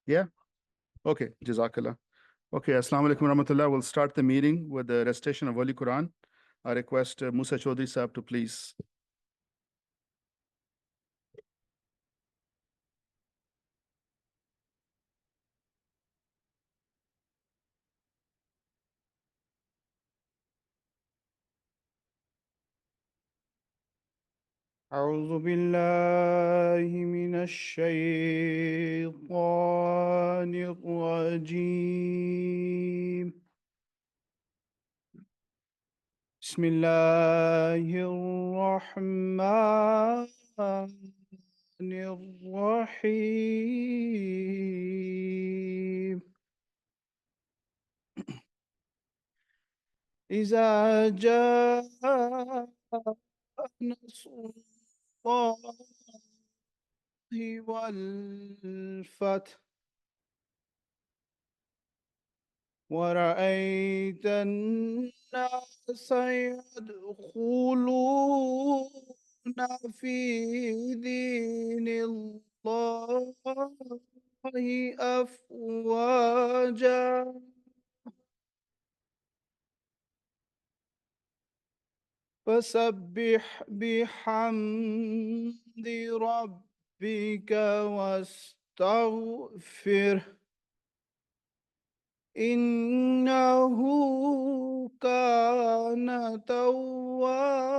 Yeah. Okay. Jazakallah. Okay. Assalamu alaikum warahmatullah. We'll start the meeting with the recitation of Holy Quran. I request Musa Chaudhry Sahib to please. أعوذ بالله من الشيطان الرجيم بسم الله الرحمن الرحيم إذا جاء نصر الله والفتح ورأيت الناس يدخلون في دين الله أفواجا فسبح بحمد ربك واستغفره إنه كان توابا.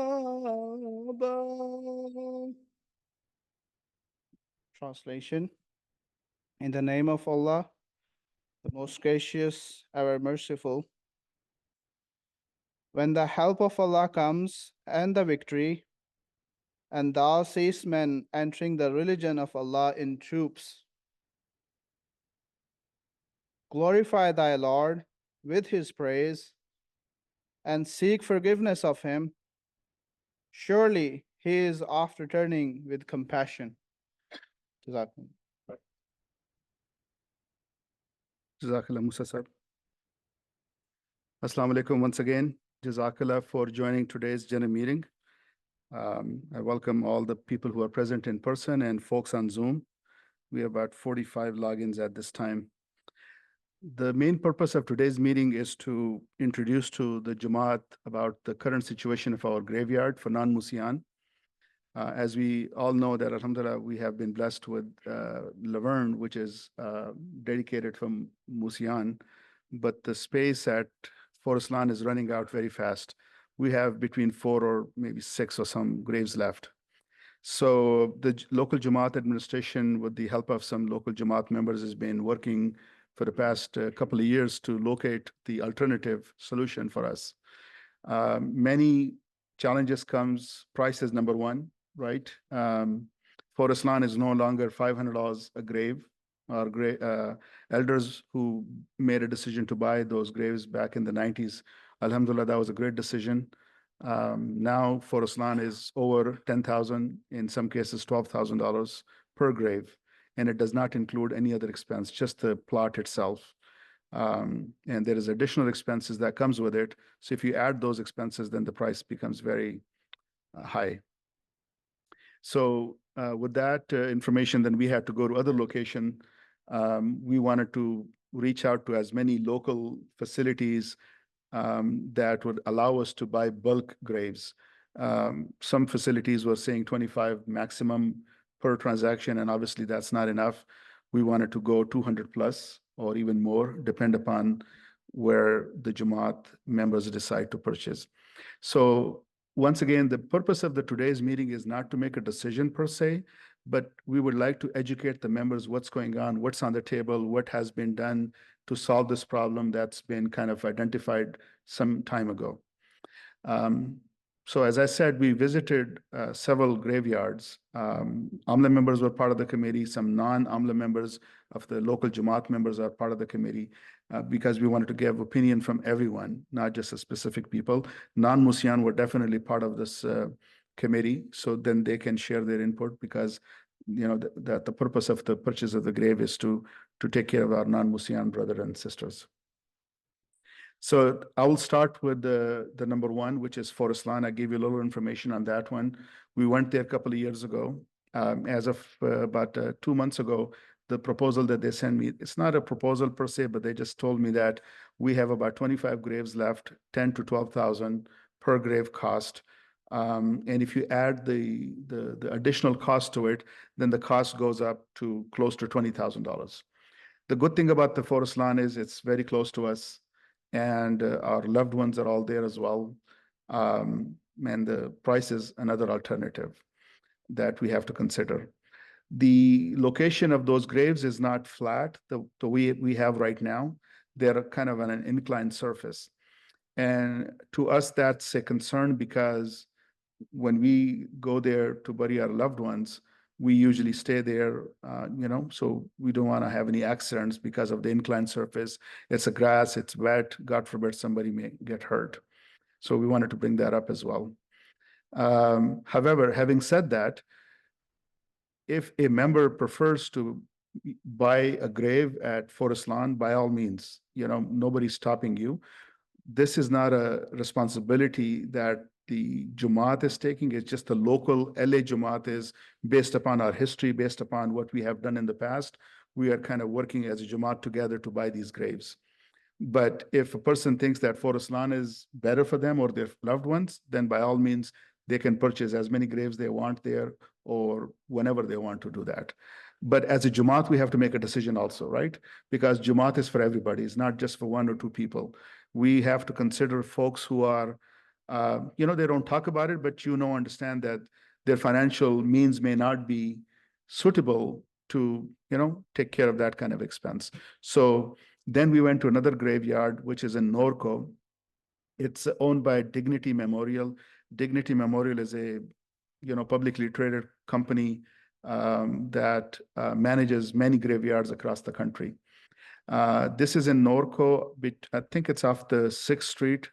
Translation. In the name of Allah, the most gracious, ever merciful. When the help of Allah comes and the victory, and thou seest men entering the religion of Allah in troops, glorify thy Lord with his praise and seek forgiveness of him. Surely he is oft returning with compassion. Jazakum. Jazakallah Musa Sahib. Assalamu alaikum once again. Jazakallah for joining today's general meeting. I welcome all the people who are present in person and folks on Zoom. We have about 45 logins at this time. The main purpose of today's meeting is to introduce to the Jamaat about the current situation of our graveyard for non-Musian. As we all know that, alhamdulillah, we have been blessed with Laverne, which is dedicated from Musian, but the space at Forest Lawn is running out very fast. We have between 4 or maybe 6 or some graves left. So the local Jamaat administration, with the help of some local Jamaat members, has been working for the past couple of years to locate the alternative solution for us. Many challenges comes, price is number one, right? Forest Lawn is no longer $500 a grave. Our elders who made a decision to buy those graves back in the 90s, alhamdulillah, that was a great decision. Now Forest Lawn is over 10,000, in some cases $12,000 per grave, and it does not include any other expense, just the plot itself. And there is additional expenses that comes with it. So if you add those expenses, then the price becomes very high. So with that information, then we had to go to other location. We wanted to reach out to as many local facilities that would allow us to buy bulk graves. Some facilities were saying 25 maximum per transaction, and obviously that's not enough. We wanted to go 200 plus or even more, depend upon where the Jamaat members decide to purchase. So once again, the purpose of today's meeting is not to make a decision per se, but we would like to educate the members what's going on, what's on the table, what has been done to solve this problem that's been kind of identified some time ago. So as I said, we visited several graveyards. AMLA members were part of the committee. Some non-AMLA members of the local Jamaat members are part of the committee because we wanted to give opinion from everyone, not just a specific people. Non-Musian were definitely part of this committee, so then they can share their input because the purpose of the purchase of the grave is to take care of our non-Musian brothers and sisters. So I will start with the number one, which is Forest Lawn. I gave you a little information on that one. We went there a couple of years ago. As of about 2 months ago, the proposal that they sent me, it's not a proposal per se, but they just told me that we have about 25 graves left, 10 to 12,000 per grave cost. And if you add the additional cost to it, then the cost goes up to close to $20,000. The good thing about the forest lawn is it's very close to us, and our loved ones are all there as well. And the price is another alternative that we have to consider. The location of those graves is not flat the way we have right now. They're kind of on an inclined surface. And to us, that's a concern because when we go there to bury our loved ones, we usually stay there, so we don't want to have any accidents because of the inclined surface. It's a grass, it's wet, God forbid somebody may get hurt. So we wanted to bring that up as well. However, having said that, if a member prefers to buy a grave at Forest Lawn, by all means, nobody's stopping you. This is not a responsibility that the Jamaat is taking. It's just the local LA Jamaat is based upon our history, based upon what we have done in the past. We are kind of working as a Jamaat together to buy these graves. But if a person thinks that Forest Lawn is better for them or their loved ones, then by all means, they can purchase as many graves they want there or whenever they want to do that. But as a Jamaat, we have to make a decision also, right? Because Jamaat is for everybody. It's not just for one or two people. We have to consider folks who are, they don't talk about it, but understand that their financial means may not be suitable to, take care of that kind of expense. So then we went to another graveyard, which is in Norco. It's owned by Dignity Memorial. Dignity Memorial is a, publicly traded company that manages many graveyards across the country. This is in Norco. I think it's off the 6th Street,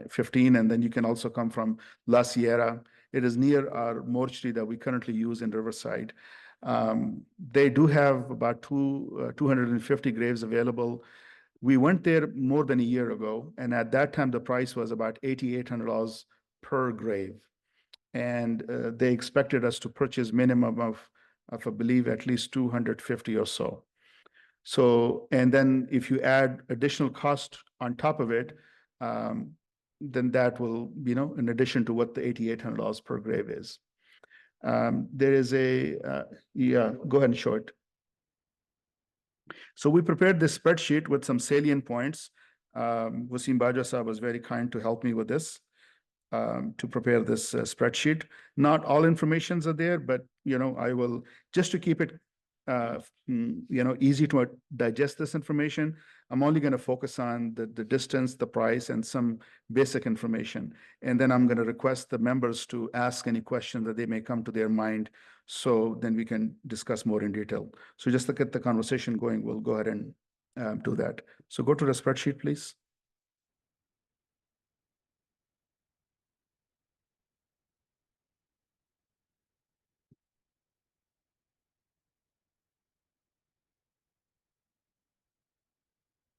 15, and then you can also come from La Sierra. It is near our mortuary that we currently use in Riverside. They do have about 250 graves available. We went there more than a year ago, and at that time, the price was about $8,800 per grave. And they expected us to purchase minimum of, I believe, at least 250 or so. So, and then if you add additional cost on top of it, then that will, in addition to what the $8,800 per grave is. There is yeah, go ahead and show it. So we prepared this spreadsheet with some salient points. Wasim Baja Sahib was very kind to help me with this, to prepare this spreadsheet. Not all informations are there, but, I will, just to keep it, easy to digest this information, I'm only going to focus on the distance, the price, and some basic information. And then I'm going to request the members to ask any questions that they may come to their mind. So then we can discuss more in detail. So just to get the conversation going, we'll go ahead and do that. So go to the spreadsheet, please.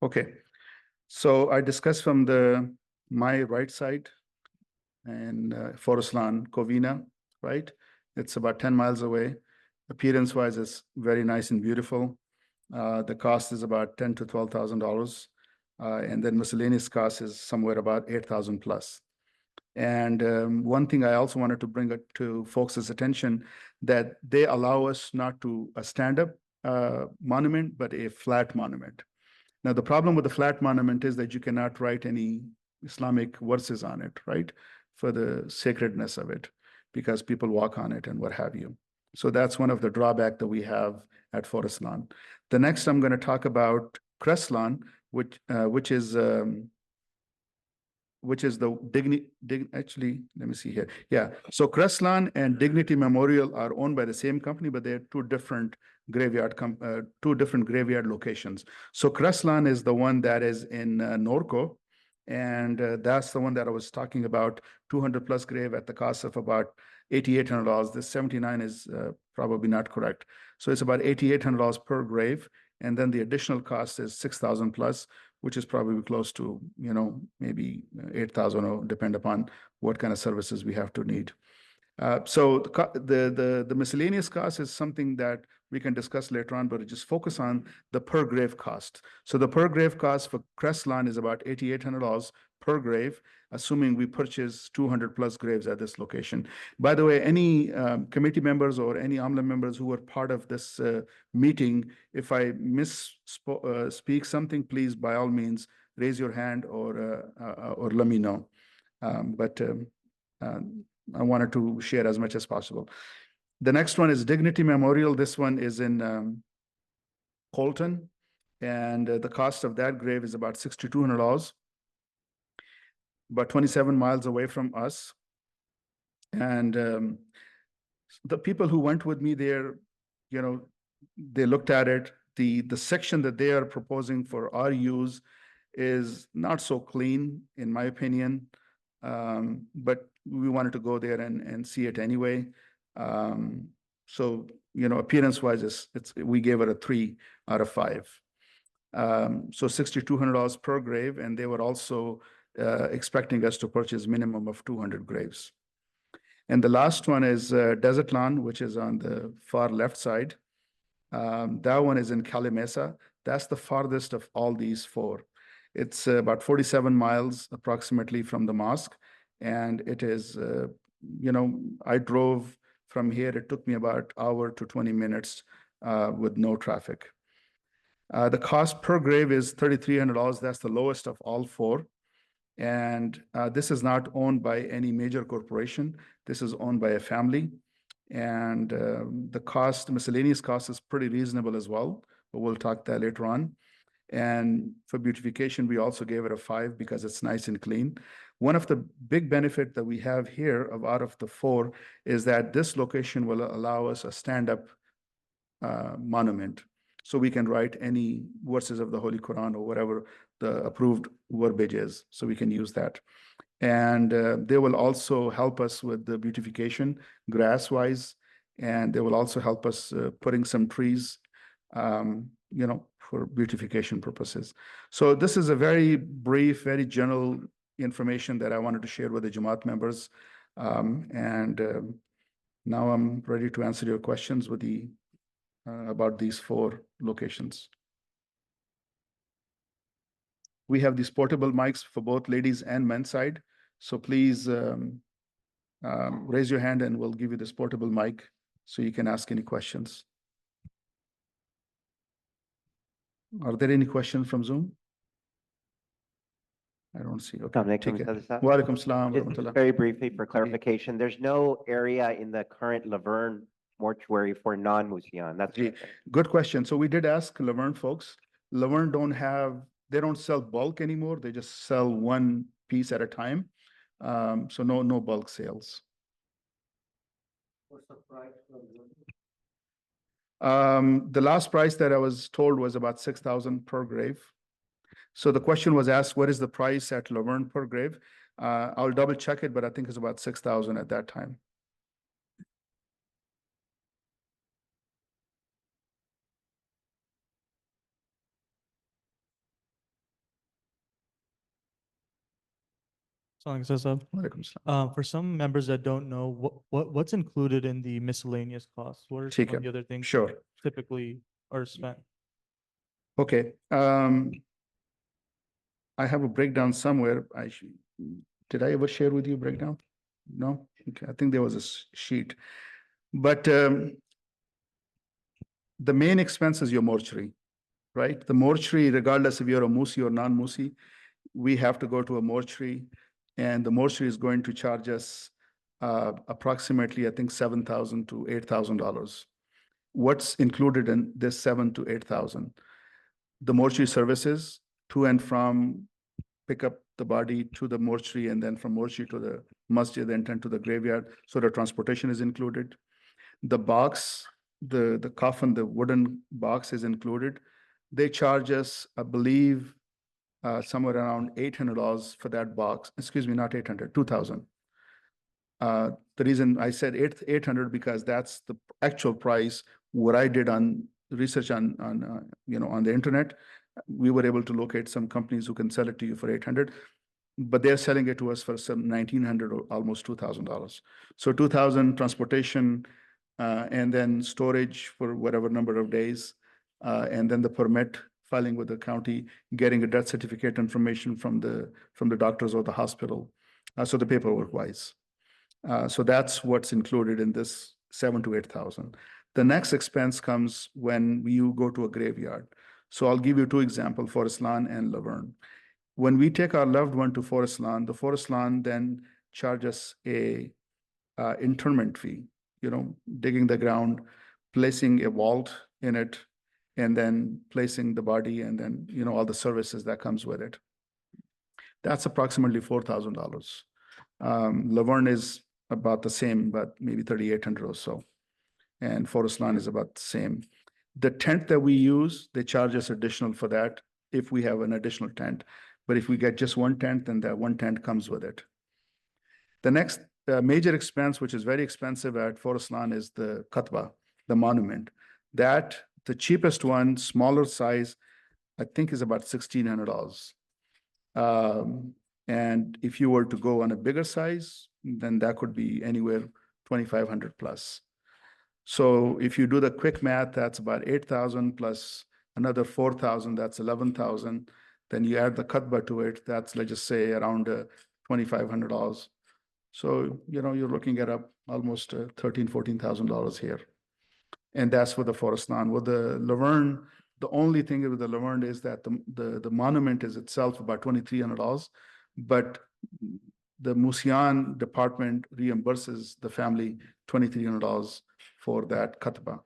Okay, so I discussed from my right side and Forest Lawn, Covina, right? It's about 10 miles away. Appearance-wise, it's very nice and beautiful. The cost is about $10,000 to $12,000. And then miscellaneous cost is somewhere about 8,000 plus. And one thing I also wanted to bring it to folks' attention, that they allow us not to a stand-up monument, but a flat monument. Now, the problem with the flat monument is that you cannot write any Islamic verses on it, right? For the sacredness of it, because people walk on it and what have you. So that's one of the drawbacks that we have at Forest Lawn. The next, I'm going to talk about Crest Lawn, which is the actually, let me see here. Yeah, so Crest Lawn and Dignity Memorial are owned by the same company, but they're two different graveyard locations. So Crest Lawn is the one that is in Norco, and that's the one that I was talking about, 200 plus grave at the cost of about $8,800. This 79 is probably not correct. So it's about $8,800 per grave, and then the additional cost is 6,000 plus, which is probably close to, maybe 8,000, or depend upon what kind of services we have to need. So the miscellaneous cost is something that we can discuss later on, but just focus on the per grave cost. So the per grave cost for Crestlawn is about $8,800 per grave, assuming we purchase 200 plus graves at this location. By the way, any committee members or any AMLA members who were part of this meeting, if I speak something, please, by all means, raise your hand or let me know. I wanted to share as much as possible. The next one is Dignity Memorial. This one is in Colton, and the cost of that grave is about $6,200, about 27 miles away from us. And the people who went with me there, you know, they looked at it. The section that they are proposing for our use is not so clean, in my opinion. But we wanted to go there and see it anyway. So, you know, appearance-wise, we gave it a 3 out of 5. So $6,200 per grave, and they were also expecting us to purchase minimum of 200 graves. And the last one is Desert Lawn, which is on the far left side. That one is in Calimesa. That's the farthest of all these 4. It's about 47 miles approximately from the mosque. And it is, you know, I drove from here. It took me about an hour to 20 minutes with no traffic. The cost per grave is $3,300. That's the lowest of all 4. And this is not owned by any major corporation. This is owned by a family. And the cost, miscellaneous cost, is pretty reasonable as well, but we'll talk that later on. And for beautification, we also gave it a 5 because it's nice and clean. One of the big benefits that we have here out of the 4 is that this location will allow us a stand-up monument. So we can write any verses of the Holy Quran or whatever the approved verbiage is. So we can use that. And they will also help us with the beautification grass-wise. And they will also help us putting some trees, you know, for beautification purposes. So this is a very brief, very general information that I wanted to share with the Jamaat members. Now I'm ready to answer your questions with about these 4 locations. We have these portable mics for both ladies and men's side. So please raise your hand and we'll give you this portable mic so you can ask any questions. Are there any questions from Zoom? I don't see. Okay. Wa alaikum salam wa rahmatullah. Very briefly for clarification, there's no area in the current Laverne mortuary for non-Musian. That's good question. So we did ask Laverne folks. Laverne they don't sell bulk anymore. They just sell one piece at a time. So no bulk sales. What's the price for the last price that I was told was about $6,000 per grave. So the question was asked, what is the price at Laverne per grave? I'll double check it, but I think it's about $6,000 at that time. For some members that don't know, what's included in the miscellaneous costs? What are some of the other things Sure. typically are spent? Okay. I have a breakdown somewhere. Did I ever share with you a breakdown? No? Okay. I think there was a sheet. But the main expense is your mortuary, right? The mortuary, regardless if you're a Musi or non-Musi, we have to go to a mortuary, and the mortuary is going to charge us approximately, I think, $7,000 to $8,000. What's included in this $7,000 to $8,000? The mortuary services to and from, pick up the body to the mortuary, and then from mortuary to the masjid and then to the graveyard. So the transportation is included. The box, the coffin, the wooden box is included. They charge us, I believe, somewhere around $800 for that box. Excuse me, not 800, 2,000. The reason I said 800 because that's the actual price. What I did on research on the internet, we were able to locate some companies who can sell it to you for 800, but they're selling it to us for some $1,900 or almost $2,000. So 2,000 transportation, and then storage for whatever number of days, and then the permit, filing with the county, getting a death certificate information from the doctors or the hospital. So the paperwork wise. So that's what's included in this 7,000 to 8,000. The next expense comes when you go to a graveyard. So I'll give you two examples, Forest Lawn and Laverne. When we take our loved one to Forest Lawn, the Forest Lawn then charges a interment fee, digging the ground, placing a vault in it, and then placing the body, and then, all the services that comes with it. That's approximately $4,000. Laverne is about the same, but maybe 3,800 or so. And Forest Lawn is about the same. The tent that we use, they charge us additional for that if we have an additional tent. But if we get just one tent, then that one tent comes with it. The next major expense, which is very expensive at Forest Lawn, is the Katba, the monument. That, the cheapest one, smaller size, I think is about $1,600. And if you were to go on a bigger size, then that could be anywhere 2,500 plus. So if you do the quick math, that's about 8,000 plus another 4,000, that's 11,000. Then you add the Katba to it, that's, let's just say, around $2,500. So, you're looking at almost $13,000, $14,000 here. And that's for the Forest Lawn. With the Laverne, the only thing with the Laverne is that the monument is itself about $2,300, but the Musian department reimburses the family $2,300 for that Katba.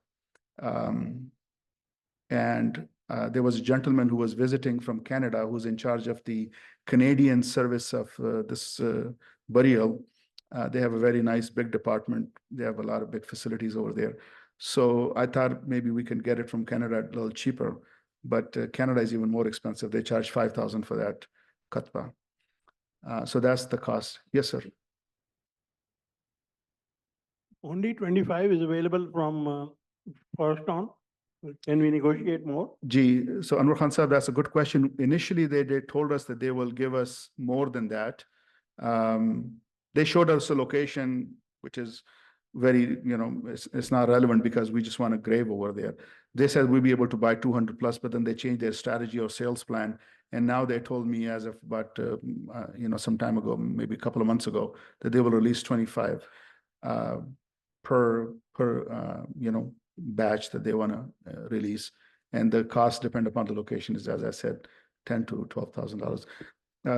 And there was a gentleman who was visiting from Canada who's in charge of the Canadian service of this burial. They have a very nice big department. They have a lot of big facilities over there. So I thought maybe we can get it from Canada a little cheaper, but Canada is even more expensive. They charge $5,000 for that Katba. So that's the cost. Yes, sir. Only 25 is available from first on. Can we negotiate more? Gee, so Anwar Khan Sahib, that's a good question. Initially, they told us that they will give us more than that. They showed us a location, which is very, it's not relevant because we just want a grave over there. They said we'll be able to buy 200 plus, but then they changed their strategy or sales plan. And now they told me as of about, some time ago, maybe a couple of months ago, that they will release 25 per batch that they want to release. And the cost depend upon the location is, as I said, $10,000 to $12,000.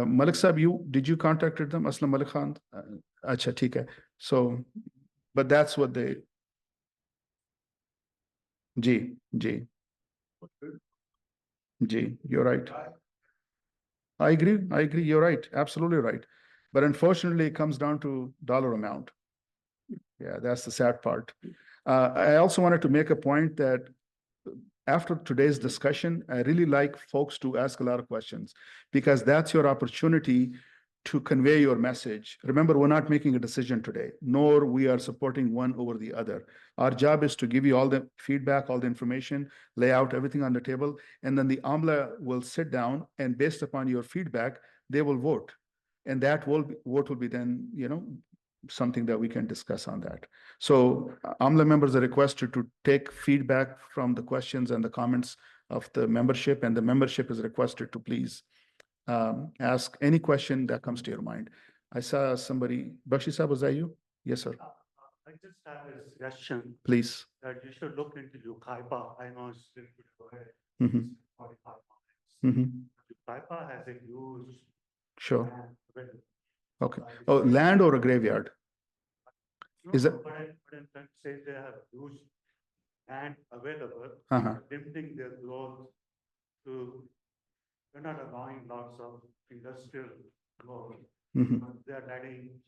Malik Sahib, did you contacted them, Aslam Malik Khan? Acha, theek hai. So, but that's what they. Ji, you're right. I agree. You're right. Absolutely right. But unfortunately, it comes down to dollar amount. Yeah, that's the sad part. I also wanted to make a point that after today's discussion, I really like folks to ask a lot of questions because that's your opportunity to convey your message. Remember, we're not making a decision today, nor we are supporting one over the other. Our job is to give you all the feedback, all the information, lay out everything on the table, and then the AMLA will sit down and based upon your feedback, they will vote. And that vote will be then, something that we can discuss on that. So AMLA members are requested to take feedback from the questions and the comments of the membership, and the membership is requested to please ask any question that comes to your mind. I saw somebody, Bakshi Sahib, was that you? Yes, sir. I just have a suggestion Please. that you should look into Ukaipa. I know it's a little bit away. Mhm. 45 Mhm. miles. Ukaipa has a huge. Sure. land available. Okay. Oh, land or a graveyard? No, Is no, it- But I'm trying to say they have huge land available, Uh-huh. limiting their growth to, they're not allowing lots of industrial growth. Mhm. But they're letting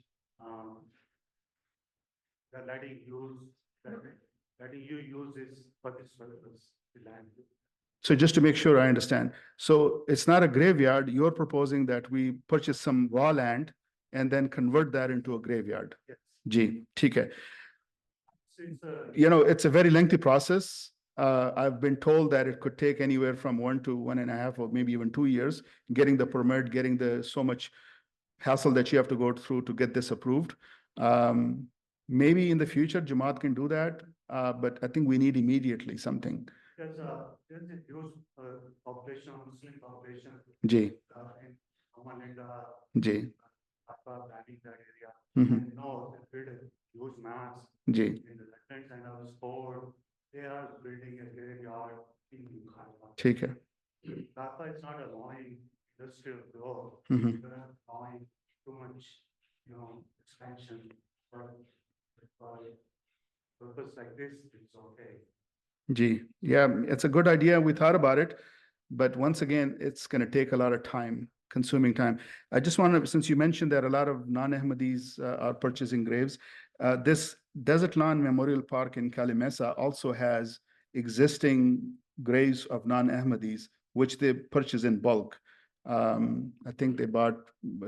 you use this for this purpose, the land. So just to make sure I understand, so it's not a graveyard. You're proposing that we purchase some raw land and then convert that into a graveyard. Yes. Ji, theek hai. So It's a very lengthy process. I've been told that it could take anywhere from 1 to 1.5 or maybe even 2 years, getting the permit, getting so much hassle that you have to go through to get this approved. Maybe in the future, Jamaat can do that. but I think we need immediately something. There's a huge population, Muslim population Ji, in Amalinda, ji, planning that area. mhm, And now they build a huge mass ji, in the left-hand side of the sport. They are building a graveyard in Kharpa. ठीक है. Kharpa is not allowing industrial growth. Mhm. They're not allowing too much, expansion. But for purpose like this, it's okay. Gee, yeah, it's a good idea. We thought about it, but once again, it's going to take a lot of time, consuming time. I just want to, since you mentioned that a lot of non-Ahmadis are purchasing graves, this Desert Lawn Memorial Park in Kalimesa also has existing graves of non-Ahmadis, which they purchase in bulk. I think they bought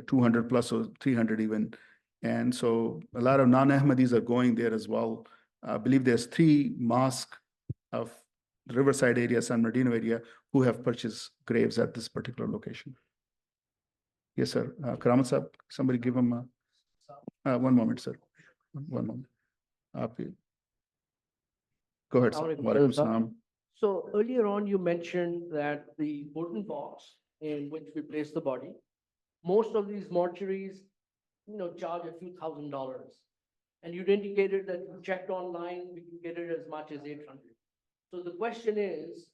200 plus or 300 even. And so a lot of non-Ahmadis are going there as well. I believe there's 3 mosques of the Riverside area, San Bernardino area, who have purchased graves at this particular location. Yes, sir. Karamat Sahib, somebody give him one moment, sir. One moment. Go ahead, sir. Assalamu alaikum, Walaikum sir. salam. So earlier on, you mentioned that the wooden box in which we place the body, most of these mortuaries, charge a few $1,000s. And you indicated that you checked online, we can get it as much as 800. So the question is,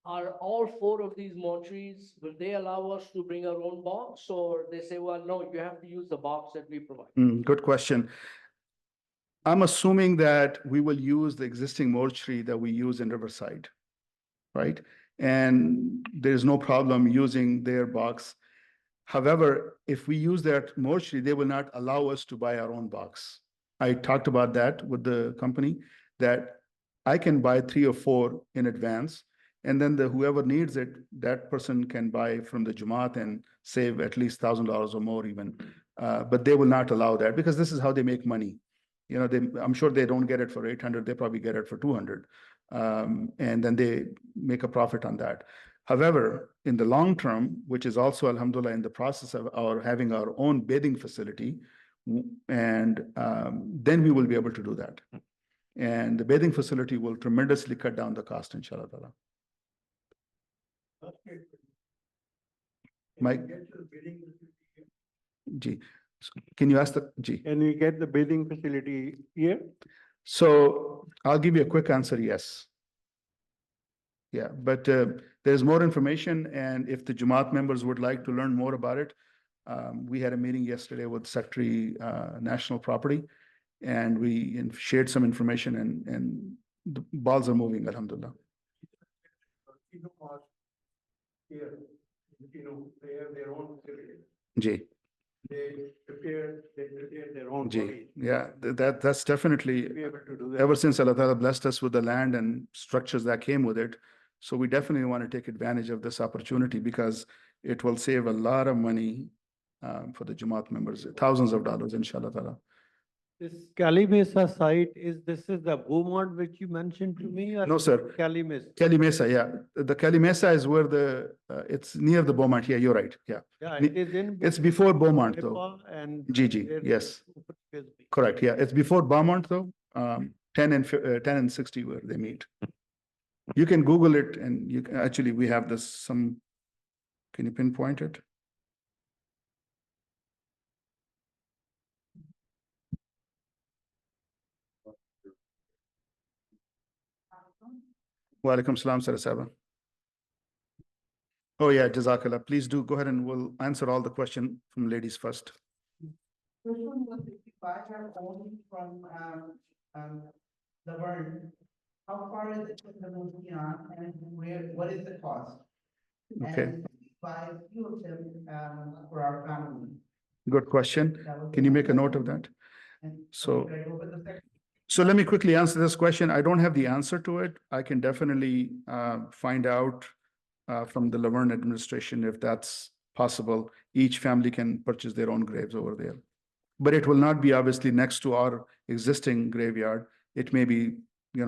are all 4 of these mortuaries, will they allow us to bring our own box? Or they say, well, no, you have to use the box that we provide? Good question. I'm assuming that we will use the existing mortuary that we use in Riverside, right? And there's no problem using their box. However, if we use that mortuary, they will not allow us to buy our own box. I talked about that with the company, that I can buy 3 or 4 in advance, and then whoever needs it, that person can buy from the Jamaat and save at least $1,000 or more even. But they will not allow that because this is how they make money. I'm sure they don't get it for 800, they probably get it for 200. And then they make a profit on that. However, in the long term, which is also, alhamdulillah, in the process of having our own bathing facility, and then we will be able to do that. And the bathing facility will tremendously cut down the cost, inshallah. Mike? Ji. Can you ask Ji? Can we get the bathing facility here? So I'll give you a quick answer, yes. Yeah, but there's more information, and if the Jamaat members would like to learn more about it, we had a meeting yesterday with Secretary National Property, and we shared some information, and the balls are moving, alhamdulillah. Here, they have their own facility. Ji. They prepare their own Ji. body. Yeah, that's definitely, Be able to do that. ever since Allah Ta'ala blessed us with the land and structures that came with it. So we definitely want to take advantage of this opportunity because it will save a lot of money for the Jamaat members, thousands of dollars, inshallah ta'ala. This Kalimesa site this is the Beaumont which you mentioned to me? Or No, sir. Kalimesa. Kalimesa, yeah. The Kalimesa is where it's near the Beaumont. Yeah, you're right. Yeah. Yeah, it is in. It's before Beaumont though. Nepal and. Gigi, there yes. is- Correct. Yeah. It's before Beaumont though. 10 and 60 where they meet. You can Google it and you can, actually, we have can you pinpoint it? Walaikum salam, Sarasaba. Oh yeah, Jazakallah. Please do go ahead and we'll answer all the question from ladies first. First one was if you buy your own from Laverne, how far is it from the Museum and what is the cost? Okay. And if you buy a few of them for our family. Good question. That would be Can you my make a note question. of that? And So- should I go with the second? So let me quickly answer this question. I don't have the answer to it. I can definitely find out from the Laverne administration if that's possible. Each family can purchase their own graves over there. But it will not be obviously next to our existing graveyard. It may be,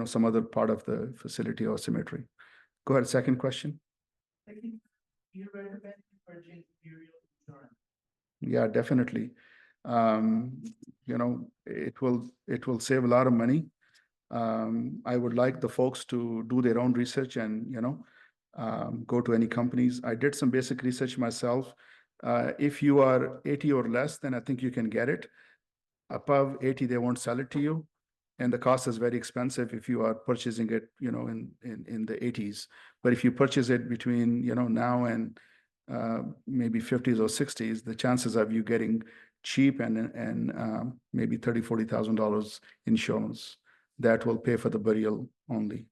some other part of the facility or cemetery. Go ahead, second question. Second, do you recommend purchase burial insurance? Yeah, definitely. It will save a lot of money. I would like the folks to do their own research and, go to any companies. I did some basic research myself. If you are 80 or less, then I think you can get it. Above 80, they won't sell it to you. And the cost is very expensive if you are purchasing it, in the 80s. But if you purchase it between, now and maybe 50s or 60s, the chances of you getting cheap and maybe $30,000-$40,000 insurance that will pay for the burial only.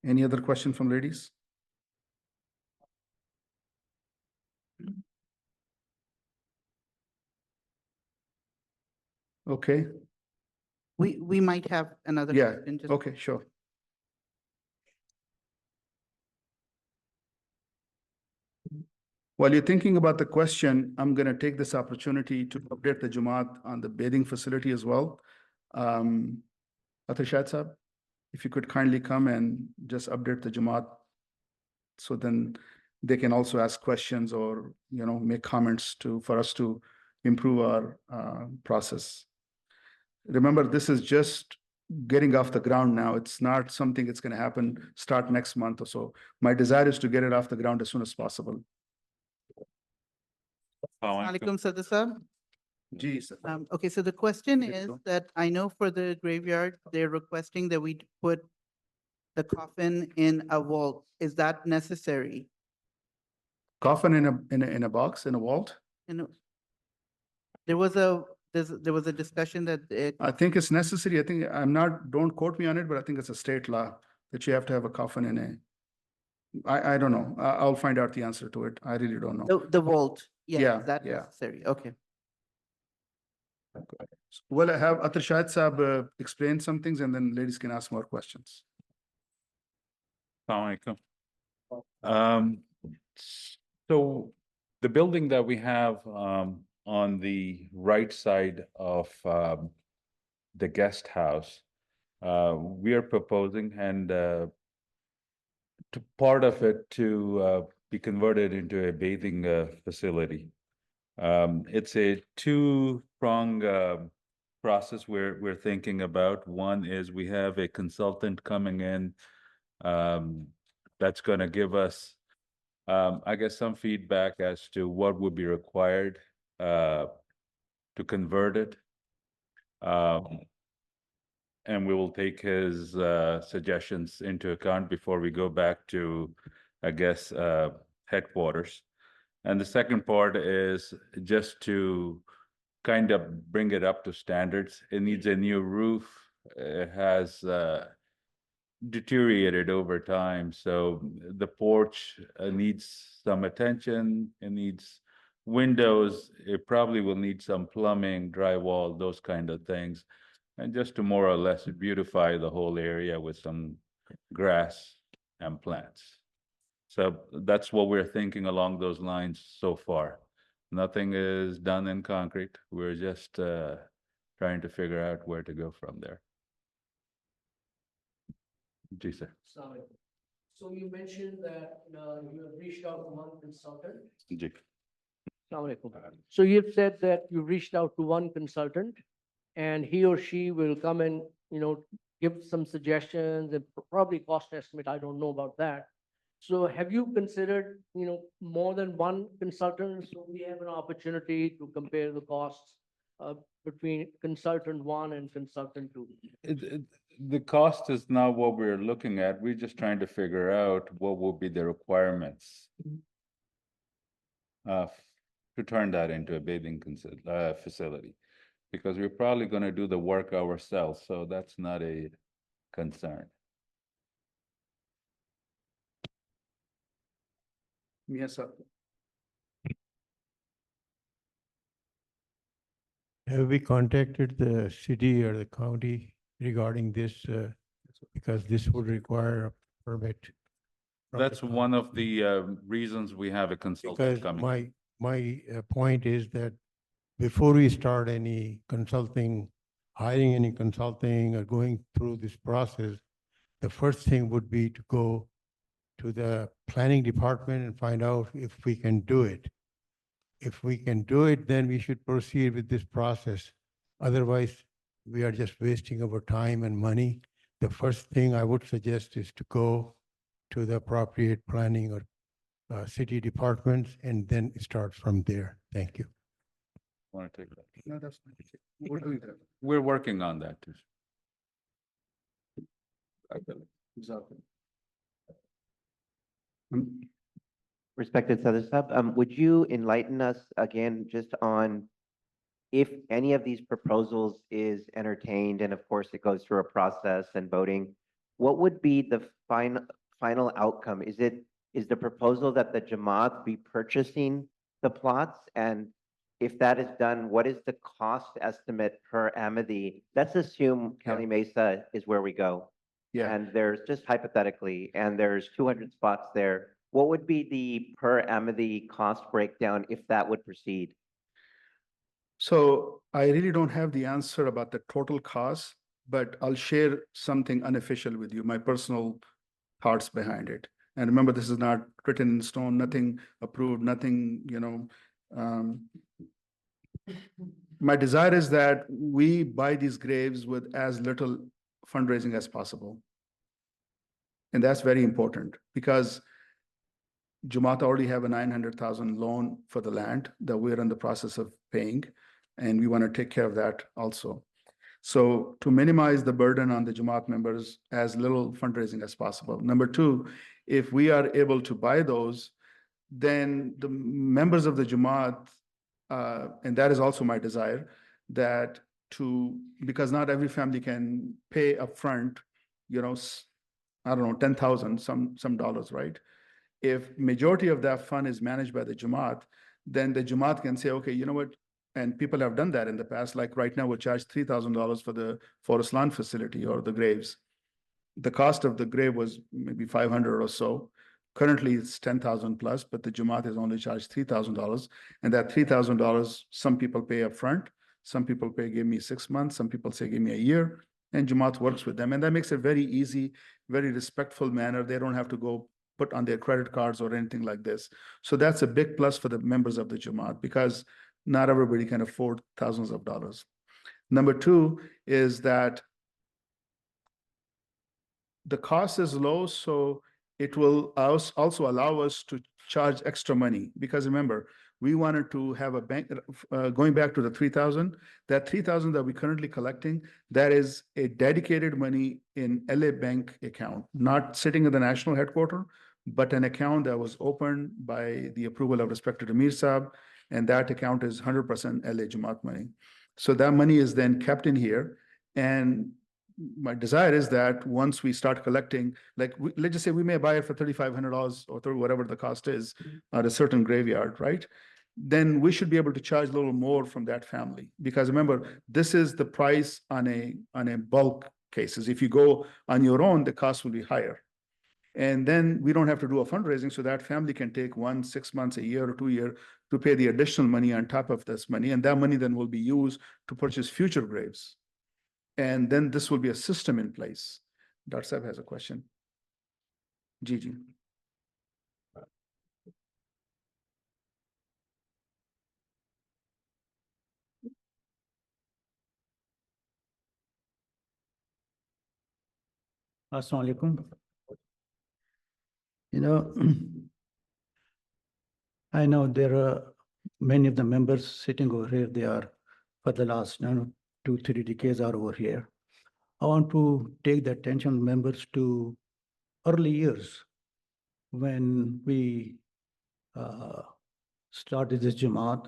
Any other question from ladies? Okay, We might have another yeah, question. Just okay, sure. While you're thinking about the question, I'm going to take this opportunity to update the Jamaat on the bathing facility as well. Atashad Sahib, if you could kindly come and just update the Jamaat, so then they can also ask questions or, make comments for us to improve our process. Remember, this is just getting off the ground now. It's not something that's going to happen, start next month or so. My desire is to get it off the ground as soon as possible. Alaikum Sadr Sahib. Ji, sir. Okay, so the question Yes, is sir. that I know for the graveyard, they're requesting that we put the coffin in a vault. Is that necessary? Coffin in a box, in a vault? You know, there was a discussion that I think it's necessary. I think don't quote me on it, but I think it's a state law that you have to have a coffin in I don't know. I'll find out the answer to it. I really don't know. the vault. Yeah, Yeah, is that yeah. necessary? Okay. Well, I have Atashad Sahib explain some things and then ladies can ask more questions. Assalamu alaikum. So the building that we have on the right side of the guest house, we are proposing and to part of it to be converted into a bathing facility. It's a two-prong process we're thinking about. One is we have a consultant coming in that's going to give us, I guess, some feedback as to what would be required to convert it. And we will take his suggestions into account before we go back to, I guess, headquarters. And the second part is just to kind of bring it up to standards. It needs a new roof. It has deteriorated over time. So the porch needs some attention. It needs windows. It probably will need some plumbing, drywall, those kind of things. And just to more or less beautify the whole area with some grass and plants. So that's what we're thinking along those lines so far. Nothing is done in concrete. We're just trying to figure out where to go from there. Ji, sir. Sorry. So you mentioned that you have reached out to one consultant. Ji. Assalamu alaikum. So you've said that you reached out to one consultant and he or she will come and, give some suggestions and probably cost estimate. I don't know about that. So have you considered, more than one consultant? So we have an opportunity to compare the costs between consultant one and consultant two. The cost is not what we're looking at. We're just trying to figure out what will be the requirements to turn that into a bathing facility. Because we're probably going to do the work ourselves, so that's not a concern. Yes, sir. Have we contacted the city or the county regarding this? Because this would require a permit. from the That's county. one of the reasons we have a consultant Because coming. my point is that before we start any consulting, hiring any consulting or going through this process, the first thing would be to go to the planning department and find out if we can do it. if we can do it, then we should proceed with this process. Otherwise, we are just wasting our time and money. The first thing I would suggest is to go to the appropriate planning or city departments and then start from there. Thank you. Want to take that? No, that's fine. We're doing that. We're working on that too. Exactly. Respected Sadr Sahib, would you enlighten us again just on if any of these proposals is entertained, and of course it goes through a process and voting, what would be the final outcome? Is the proposal that the Jamaat be purchasing the plots? And if that is done, what is the cost estimate per Amity? Let's assume County Mesa is where we go. Yeah. And there's just hypothetically, and there's 200 spots there. What would be the per Amity cost breakdown if that would proceed? So I really don't have the answer about the total cost, but I'll share something unofficial with you, my personal thoughts behind it. And remember, this is not written in stone, nothing approved, nothing, my desire is that we buy these graves with as little fundraising as possible. And that's very important because Jamaat already have a 900,000 loan for the land that we're in the process of paying, and we want to take care of that also. So to minimize the burden on the Jamaat members, as little fundraising as possible. Number two, if we are able to buy those, then the members of the Jamaat, and that is also my desire, that because not every family can pay upfront, I don't know, 10,000, some dollars, right? If majority of that fund is managed by the Jamaat, then the Jamaat can say, okay, you know what? And people have done that in the past. Like right now, we charge $3,000 for the Forest Lawn facility or the graves. The cost of the grave was maybe 500 or so. Currently, it's 10,000 plus, but the Jamaat has only charged $3,000. And that $3,000, some people pay upfront. Some people give me 6 months. Some people say, give me a year. And Jamaat works with them. And that makes it very easy, very respectful manner. They don't have to go put on their credit cards or anything like this. So that's a big plus for the members of the Jamaat because not everybody can afford thousands of dollars. Number two is that the cost is low, so it will also allow us to charge extra money. Because remember, we wanted to have a bank, going back to the 3,000, that 3,000 that we're currently collecting, that is a dedicated money in LA bank account, not sitting in the national headquarters, but an account that was opened by the approval of respected Amir Sahib, and that account is 100% LA Jamaat money. So that money is then kept in here, and my desire is that once we start collecting, like let's just say we may buy it for $3,500 or whatever the cost is at a certain graveyard, right? Then we should be able to charge a little more from that family. Because remember, this is the price on a bulk cases. If you go on your own, the cost will be higher. And then we don't have to do a fundraising, so that family can take 6 months, a year, or 2 years to pay the additional money on top of this money. And that money then will be used to purchase future graves. And then this will be a system in place. Dr. Sahib has a question. Gigi. Assalamu alaikum. I know there are many of the members sitting over here. They are for the last 2-3 decades are over here. I want to take the attention of members to early years when we started this Jamaat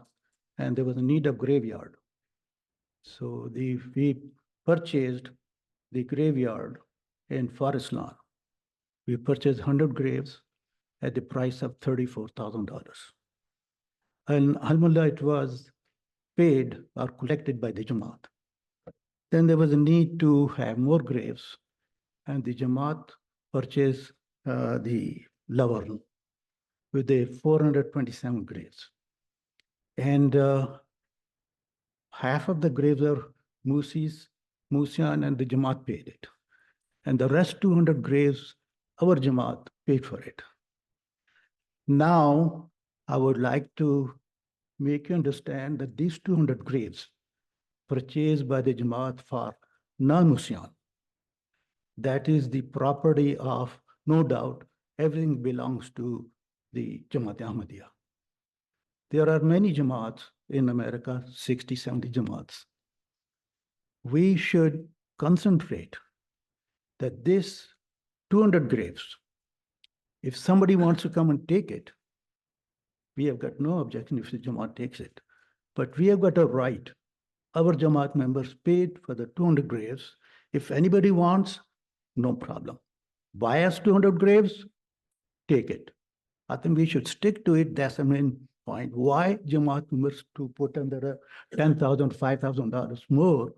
and there was a need of graveyard. So we purchased the graveyard in Forest Lawn. We purchased 100 graves at the price of $34,000. And alhamdulillah, it was paid or collected by the Jamaat. Then there was a need to have more graves, and the Jamaat purchased the Laverne with the 427 graves. And half of the graves are Musian, and the Jamaat paid it. And the rest 200 graves, our Jamaat paid for it. Now, I would like to make you understand that these 200 graves purchased by the Jamaat for non-Muslims, that is the property of, no doubt, everything belongs to the Jamaat Ahmadiyya. There are many Jamaats in America, 60, 70 Jamaats. We should concentrate that this 200 graves, if somebody wants to come and take it, we have got no objection if the Jamaat takes it. But we have got a right. Our Jamaat members paid for the 200 graves. If anybody wants, no problem. Buy us 200 graves, take it. I think we should stick to it. That's the main point. Why Jamaat members to put under $10,000, $5,000 more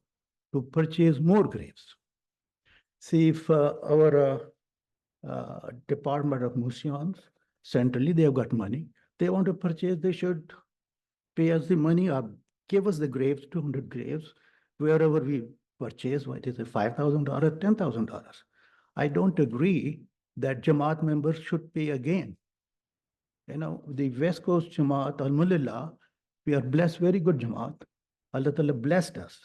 to purchase more graves? See, if our Department of Museums, centrally, they have got money. They want to purchase, they should pay us the money or give us the graves, 200 graves, wherever we purchase, what is it, $5,000, $10,000. I don't agree that Jamaat members should pay again. You know, the West Coast Jamaat, Alhamdulillah, we are blessed, very good Jamaat. Allah Ta'ala blessed us.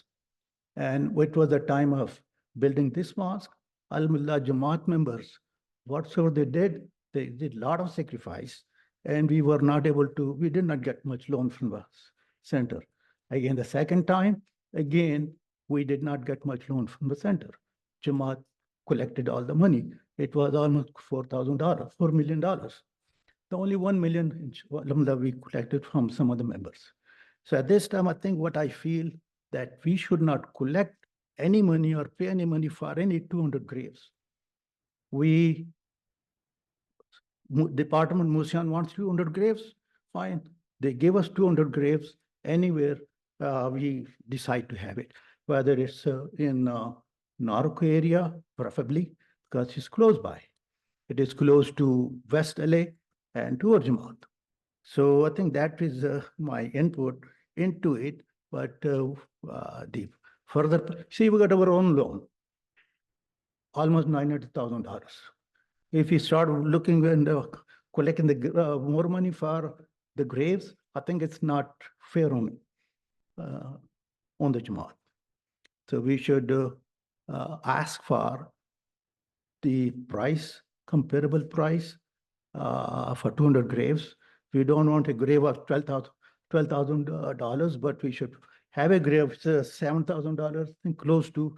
And it was the time of building this mosque. Alhamdulillah, Jamaat members, whatsoever they did a lot of sacrifice. And we were not able to, we did not get much loan from the center. Again, the second time, again, we did not get much loan from the center. Jamaat collected all the money. It was almost $4,000, $4 million. The only 1 million we collected from some of the members. So at this time, I think what I feel that we should not collect any money or pay any money for any 200 graves. Department Museum wants 200 graves, fine. They give us 200 graves anywhere we decide to have it, whether it's in Norco area, preferably, because it's close by. It is close to West LA and to our Jamaat. So I think that is my input into it. But the further, see, we got our own loan, almost $900,000. If we start looking and collecting the more money for the graves, I think it's not fair on the Jamaat. So we should ask for the price, comparable price for 200 graves. We don't want a grave of $12,000, but we should have a grave of $7,000 and close to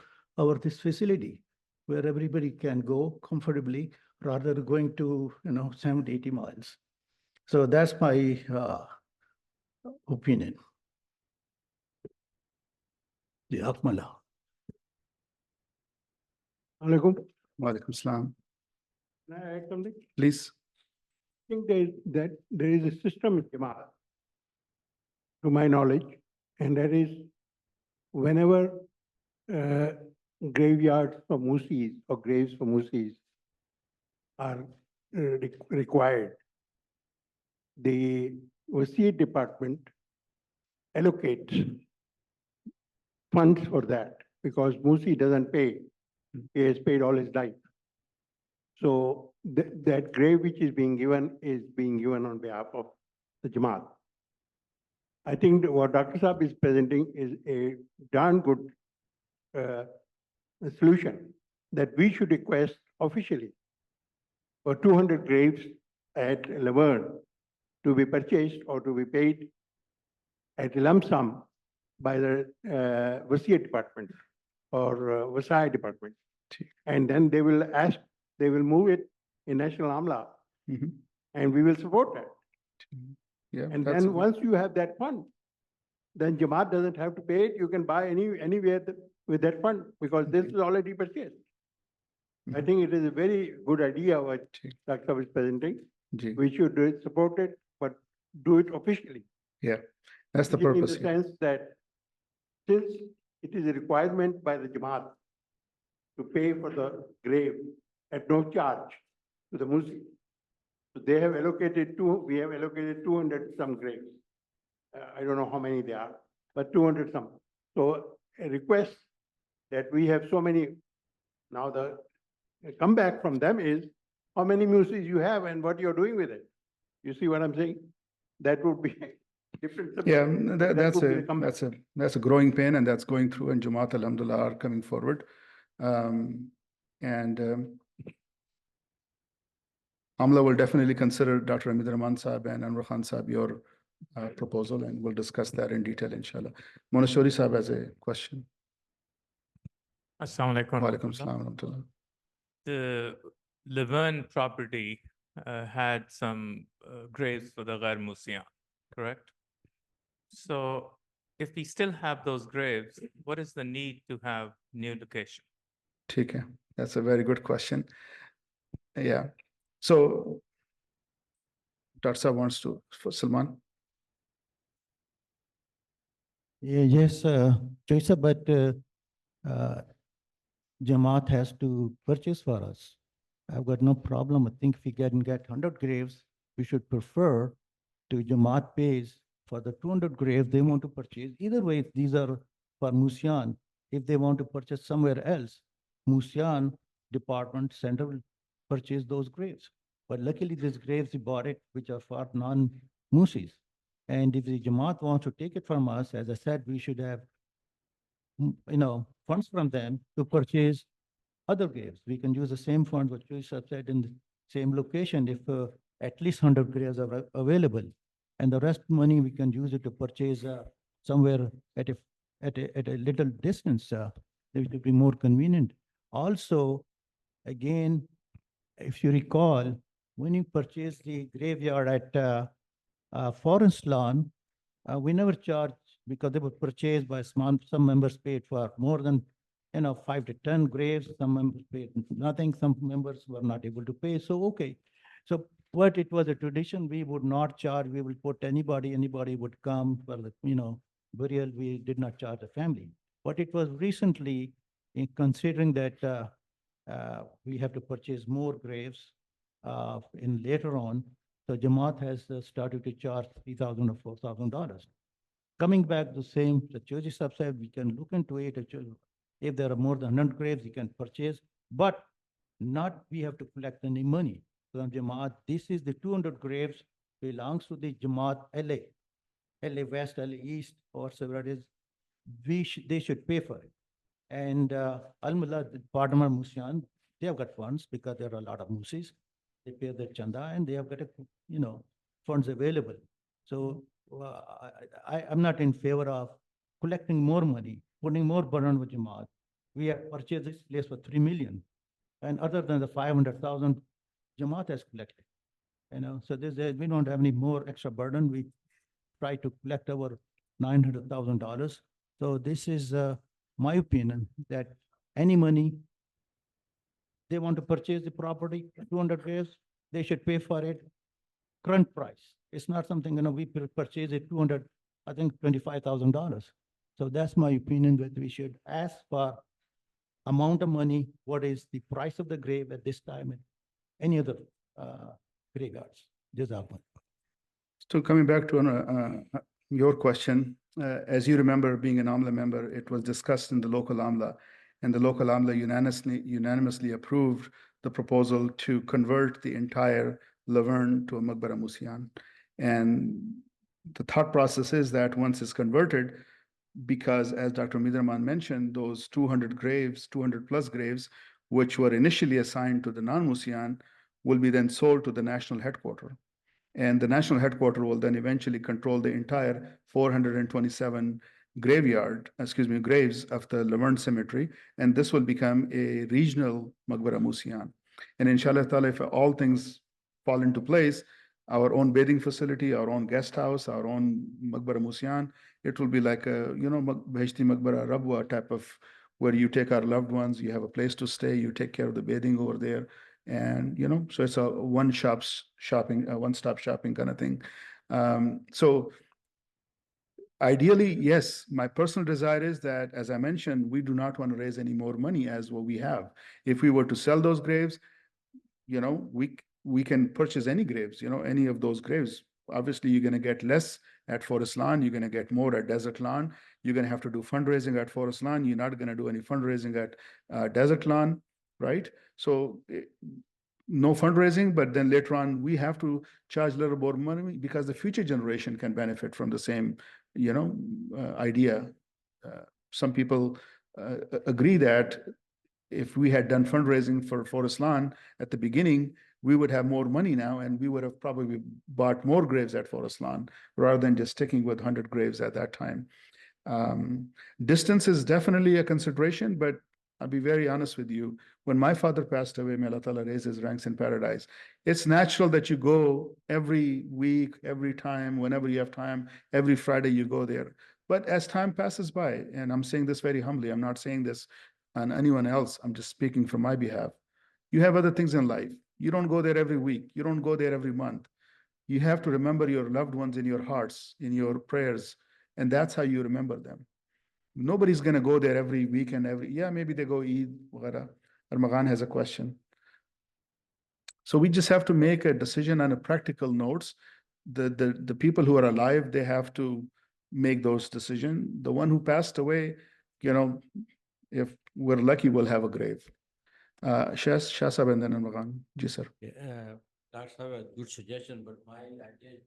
this facility where everybody can go comfortably rather than going to 70, 80 miles. So that's my opinion. Yeah, Akmala. Alaikum. Walaikum salam. Can I add something? Please. I think there is a system in Jama'at, to my knowledge, and that is whenever graveyards for Musis or graves for Musis are required, the Wasiyyat department allocates funds for that because Musi doesn't pay. He has paid all his life. So that grave which is being given on behalf of the Jamaat. I think what Dr. Sahib is presenting is a darn good solution that we should request officially for 200 graves at Laverne to be purchased or to be paid at a lump sum by the Wasiyyat department or Wasai department. And then they will move it in National Amla, and we will support that. Yeah, and then once you have that fund, then Jamaat doesn't have to pay it. You can buy anywhere with that fund because this is already purchased. I think it is a very good idea what Dr. is presenting. We should support it, but do it officially. Yeah, that's the purpose. In the sense that since it is a requirement by the Jamaat to pay for the grave at no charge to the Muslim. So they have allocated we have allocated 200 some graves. I don't know how many they are, but 200 some. So a request that we have so many. Now the comeback from them is how many musis you have and what you're doing with it. You see what I'm saying? That would be different. Yeah, subject. that's will be a, the comeback. that's a growing pain, and that's going through, and Jamaat alhamdulillah are coming forward. And Amla will definitely consider Dr. Amiruddin Sahib and Anwar Khan Sahib, your proposal, and we'll discuss that in detail, inshallah. Monashori Sahib has a question. Assalamu alaikum. Wa alaikum salam wa rahmatullah. The Laverne property had some graves for the Ghair Musian, correct? So if we still have those graves, what is the need to have new location? ठीक है. That's a very good question. Yeah. So, Dr. Sahib wants to, for Salman. Yeah, yes, Teresa, but Jamaat has to purchase for us. I've got no problem. I think if we can get 100 graves, we should prefer to Jamaat pays for the 200 graves they want to purchase. Either way, if these are for Musian. If they want to purchase somewhere else, Musian department center will purchase those graves. But luckily, these graves we bought it, which are for non-Musis. And if the Jamaat wants to take it from us, as I said, we should have, funds from them to purchase other graves. We can use the same funds what you said in the same location if at least 100 graves are available. And the rest money we can use it to purchase somewhere at a little distance. It will be more convenient. Also, again, if you recall, when you purchased the graveyard at Forest Lawn, we never charged because they were purchased by some members paid for more than 5 to 10 graves. Some members paid nothing. Some members were not able to pay. So okay, so but it was a tradition. We would not charge. We will put anybody would come for the burial. We did not charge the family. But it was recently, in considering that we have to purchase more graves in later on. So Jamaat has started to charge $3,000 or $4,000. Coming back to the same, the Choji Sahib said, we can look into it. If there are more than 100 graves, you can purchase, but not we have to collect any money from Jamaat. This is the 200 graves belongs to the Jamaat LA West, LA East, or whatever it is. They should pay for it. And Al-Mullah, the Padamar Musian, they have got funds because there are a lot of Musis. They pay their chanda and they have got funds available. So I'm not in favor of collecting more money, putting more burden with Jamaat. We have purchased this place for 3 million. And other than the 500,000 Jamaat has collected. So we don't have any more extra burden. We try to collect over $900,000. So this is my opinion that any money they want to purchase the property, 200 graves, they should pay for it current price. It's not something, we purchase it 200, I think $25,000. So that's my opinion that we should ask for amount of money, what is the price of the grave at this time and any other graveyards. Jazakallah. So coming back to your question, as you remember being an AMLA member, it was discussed in the local AMLA, and the local AMLA unanimously approved the proposal to convert the entire Laverne to a Maqbara Musian. And the thought process is that once it's converted, because as Dr. Midraman mentioned, those 200 graves, 200 plus graves, which were initially assigned to the non-Musian, will be then sold to the national headquarters. And the national headquarters will then eventually control the entire 427 graves of the Laverne Cemetery. And this will become a regional Maqbara Musian. And inshallah ta'ala, if all things fall into place, our own bathing facility, our own guest house, our own Maqbara Musian, it will be like a, Beheshti Maqbara Rabwa type of, where you take our loved ones, you have a place to stay, you take care of the bathing over there. And, so it's a one-stop shopping kind of thing. So ideally, yes, my personal desire is that, as I mentioned, we do not want to raise any more money as what we have. If we were to sell those graves, we can purchase any graves, any of those graves. Obviously, you're going to get less at Forest Lawn. You're going to get more at Desert Lawn. You're going to have to do fundraising at Forest Lawn. You're not going to do any fundraising at Desert Lawn, right? So no fundraising, but then later on, we have to charge a little more money because the future generation can benefit from the same, idea. Some people agree that if we had done fundraising for Forest Lawn at the beginning, we would have more money now, and we would have probably bought more graves at Forest Lawn rather than just sticking with 100 graves at that time. Distance is definitely a consideration, but I'll be very honest with you. When my father passed away, may Allah Ta'ala raise his ranks in paradise, it's natural that you go every week, every time, whenever you have time, every Friday you go there. But as time passes by, and I'm saying this very humbly, I'm not saying this on anyone else, I'm just speaking from my behalf. You have other things in life. You don't go there every week. You don't go there every month. You have to remember your loved ones in your hearts, in your prayers, and that's how you remember them. Nobody's going to go there every week and maybe they go Eid, whatever. Armagan has a question. So we just have to make a decision on a practical notes. The people who are alive, they have to make those decisions. The one who passed away, if we're lucky, we'll have a grave. Shah Sahib and then Armagan. Ji, sir. That's a good suggestion, but my idea,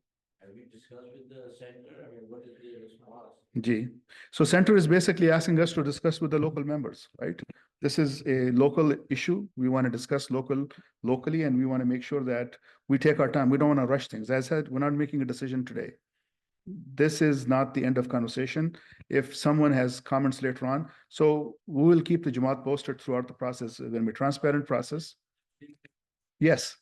have you discussed with the center? I mean, what is the response? Ji. So center is basically asking us to discuss with the local members, right? This is a local issue. We want to discuss locally, and we want to make sure that we take our time. We don't want to rush things. As I said, we're not making a decision today. This is not the end of conversation. If someone has comments later on, so we will keep the Jamaat posted throughout the process. It's going to be a transparent process. Yes.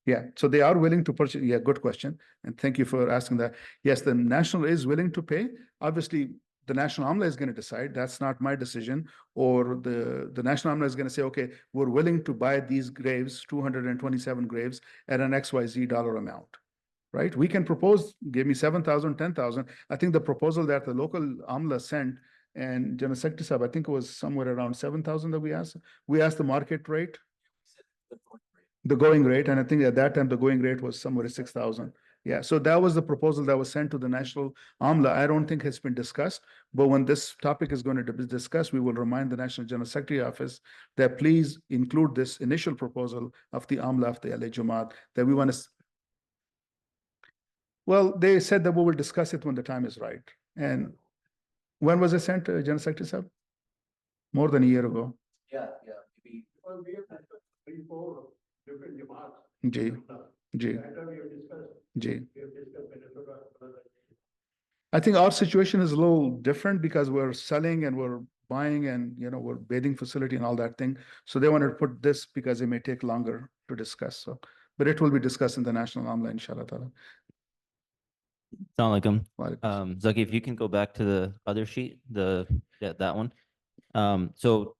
Yeah, so they are willing to purchase. Yeah, good question. And thank you for asking that. Yes, the national is willing to pay. Obviously, the National Amla is going to decide. That's not my decision. Or the National Amla is going to say, okay, we're willing to buy these graves, 227 graves, at an XYZ dollar amount, right? We can propose, give me 7,000, 10,000. I think the proposal that the local Amla sent, and General Secretary Sahib, I think it was somewhere around 7,000 that we asked. We asked the market rate. The going rate, and I think at that time the going rate was somewhere 6,000. Yeah, so that was the proposal that was sent to the National Amla. I don't think it's been discussed, but when this topic is going to be discussed, we will remind the National General Secretary Office that please include this initial proposal of the Amla of the LA Jama'at that we want to. Well, they said that we will discuss it when the time is right. And when was it sent, General Secretary Sahib? More than a year ago. Yeah. Maybe. Well, we have 3-4 different Jama'ats. Ji. I think our situation is a little different because we're selling and we're buying and we're bathing facility and all that thing. So they wanted to put this because it may take longer to discuss. So, but it will be discussed in the National Amla, inshallah ta'ala. Assalamu alaikum. Zaki, if you can go back to the other sheet, that one. So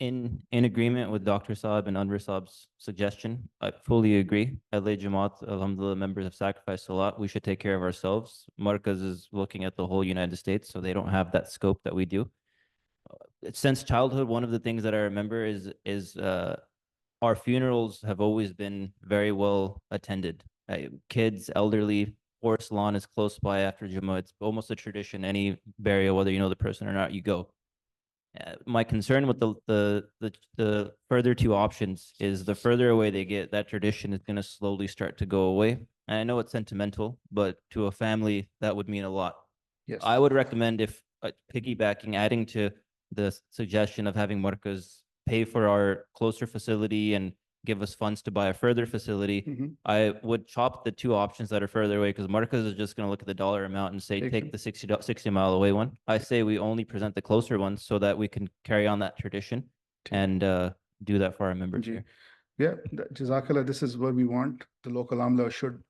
in agreement with Dr. Saab and Anwar Saab's suggestion, I fully agree. LA Jamaat, alhamdulillah, members have sacrificed a lot. We should take care of ourselves. Markaz is looking at the whole United States, so they don't have that scope that we do. Since childhood, one of the things that I remember is our funerals have always been very well attended. Kids, elderly, Forest Lawn is close by after Jummah. It's almost a tradition. Any burial, whether you know the person or not, you go. My concern with the further two options is the further away they get, that tradition is going to slowly start to go away. And I know it's sentimental, but to a family, that would mean a lot. Yes. I would recommend, if piggybacking, adding to the suggestion of having Markaz pay for our closer facility and give us funds to buy a further facility. I would chop the two options that are further away, because Markaz is just going to look at the dollar amount and say, take the 60 mile away one. I say we only present the closer ones so that we can carry on that tradition and do that for our members here. Yeah, Jazakallah, this is what we want. The local Amla should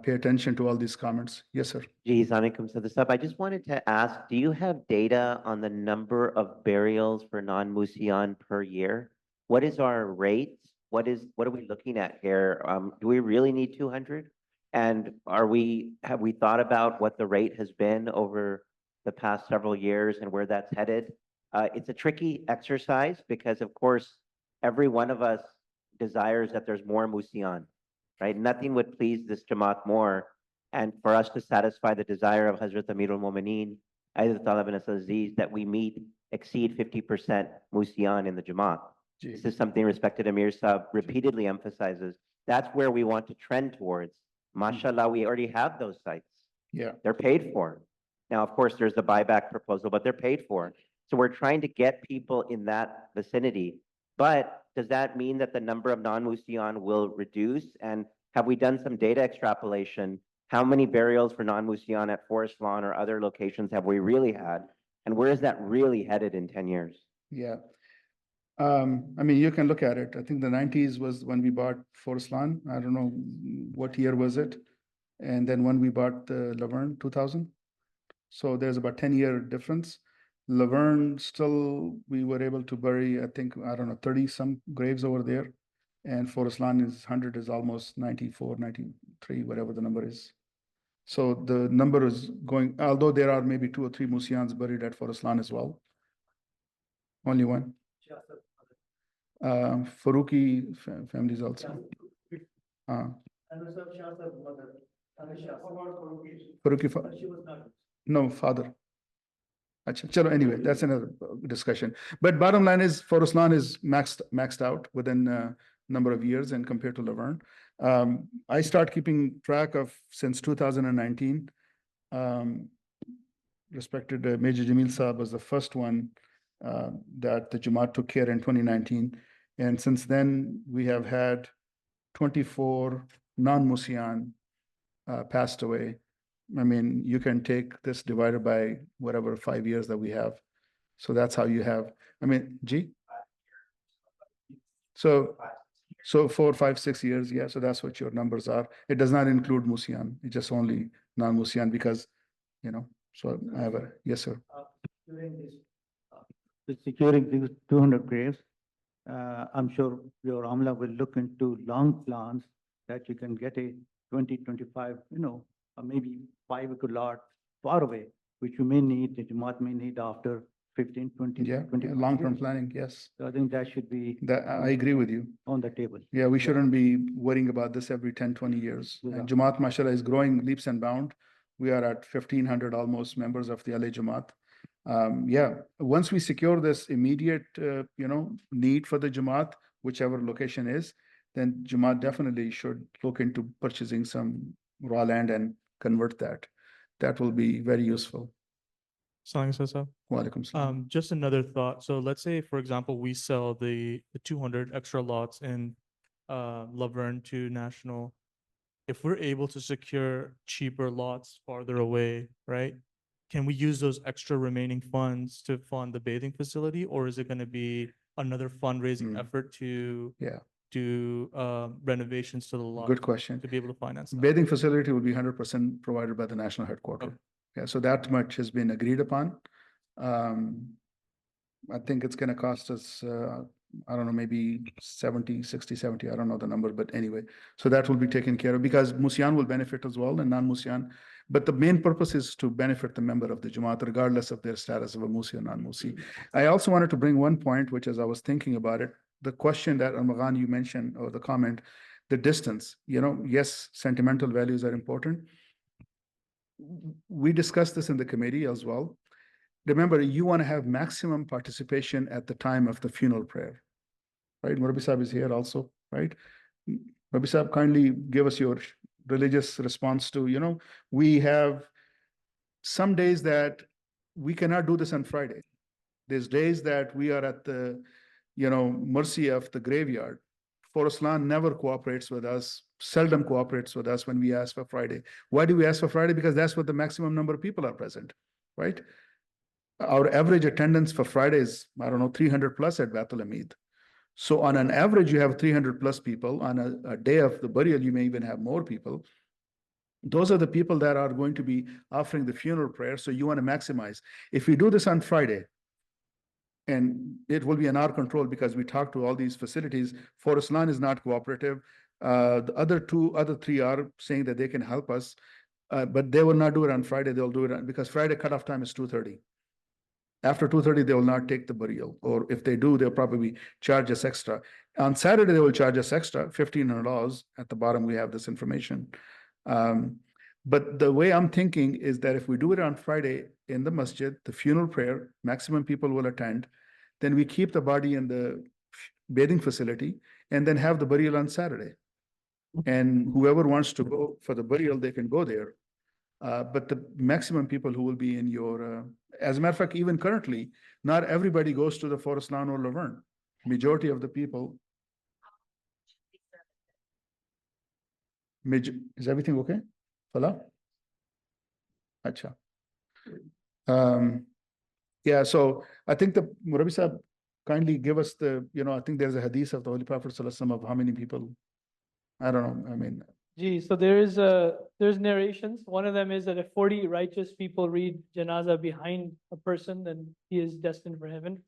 pay attention to all these comments. Yes, sir. I just wanted to ask, do you have data on the number of burials for non-Musian per year? What is our rate? What are we looking at here? Do we really need 200? And have we thought about what the rate has been over the past several years and where that's headed? It's a tricky exercise because, of course, every one of us desires that there's more Musian, right? Nothing would please this Jamaat more. And for us to satisfy the desire of Hazrat Amirul Mu'mineen, Ayatollah bin Aziz, that we exceed 50% Musian in the Jamaat. This is something respected Amir Sahib repeatedly emphasizes. That's where we want to trend towards. Mashallah, we already have those sites. Yeah. They're paid for. Now, of course, there's the buyback proposal, but they're paid for. So we're trying to get people in that vicinity. But does that mean that the number of non-Musian will reduce? And have we done some data extrapolation? How many burials for non-Musian at Forest Lawn or other locations have we really had? And where is that really headed in 10 years? Yeah. I mean, you can look at it. I think the 90s was when we bought Forest Lawn. I don't know what year was it. And then when we bought Laverne, 2000. So there's about 10-year difference. Laverne still, we were able to bury, I think, I don't know, 30 some graves over there. And Forest Lawn is 100 is almost 94, 93, whatever the number is. So the number is going, although there are maybe 2 or 3 Musians buried at Forest Lawn as well. Only one. Faruqi families also. Faruqi, no, father. Achha, anyway, that's another discussion. But bottom line is, Forest Lawn is maxed out within a number of years and compared to Laverne. I start keeping track of since 2019. Respected Major Jamil Sahib was the first one that the Jamaat took care in 2019. And since then, we have had 24 non-Musian passed away. I mean, you can take this divided by whatever 5 years that we have. So that's how you have, I mean, G? So 4, 5, 6 years, yeah. So that's what your numbers are. It does not include Musian. It's just only non-Musian because, you know, so I have a, yes, sir. Securing these 200 graves, I'm sure your Amla will look into long plans that you can get a 20, 25, you know, or maybe 5 acre lot far away, which you may need, the Jamaat may need after 15, 20, Yeah, 25 long-term years. planning, yes. So I think that should be That, I agree with you. on the table. Yeah, we shouldn't be worrying about this every 10, 20 years. And Jamaat, mashallah, is growing leaps and bounds. We are at 1,500 almost members of the LA Jamaat. Yeah, once we secure this immediate, you know, need for the Jamaat, whichever location is, then Jamaat definitely should look into purchasing some raw land and convert that. That will be very useful. Assalamu Walaikum salam. Just another thought. So let's say, for example, we sell the 200 extra lots in Laverne to National. If we're able to secure cheaper lots farther away, right? Can we use those extra remaining funds to fund the bathing facility, or is it going to be another fundraising effort to do renovations to the lot? Good question. To be able to finance that? Bathing facility will be 100% provided by the national headquarters. Okay. Yeah, so that much has been agreed upon. I think it's going to cost us, I don't know, maybe 70, 60, 70, I don't know the number, but anyway. So that will be taken care of because Musian will benefit as well and non-Musian. But the main purpose is to benefit the member of the Jamaat, regardless of their status of a Musi or non-Musi. I also wanted to bring one point, which as I was thinking about it, the question that Al-Maghan you mentioned, or the comment, the distance, you know, yes, sentimental values are important. We discussed this in the committee as well. Remember, you want to have maximum participation at the time of the funeral prayer, right? Murabi Sahib is here also, right? Murabi Sahib, kindly give us your religious response to, you know, we have some days that we cannot do this on Friday. There's days that we are at the, you know, mercy of the graveyard. Forest Lawn never cooperates with us, seldom cooperates with us when we ask for Friday. Why do we ask for Friday? Because that's what the maximum number of people are present, right? Our average attendance for Friday is, I don't know, 300 plus at Baitul Hamid. So on an average, you have 300 plus people. On a day of the burial, you may even have more people. Those are the people that are going to be offering the funeral prayer. So you want to maximize. If we do this on Friday, and it will be in our control because we talk to all these facilities, Forest Lawn is not cooperative. The other three are saying that they can help us, but they will not do it on Friday. They'll do it because Friday cutoff time is 2:30. After 2:30, they will not take the burial. Or if they do, they'll probably charge us extra. On Saturday, they will charge us extra, $1,500. At the bottom, we have this information. But the way I'm thinking is that if we do it on Friday in the masjid, the funeral prayer, maximum people will attend, then we keep the body in the bathing facility, and then have the burial on Saturday. And whoever wants to go for the burial, they can go there. But the maximum people who will be in your, as a matter of fact, even currently, not everybody goes to the Forest Lawn or Laverne. Majority of the people. Is everything okay? Fala? Acha. Yeah, so I think the Murabi Sahib kindly give us the, I think there's a hadith of the Holy Prophet ﷺ of how many people, I don't know, I mean. Gee, so there's narrations. One of them is that if 40 righteous people read janazah behind a person, then he is destined for heaven,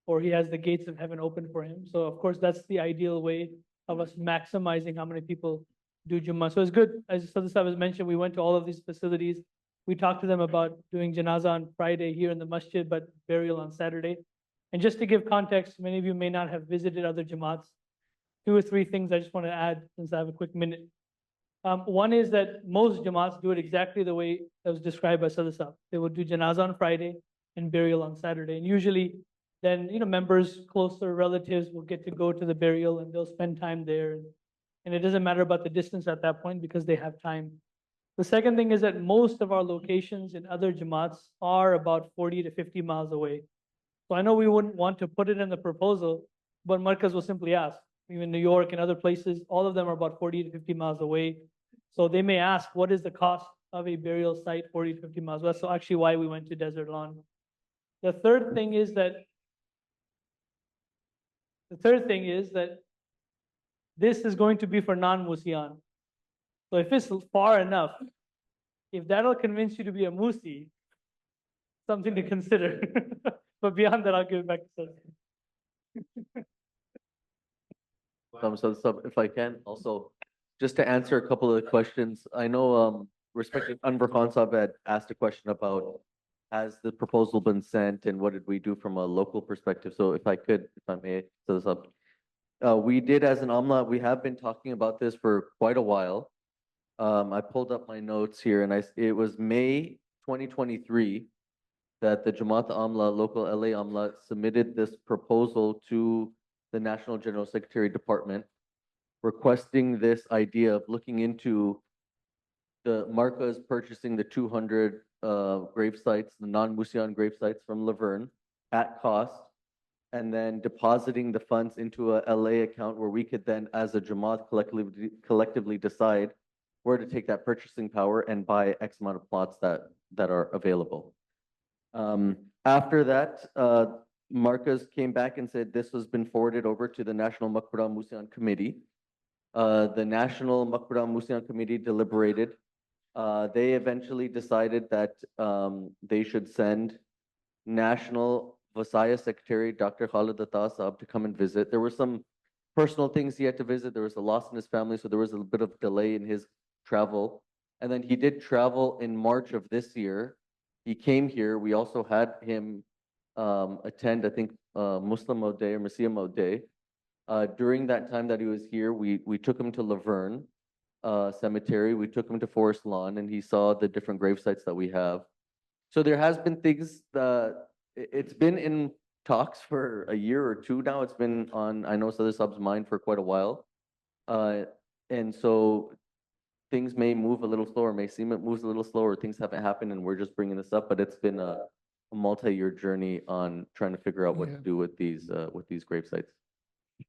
or he has the gates of heaven open for him. So of course, that's the ideal way of us maximizing how many people do Jummah. So it's good, as Sadr Sahib has mentioned, we went to all of these facilities. We talked to them about doing janazah on Friday here in the masjid, but burial on Saturday. And just to give context, many of you may not have visited other Jamaats. 2 or 3 things I just want to add since I have a quick minute. One is that most Jamaats do it exactly the way that was described by Sadr Sahib. They will do janazah on Friday and burial on Saturday. And usually then, members, closer relatives will get to go to the burial and they'll spend time there. And it doesn't matter about the distance at that point because they have time. The second thing is that most of our locations in other Jamaats are about 40 to 50 miles away. So I know we wouldn't want to put it in the proposal, but Markaz will simply ask. Even New York and other places, all of them are about 40 to 50 miles away. So they may ask, what is the cost of a burial site 40 to 50 miles west? So actually why we went to Desert Lawn. The third thing is that this is going to be for non-Musian. So if it's far enough, if that'll convince you to be a Musi, something to consider. But beyond that, I'll give it back to Sir. So if I can also, just to answer a couple of the questions, I know respected Anwar Khan Sahib had asked a question about has the proposal been sent and what did we do from a local perspective? So if I may, so this up. We did as an Amla, we have been talking about this for quite a while. I pulled up my notes here and it was May 2023 that the Jamaat Amla, local LA Amla, submitted this proposal to the National General Secretary Department, requesting this idea of looking into the Markaz purchasing the 200 grave sites, the non-Musian grave sites from Laverne at cost, and then depositing the funds into a LA account where we could then, as a Jamaat, collectively decide where to take that purchasing power and buy X amount of plots that are available. After that, Markaz came back and said this has been forwarded over to the National Maqbara Musian Committee. The National Maqbara Musian Committee deliberated. They eventually decided that they should send National Vasaya Secretary Dr. Khalid Atta Sahib to come and visit. There were some personal things he had to visit. There was a loss in his family, so there was a bit of delay in his travel. And then he did travel in March of this year. He came here. We also had him attend, I think, Muslim Day or Messiah Day. During that time that he was here, we took him to Laverne Cemetery. We took him to Forest Lawn, and he saw the different grave sites that we have. So there has been things that it's been in talks for a year or two now. It's been on, I know, Sadr Saab's mind for quite a while. And so things may move a little slower, may seem it moves a little slower. Things haven't happened, and we're just bringing this up. But it's been a multi-year journey on trying to figure out what to do with these grave sites.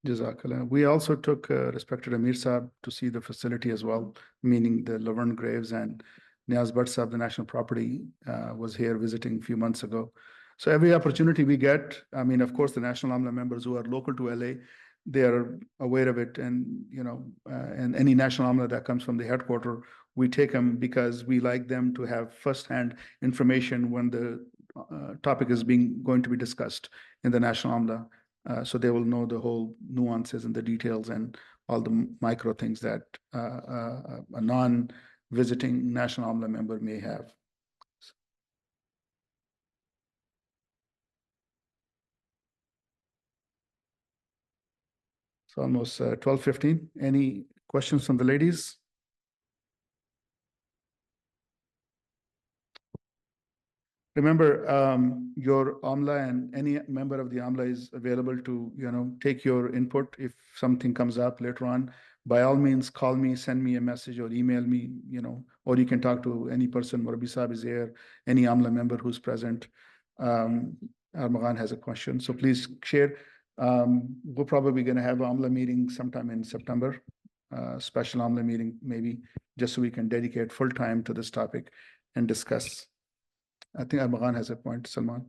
Jazakallah. We also took respected Amir Sahib to see the facility as well, meaning the Laverne graves, and Niaz Bhatt Sahib, the national property, was here visiting a few months ago. So every opportunity we get, I mean, of course, the National Amla members who are local to LA, they are aware of it, and and any National Amla that comes from the headquarters, we take them because we like them to have firsthand information when the topic is going to be discussed in the National Amla. So they will know the whole nuances and the details and all the micro things that a non-visiting National Amla member may have. It's almost 12:15. Any questions from the ladies? Remember, your AMLA and any member of the AMLA is available to, take your input if something comes up later on. By all means, call me, send me a message or email me, or you can talk to any person. Murabi Sahib is here, any AMLA member who's present. Armagan has a question, so please share. We're probably going to have an AMLA meeting sometime in September, special AMLA meeting maybe, just so we can dedicate full time to this topic and discuss. I think Armagan has a point, Salman.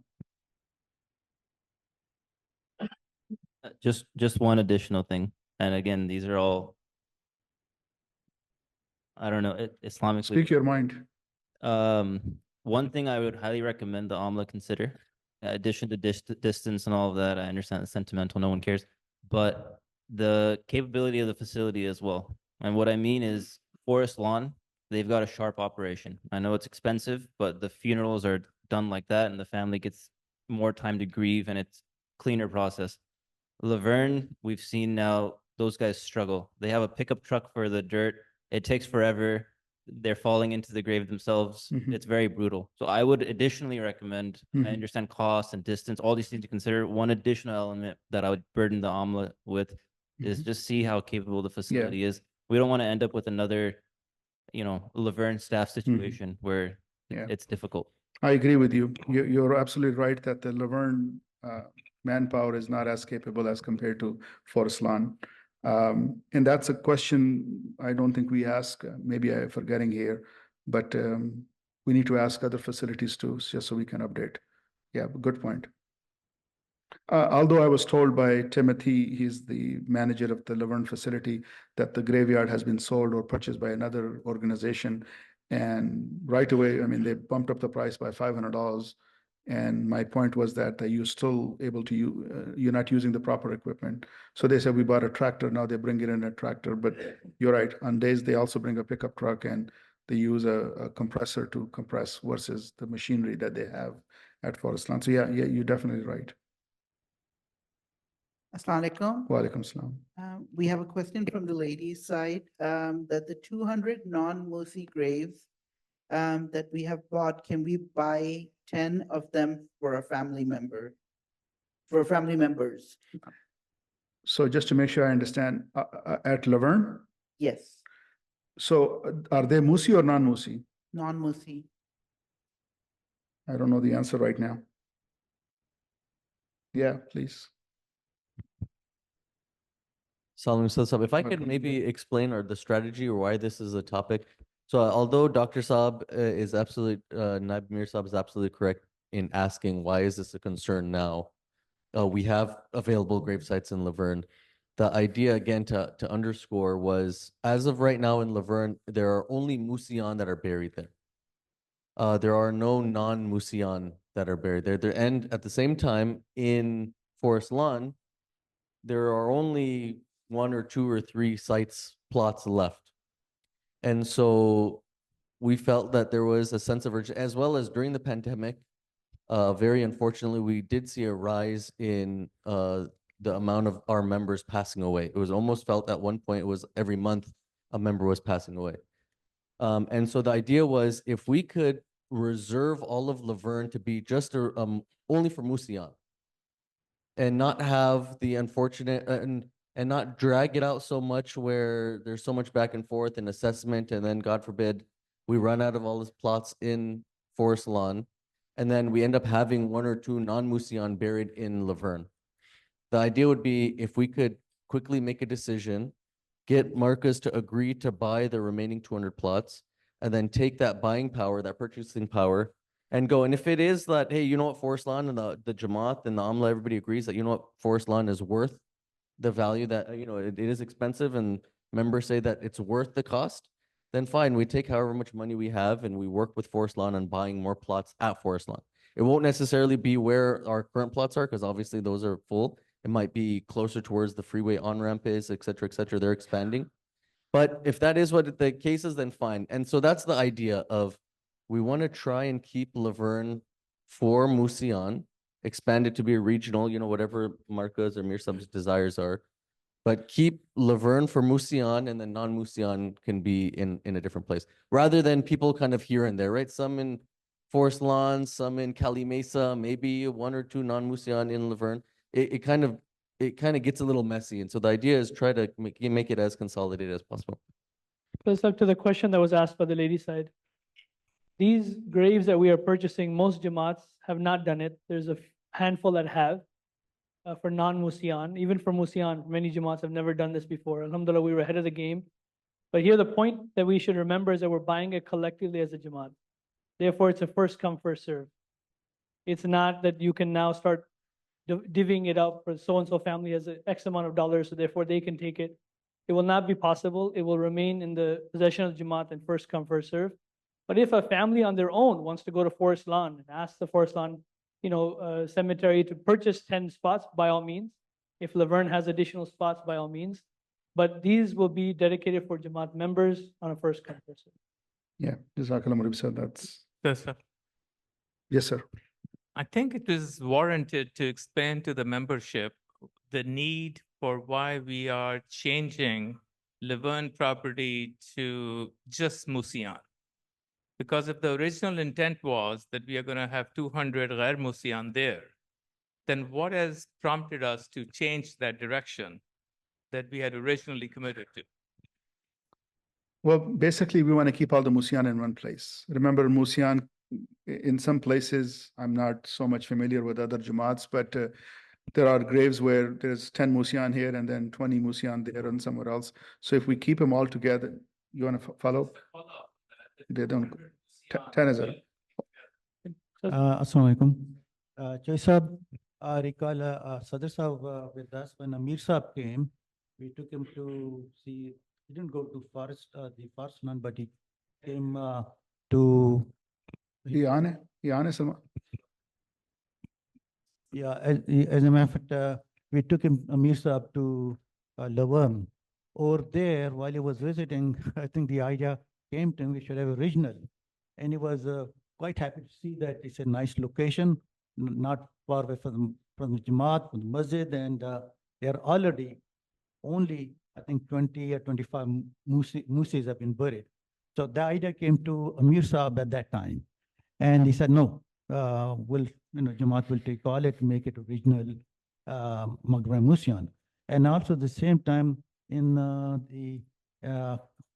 Just one additional thing, and again, these are all, I don't know, Islamically. Speak your mind. One thing I would highly recommend the AMLA consider, in addition to distance and all of that, I understand it's sentimental, no one cares, but the capability of the facility as well. And what I mean is Forest Lawn, they've got a sharp operation. I know it's expensive, but the funerals are done like that and the family gets more time to grieve and it's cleaner process. Laverne, we've seen now those guys struggle. They have a pickup truck for the dirt. It takes forever. They're falling into the grave themselves. It's very brutal. So I would additionally recommend, I understand cost and distance, all these things to consider. One additional element that I would burden the AMLA with is just see how capable the facility is. We don't want to end up with another, Laverne staff situation where it's difficult. I agree with you. You're absolutely right that the Laverne manpower is not as capable as compared to Forest Lawn. And that's a question I don't think we ask. Maybe I'm forgetting here, but we need to ask other facilities too, just so we can update. Yeah, good point. Although I was told by Timothy, he's the manager of the Laverne facility, that the graveyard has been sold or purchased by another organization. And right away, I mean, they bumped up the price by $500. And my point was that you're still able to use, you're not using the proper equipment. So they said, we bought a tractor, now they bring it in a tractor. But you're right, on days they also bring a pickup truck and they use a compressor to compress versus the machinery that they have at Forest Lawn. So yeah, you're definitely right. Assalamu alaikum. Wa alaikum salam. We have a question from the ladies' side, that the 200 non-Musi graves that we have bought, can we buy 10 of them for a family member, for family members? So just to make sure I understand, at Laverne? Yes, So are they Musi or non-Musi? non-Musi. I don't know the answer right now. Yeah, please. Salam Sahib, if I could Okay. maybe explain the strategy or why this is a topic. So although Dr. Saab is absolutely, Naib Amir Saab is absolutely correct in asking why is this a concern now? We have available grave sites in Laverne. The idea again to underscore was, as of right now in Laverne, there are only Musian that are buried there. There are no non-Musian that are buried there. And at the same time, in Forest Lawn, there are only 1 or 2 or 3 plots left. And so we felt that there was a sense of urgency, as well as during the pandemic, very unfortunately, we did see a rise in the amount of our members passing away. It was almost felt at one point, it was every month a member was passing away. And so the idea was, if we could reserve all of Laverne to be just only for Musian, and not have the unfortunate and not drag it out so much where there's so much back and forth and assessment, and then God forbid we run out of all these plots in Forest Lawn, and then we end up having 1 or 2 non-Musian buried in Laverne. The idea would be, if we could quickly make a decision, get Marcus to agree to buy the remaining 200 plots, and then take that buying power, that purchasing power, and go. And if it is that, hey, you know what, Forest Lawn and the Jamaat and the AMLA, everybody agrees that, you know what, Forest Lawn is worth the value, that, it is expensive and members say that it's worth the cost, then fine, we take however much money we have and we work with Forest Lawn on buying more plots at Forest Lawn. It won't necessarily be where our current plots are, because obviously those are full. It might be closer towards the freeway on-ramp is, et cetera, et cetera. They're expanding. But if that is what the case is, then fine. And so that's the idea of, we want to try and keep Laverne for Musian, expand it to be a regional, whatever Marcus or Mir Sab's desires are, but keep Laverne for Musian, and then non-Musian can be in a different place, rather than people kind of here and there, right? Some in Forest Lawn, some in Cali Mesa, maybe one or two non-Musian in Laverne. It kind of gets a little messy. And so the idea is try to make it as consolidated as possible. Let's look to the question that was asked by the lady side. These graves that we are purchasing, most Jamaats have not done it. There's a handful that have. For non-Musian, even for Musian, many Jamaats have never done this before. Alhamdulillah, we were ahead of the game. But here the point that we should remember is that we're buying it collectively as a Jamaat. Therefore, it's a first come, first serve. It's not that you can now start divvying it up for so-and-so family has X amount of dollars, so therefore they can take it. It will not be possible. It will remain in the possession of Jamaat and first come, first serve. But if a family on their own wants to go to Forest Lawn and ask the Forest Lawn, cemetery to purchase 10 spots, by all means. If Laverne has additional spots, by all means. But these will be dedicated for Jamaat members on a first come, first serve. Yeah, Jazakallah Murabbi sir, that's, Yes, sir. yes, sir. I think it is warranted to explain to the membership the need for why we are changing Laverne property to just Musian. Because if the original intent was that we are going to have 200 Ghair Musian there, then what has prompted us to change that direction that we had originally committed to? Well, basically, we want to keep all the Musian in one place. Remember, Musian, in some places, I'm not so much familiar with other Jamaats, but there are graves where there's 10 Musian here and then 20 Musian there and somewhere else. So if we keep them all together, you want to follow? They don't. 10 is it? Assalamu alaikum. Choi Sahib, I recall Sadr Sahib with us when Amir Sahib came. We took him to see, he didn't go to the forest land, but he came to. Iane Salman. Yeah, as a matter of fact, we took him, Amir Sahib, to Laverne. Over there, while he was visiting, I think the idea came to him, we should have a regional. And he was quite happy to see that it's a nice location, not far away from the Jamaat, from the masjid, and they are already only, I think, 20 or 25 Musis have been buried. So the idea came to Amir Sahib at that time. And he said, no, Jamaat will take all it, make it a regional Maqbara Musian. And also at the same time, in the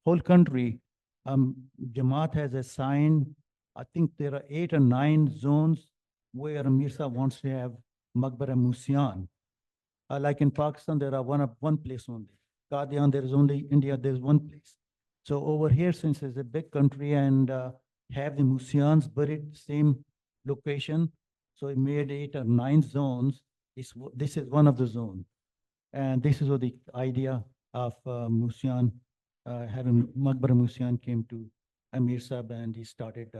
whole country, Jamaat has assigned, I think there are 8 or 9 zones where Amir Sahib wants to have Maqbara Musian. Like in Pakistan, there are one place only. Qadian, there is only India, there's one place. So over here, since it's a big country and have the Musians buried same location, so it made 8 or 9 zones. This is one of the zones. And this is what the idea of Musian, having Maqbara Musian came to Amir Sahib, and he started,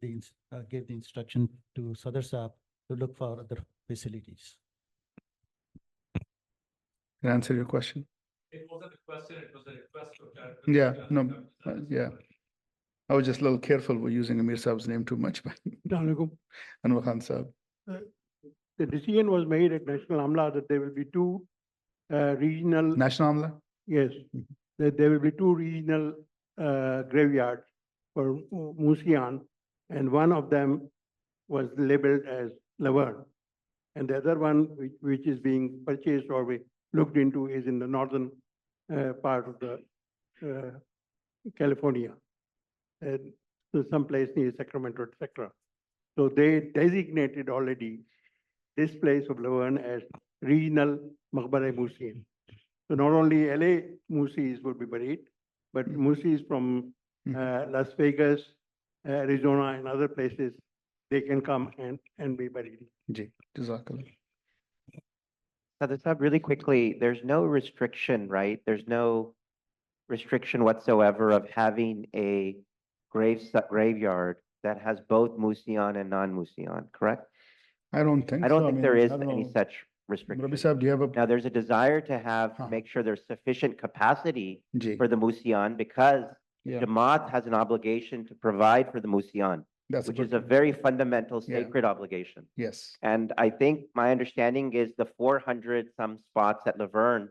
gave the instruction to Sadr Sahib to look for other facilities. Can I answer your question? It wasn't a question, it was a request for Yeah, clarification. no, yeah. I was just a little careful with using Amir Saab's name too much. Anwar Khan Saab. The decision was made at National Amla that there will be 2 regional. National Amla? Yes, that there will be 2 regional graveyards for Musian, and one of them was labeled as Laverne. And the other one, which is being purchased or we looked into, is in the northern part of the California, and so someplace near Sacramento, etc. So they designated already this place of Laverne as regional Maqbara Musian. So not only LA Musis will be buried, but Musis from Las Vegas, Arizona, and other places, they can come and be buried. Ji, Jazakallah. Sadr Sahib, really quickly, there's no restriction, right? There's no restriction whatsoever of having a graveyard that has both Musian and non-Musian, correct? I don't think I don't so. think mean, there is I don't any know. such restriction. Rabbi Saab, do you have a? Now, there's a desire to have, make sure there's sufficient capacity for the Musian because Jamaat has an obligation to provide for the Musian, which is a very fundamental sacred obligation. Yes. And I think my understanding is the 400 some spots at Laverne,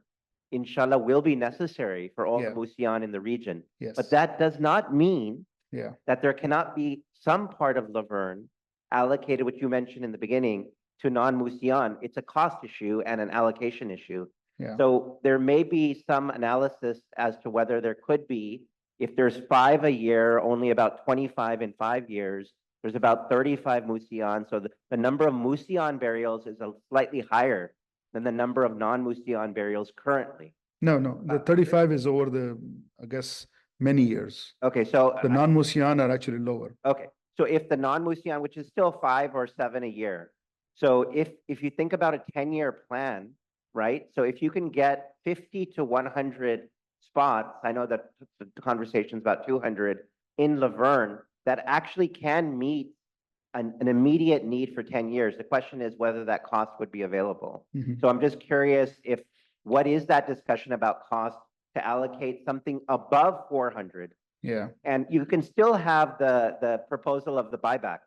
inshallah, will be necessary for all the Musian in the region. Yes. But that does not mean Yeah. that there cannot be some part of Laverne allocated, which you mentioned in the beginning, to non-Musian, it's a cost issue and an allocation issue. Yeah. So there may be some analysis as to whether there could be, if there's 5 a year, only about 25 in 5 years, there's about 35 Musian. So the number of Musian burials is slightly higher than the number of non-Musian burials currently. No, the 35 is over the, I guess, many years. Okay, so The non-Musian are actually lower. okay, so if the non-Musian, which is still 5 or 7 a year, so if you think about a 10-year plan, right? So if you can get 50 to 100 spots, I know that the conversation's about 200 in Laverne, that actually can meet an immediate need for 10 years. The question is whether that cost would be available. Mhm. So I'm just curious what is that discussion about cost to allocate something above 400? Yeah. And you can still have the proposal of the buyback,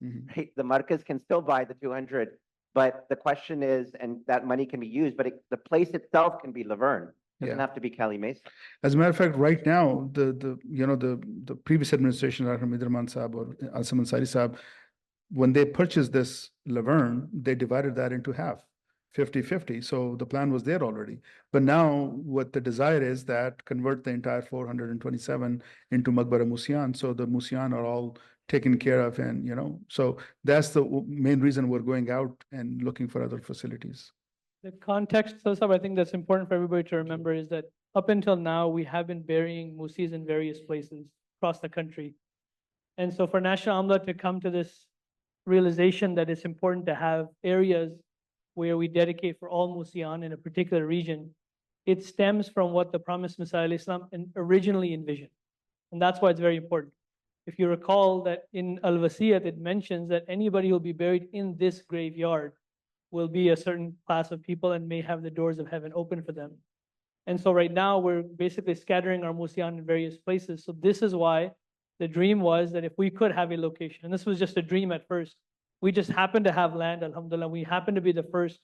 Mhm. right? The marcas can still buy the 200, but the question is, and that money can be used, but the place itself can be Laverne. Doesn't Yeah. have to be Cali Mesa. As a matter of fact, right now, the previous administration, Amiruddin Sahib or Al-Sam Ansari Sahib, when they purchased this Laverne, they divided that into half, 50-50. So the plan was there already. But now what the desire is that convert the entire 427 into Maqbara Musian. So the Musian are all taken care of, and so that's the main reason we're going out and looking for other facilities. The context, so I think that's important for everybody to remember is that up until now, we have been burying musis in various places across the country. And so for National Amla to come to this realization that it's important to have areas where we dedicate for all Musian in a particular region, it stems from what the promised Messiah Islam originally envisioned. And that's why it's very important. If you recall that in Al-Wasiyat, it mentions that anybody who will be buried in this graveyard will be a certain class of people and may have the doors of heaven open for them. And so right now we're basically scattering our Musian in various places. So this is why the dream was that if we could have a location, and this was just a dream at first, we just happened to have land, alhamdulillah. We happen to be the first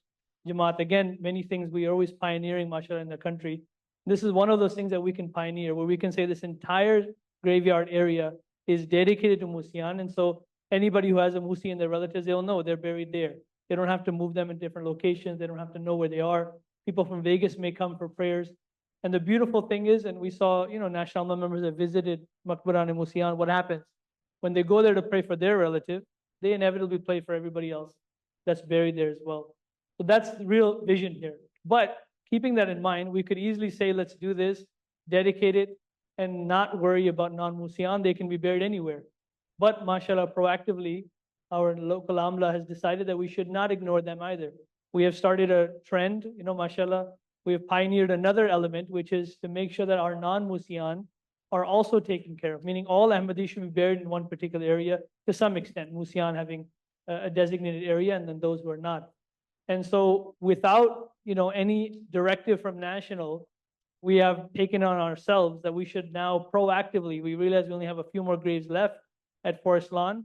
Jamaat. Again, many things we are always pioneering, mashallah, in the country. This is one of those things that we can pioneer, where we can say this entire graveyard area is dedicated to Musian. And so anybody who has a Musi in their relatives, they'll know they're buried there. They don't have to move them in different locations. They don't have to know where they are. People from Vegas may come for prayers. And the beautiful thing is, and we saw, National Amla members that visited Maqbaran and Musian, what happens? When they go there to pray for their relative, they inevitably pray for everybody else that's buried there as well. So that's the real vision here. But keeping that in mind, we could easily say, let's do this, dedicate it, and not worry about non-Musian. They can be buried anywhere. But mashallah, proactively, our local Amla has decided that we should not ignore them either. We have started a trend, mashallah, we have pioneered another element, which is to make sure that our non-Musian are also taken care of, meaning all Ahmadis should be buried in one particular area to some extent, Musian having a designated area and then those who are not. And so without, any directive from national, we have taken on ourselves that we should now proactively, we realize we only have a few more graves left at Forest Lawn.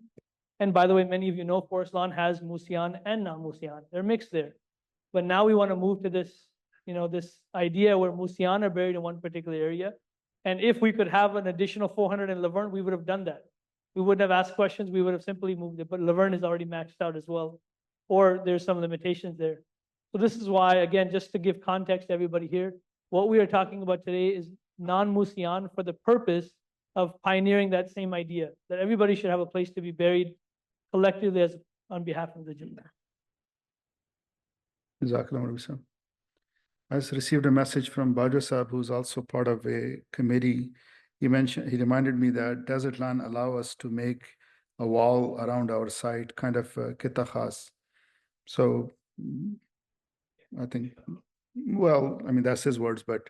And by the way, many of you know Forest Lawn has Musian and non-Musian. They're mixed there. But now we want to move to this, this idea where Musian are buried in one particular area. And if we could have an additional 400 in Laverne, we would have done that. We wouldn't have asked questions. We would have simply moved it. But Laverne is already maxed out as well. Or there's some limitations there. So this is why, again, just to give context to everybody here, what we are talking about today is non-Musian for the purpose of pioneering that same idea, that everybody should have a place to be buried collectively as on behalf of the Jama'at. Jazakallah. I just received a message from Baja Sahib, who's also part of a committee. He reminded me that desert land allow us to make a wall around our site, kind of kitta khas. So I think, well, I mean, that's his words, but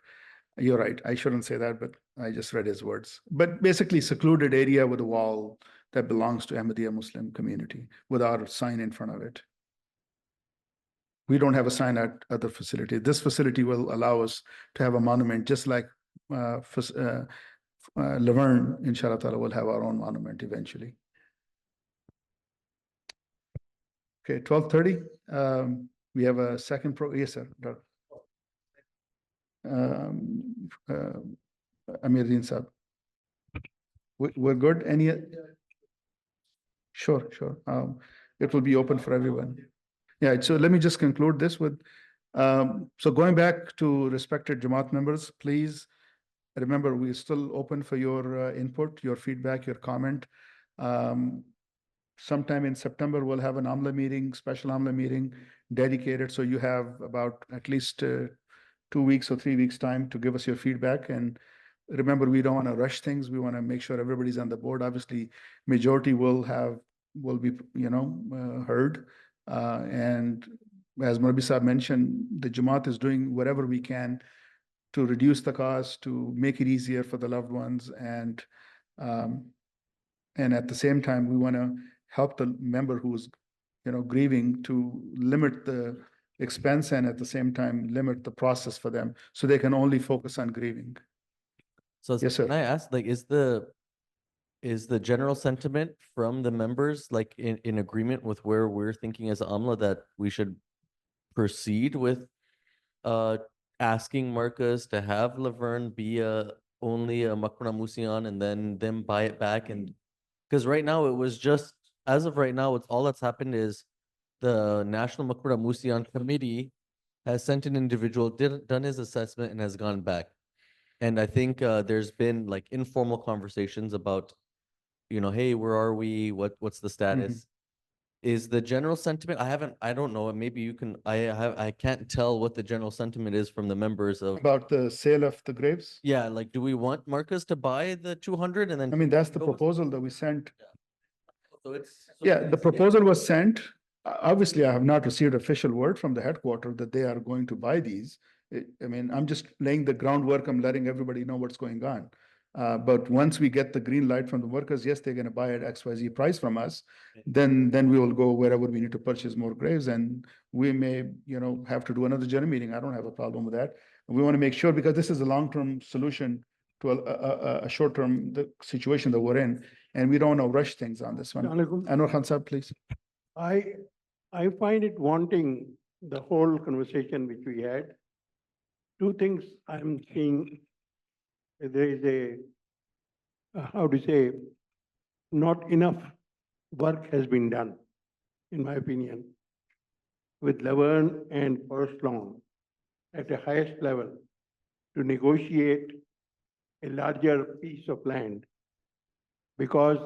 you're right. I shouldn't say that, but I just read his words. But basically secluded area with a wall that belongs to Ahmadiyya Muslim community with our sign in front of it. We don't have a sign at other facility. This facility will allow us to have a monument, just like Laverne, inshallah ta'ala, will have our own monument eventually. Okay, 12:30. We have a second yes, sir. Amiruddin Sahib. We're good. Any? Sure, sure. It will be open for everyone. Yeah, so let me just conclude this with, so going back to respected Jamaat members, please remember, we're still open for your input, your feedback, your comment. Sometime in September, we'll have an AMLA meeting, special AMLA meeting dedicated. So you have about at least 2 weeks or 3 weeks time to give us your feedback. And remember, we don't want to rush things. We want to make sure everybody's on the board. Obviously, majority will be, heard. And as Murabi Saab mentioned, the Jamaat is doing whatever we can to reduce the cost, to make it easier for the loved ones. And at the same time, we want to help the member who's, grieving to limit the expense and at the same time limit the process for them so they can only focus on grieving. So Yes, sir. can I ask, like, is the general sentiment from the members like in agreement with where we're thinking as AMLA that we should proceed with asking Marcus to have Laverne be only a Makbara Musian and then them buy it back? And because right now it was just, as of right now, all that's happened is the National Makbara Musian Committee has sent an individual, done his assessment and has gone back. And I think there's been like informal conversations about, hey, where are we? What's the status? Is the general sentiment? I don't know. Maybe you can. I can't tell what the general sentiment is from the members of. About the sale of the graves? Yeah, like, do we want Marcus to buy the 200 and then? I mean, that's the proposal that we sent. So it's. Yeah, the proposal was sent. Obviously, I have not received official word from the headquarters that they are going to buy these. I mean, I'm just laying the groundwork. I'm letting everybody know what's going on. But once we get the green light from the workers, yes, they're going to buy at XYZ price from us. Then we will go wherever we need to purchase more graves, and we may, have to do another general meeting. I don't have a problem with that. We want to make sure, because this is a long-term solution to a short-term situation that we're in, and we don't want to rush things on this one. Anwar Khan Sahib, please. I find it wanting the whole conversation which we had. Two things I'm seeing. There is not enough work has been done, in my opinion, with Laverne and Forest Lawn at the highest level to negotiate a larger piece of land. Because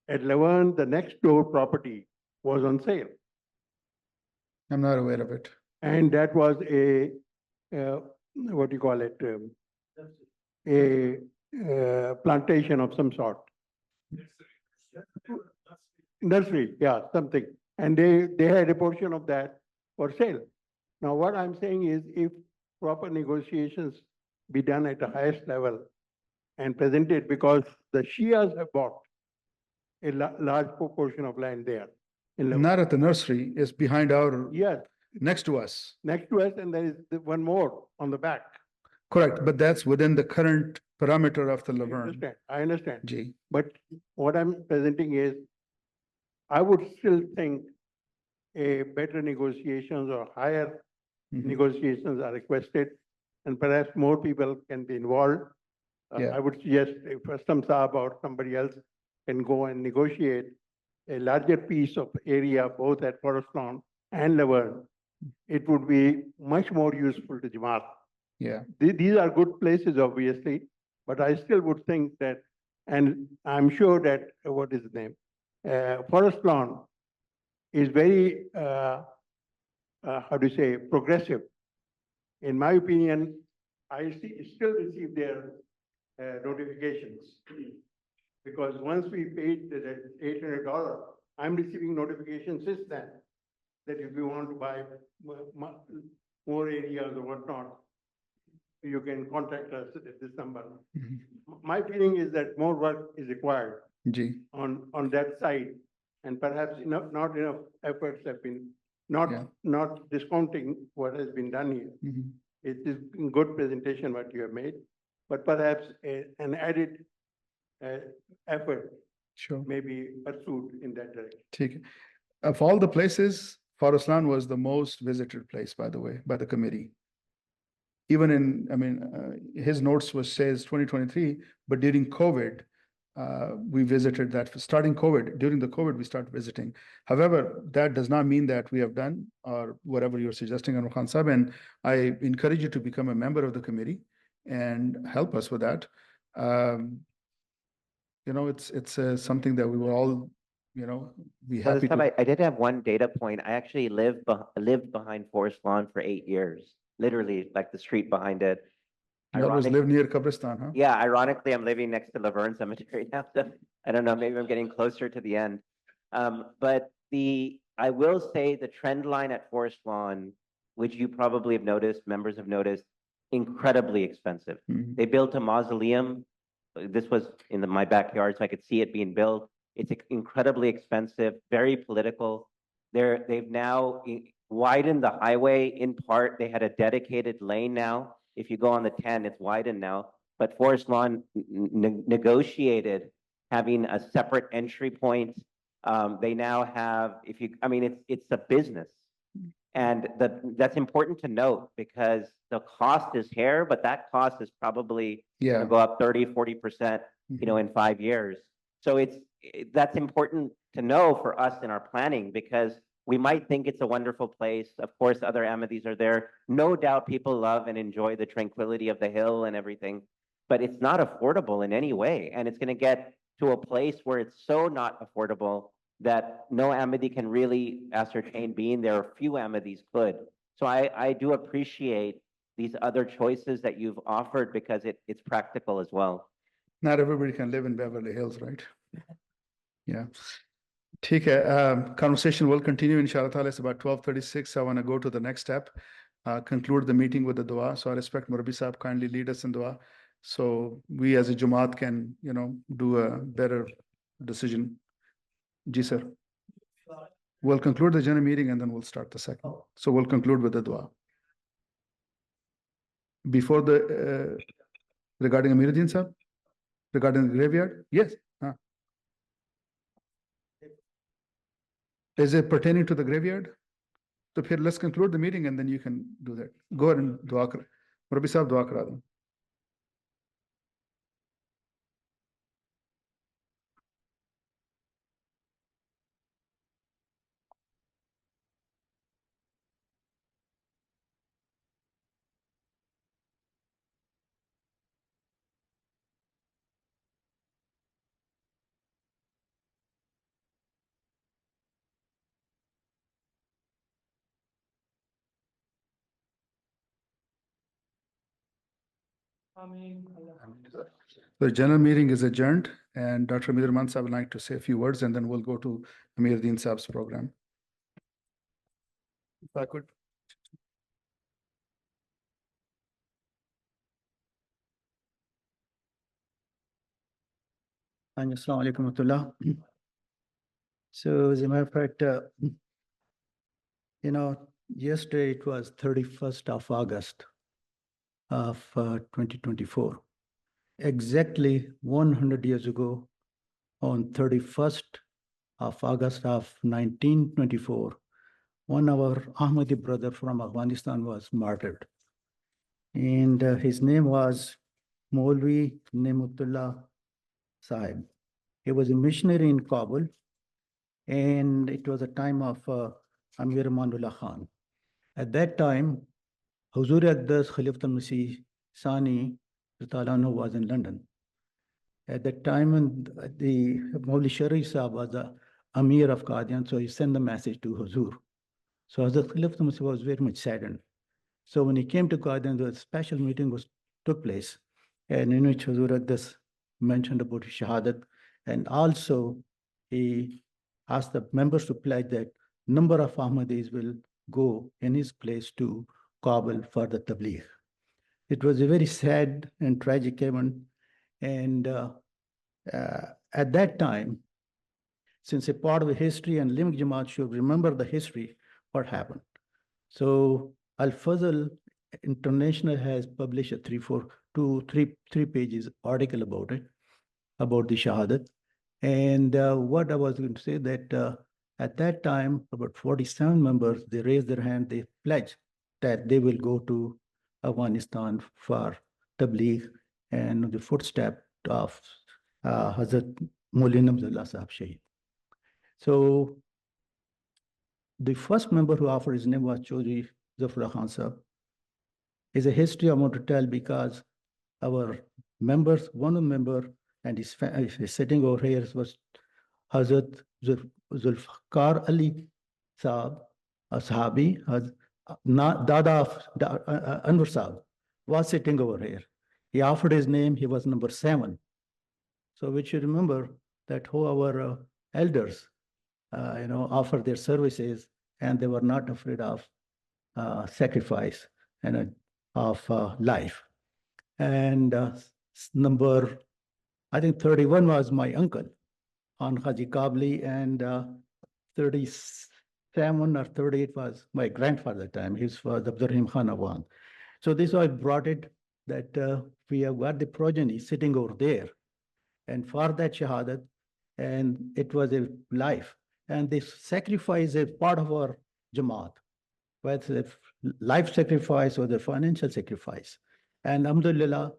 at Laverne, the next door property was on sale. I'm not aware of it. And that was a plantation of some sort. Nursery, yeah, something. And they had a portion of that for sale. Now, what I'm saying is, if proper negotiations be done at the highest level and presented, because the Shias have bought a large proportion of land there. Not at the nursery, it's behind our. Yes. Next to us. Next to us, and there is one more on the back. Correct, but that's within the current parameter of the Laverne. I understand. G. But what I'm presenting is, I would still think a better negotiations or higher negotiations are requested, and perhaps more people can be involved. I would suggest if Aslam Saab or somebody else can go and negotiate a larger piece of area, both at Forest Lawn and Laverne. It would be much more useful to Jamaat. Yeah. These are good places, obviously, but I still would think that, and I'm sure that, what is the name? Forest Lawn is very, progressive. In my opinion, I still receive their notifications. Because once we paid the $800, I'm receiving notifications since then, that if you want to buy more areas or whatnot, you can contact us at this number. My feeling is that more work is required on that side, and perhaps not enough efforts have been, not discounting what has been done here. It is good presentation what you have made, but perhaps an added effort may be pursued in that direction. Of all the places, Forest Lawn was the most visited place, by the way, by the committee. Even in, his notes says 2023, but during COVID, we visited that starting COVID. During the COVID, we started visiting. However, that does not mean that we have done or whatever you're suggesting, Amir Khan Sahib. And I encourage you to become a member of the committee and help us with that. It's something that we will all, be So happy this time to. I did have one data point. I actually lived behind Forest Lawn for 8 years, literally like the street behind it. You always Ironic- live near Kabristan, huh? Yeah, ironically, I'm living next to Laverne Cemetery now, so I don't know, maybe I'm getting closer to the end. But I will say the trend line at Forest Lawn, which you probably have noticed, members have noticed, incredibly expensive. Mhm. They built a mausoleum. This was in my backyard, so I could see it being built. It's incredibly expensive, very political. They've now widened the highway in part. They had a dedicated lane now. If you go on the 10, it's widened now. But Forest Lawn negotiated having a separate entry point. They now have, it's a business. And that's important to note because the cost is here, but that cost is probably Yeah. gonna go up 30, 40%, in 5 years. So that's important to know for us in our planning because we might think it's a wonderful place. Of course, other Ahmadis are there. No doubt people love and enjoy the tranquility of the hill and everything, but it's not affordable in any way. And it's gonna get to a place where it's so not affordable that no Ahmadi can really ascertain being there, or few Ahmadis could. So I do appreciate these other choices that you've offered because it's practical as well. Not everybody can live in Beverly Hills, right? Yeah. ठीक है. Conversation will continue inshallah ta'ala. It's about 12:36. I want to go to the next step, conclude the meeting with the dua. So I respect Murabi Sahib, kindly lead us in dua. So we as a Jamaat can, do a better decision. Ji sir. We'll conclude the general meeting and then we'll start the second. So we'll conclude with the dua. Before regarding Amiruddin Sahib? Regarding the graveyard? Yes. Is it pertaining to the graveyard? So here, let's conclude the meeting and then you can do that. Go ahead and dua kar. Murabi Sahib, dua kara do. The general meeting is adjourned and Dr. Amiruddin Sahib would like to say a few words and then we'll go to Amiruddin Sahab's program. If I could. Assalamu alaikum wa rahmatullah. So as a matter of fact, yesterday it was 31st of August of 2024. Exactly 100 years ago, on 31st of August of 1924, one of our Ahmadi brother from Afghanistan was martyred. And his name was Maulvi Nemutullah Sahib. He was a missionary in Kabul, and it was a time of Amir Manullah Khan. At that time, Huzur Aqdas Khalifatul Masih Sani was in London. At that time, the Maulvi Sharif Sahib was the Amir of Qadian, so he sent the message to Huzur. So Hazrat Khalifatul Masih was very much saddened. So when he came to Qadian, the special meeting took place, and in which Huzur Aqdas mentioned about his Shahadat, and also he asked the members to pledge that number of Ahmadis will go in his place to Kabul for the Tabligh. It was a very sad and tragic event. And at that time, since a part of the history and Limk Jamaat should remember the history, what happened. So Al-Fazl International has published a three pages article about it, about the Shahadat. And what I was going to say that at that time, about 47 members, they raised their hand, they pledged that they will go to Afghanistan for Tabligh and the footstep of Hazrat Maulana Abdullah Sahib Shaheed. So the first member who offered his name was Chaudhry Zafar Khan Sahib. Is a history I want to tell because our members, one member and his sitting over here was Hazrat Zulfikar Ali Sahib, a Sahabi, Dada of Anwar Sahib was sitting over here. He offered his name, he was number 7. So we should remember that who our elders, offered their services and they were not afraid of sacrifice and of life. And number, I think 31 was my uncle, Khan Haji Kabli, and 37 or 38 was my grandfather time. He was Abdurrahim Khan Awan. So this I brought it that we have got the progeny sitting over there. And for that shahadat, and it was a life. And this sacrifice is part of our Jamaat, whether it's life sacrifice or the financial sacrifice. And alhamdulillah,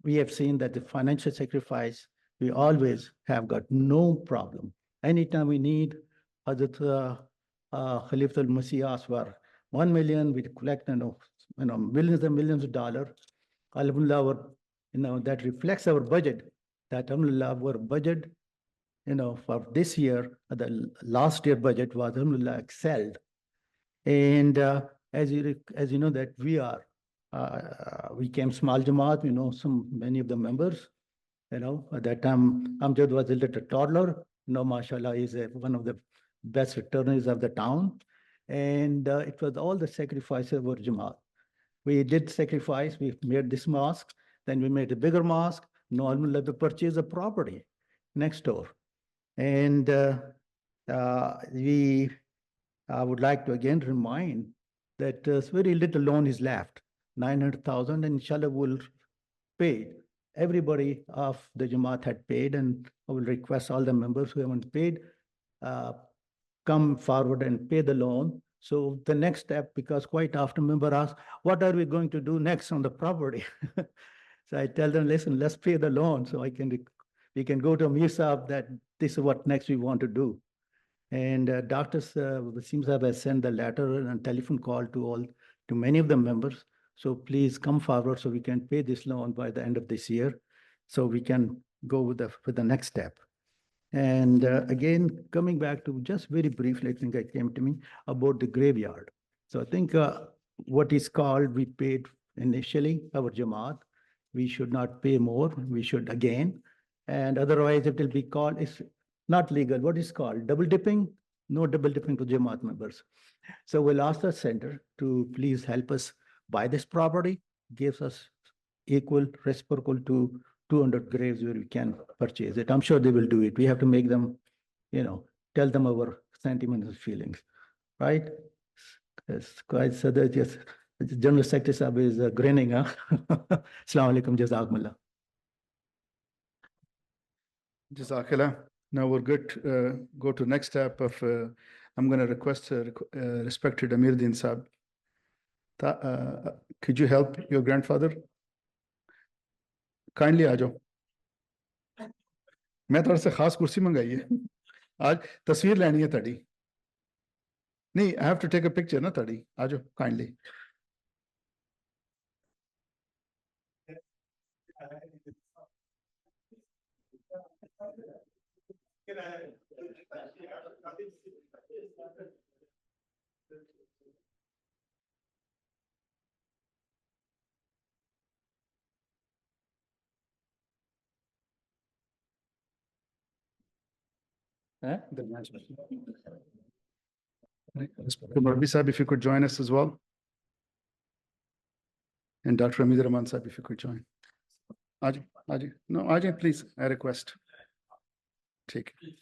we have seen that the financial sacrifice, we always have got no problem. Anytime we need, Hazrat Khalif al-Masih asked for 1 million, we collect millions and millions of dollars. Alhamdulillah, that reflects our budget, that alhamdulillah, our budget, for this year, the last year budget was alhamdulillah excelled. And as you know that we came small Jamaat, many of the members, at that time, Amjad was a little toddler, mashallah, is one of the best attorneys of the town. And it was all the sacrifices of our Jamaat. We did sacrifice, we made this mosque, then we made a bigger mosque, alhamdulillah, we purchased a property next door. And I would like to again remind that very little loan is left, 900,000, and inshallah will pay. Everybody of the Jamaat had paid, and I will request all the members who haven't paid, come forward and pay the loan. So the next step, because quite often member asks, what are we going to do next on the property? So I tell them, listen, let's pay the loan. So we can go to Amir Sahib that this is what next we want to do. And Dr. Wasim Sahib has sent the letter and telephone call to many of the members. So please come forward so we can pay this loan by the end of this year. So we can go with the next step. And again, coming back to just very briefly, I think it came to me about the graveyard. So I think what is called, we paid initially our Jamaat. We should not pay more. We should again. And otherwise it will be called, it's not legal. What is called? Double dipping? No double dipping to Jamaat members. So we'll ask the center to please help us buy this property, gives us equal reciprocal to 200 graves where we can purchase it. I'm sure they will do it. We have to make them, tell them our sentiments and feelings, right? It's quite so that yes, the General Secretary Sahib is grinning, huh? Assalamu alaikum, jazakumullah. Jazakallah. Now we're good. Go to next step of, I'm going to request respected Amiruddin Sahib. Could you help your grandfather? Kindly आ जाओ. मैं थोड़ा सा खास कुर्सी मंगाई है. आज तस्वीर लेनी है ताड़ी. नहीं, I have to take a picture ना ताड़ी. आ जाओ kindly. Murbi Sahib, if you could join us as well. And Dr. Amiruddin Sahib, if you could join. Ajay, Ajay. No, Ajay, please, I request. Take it.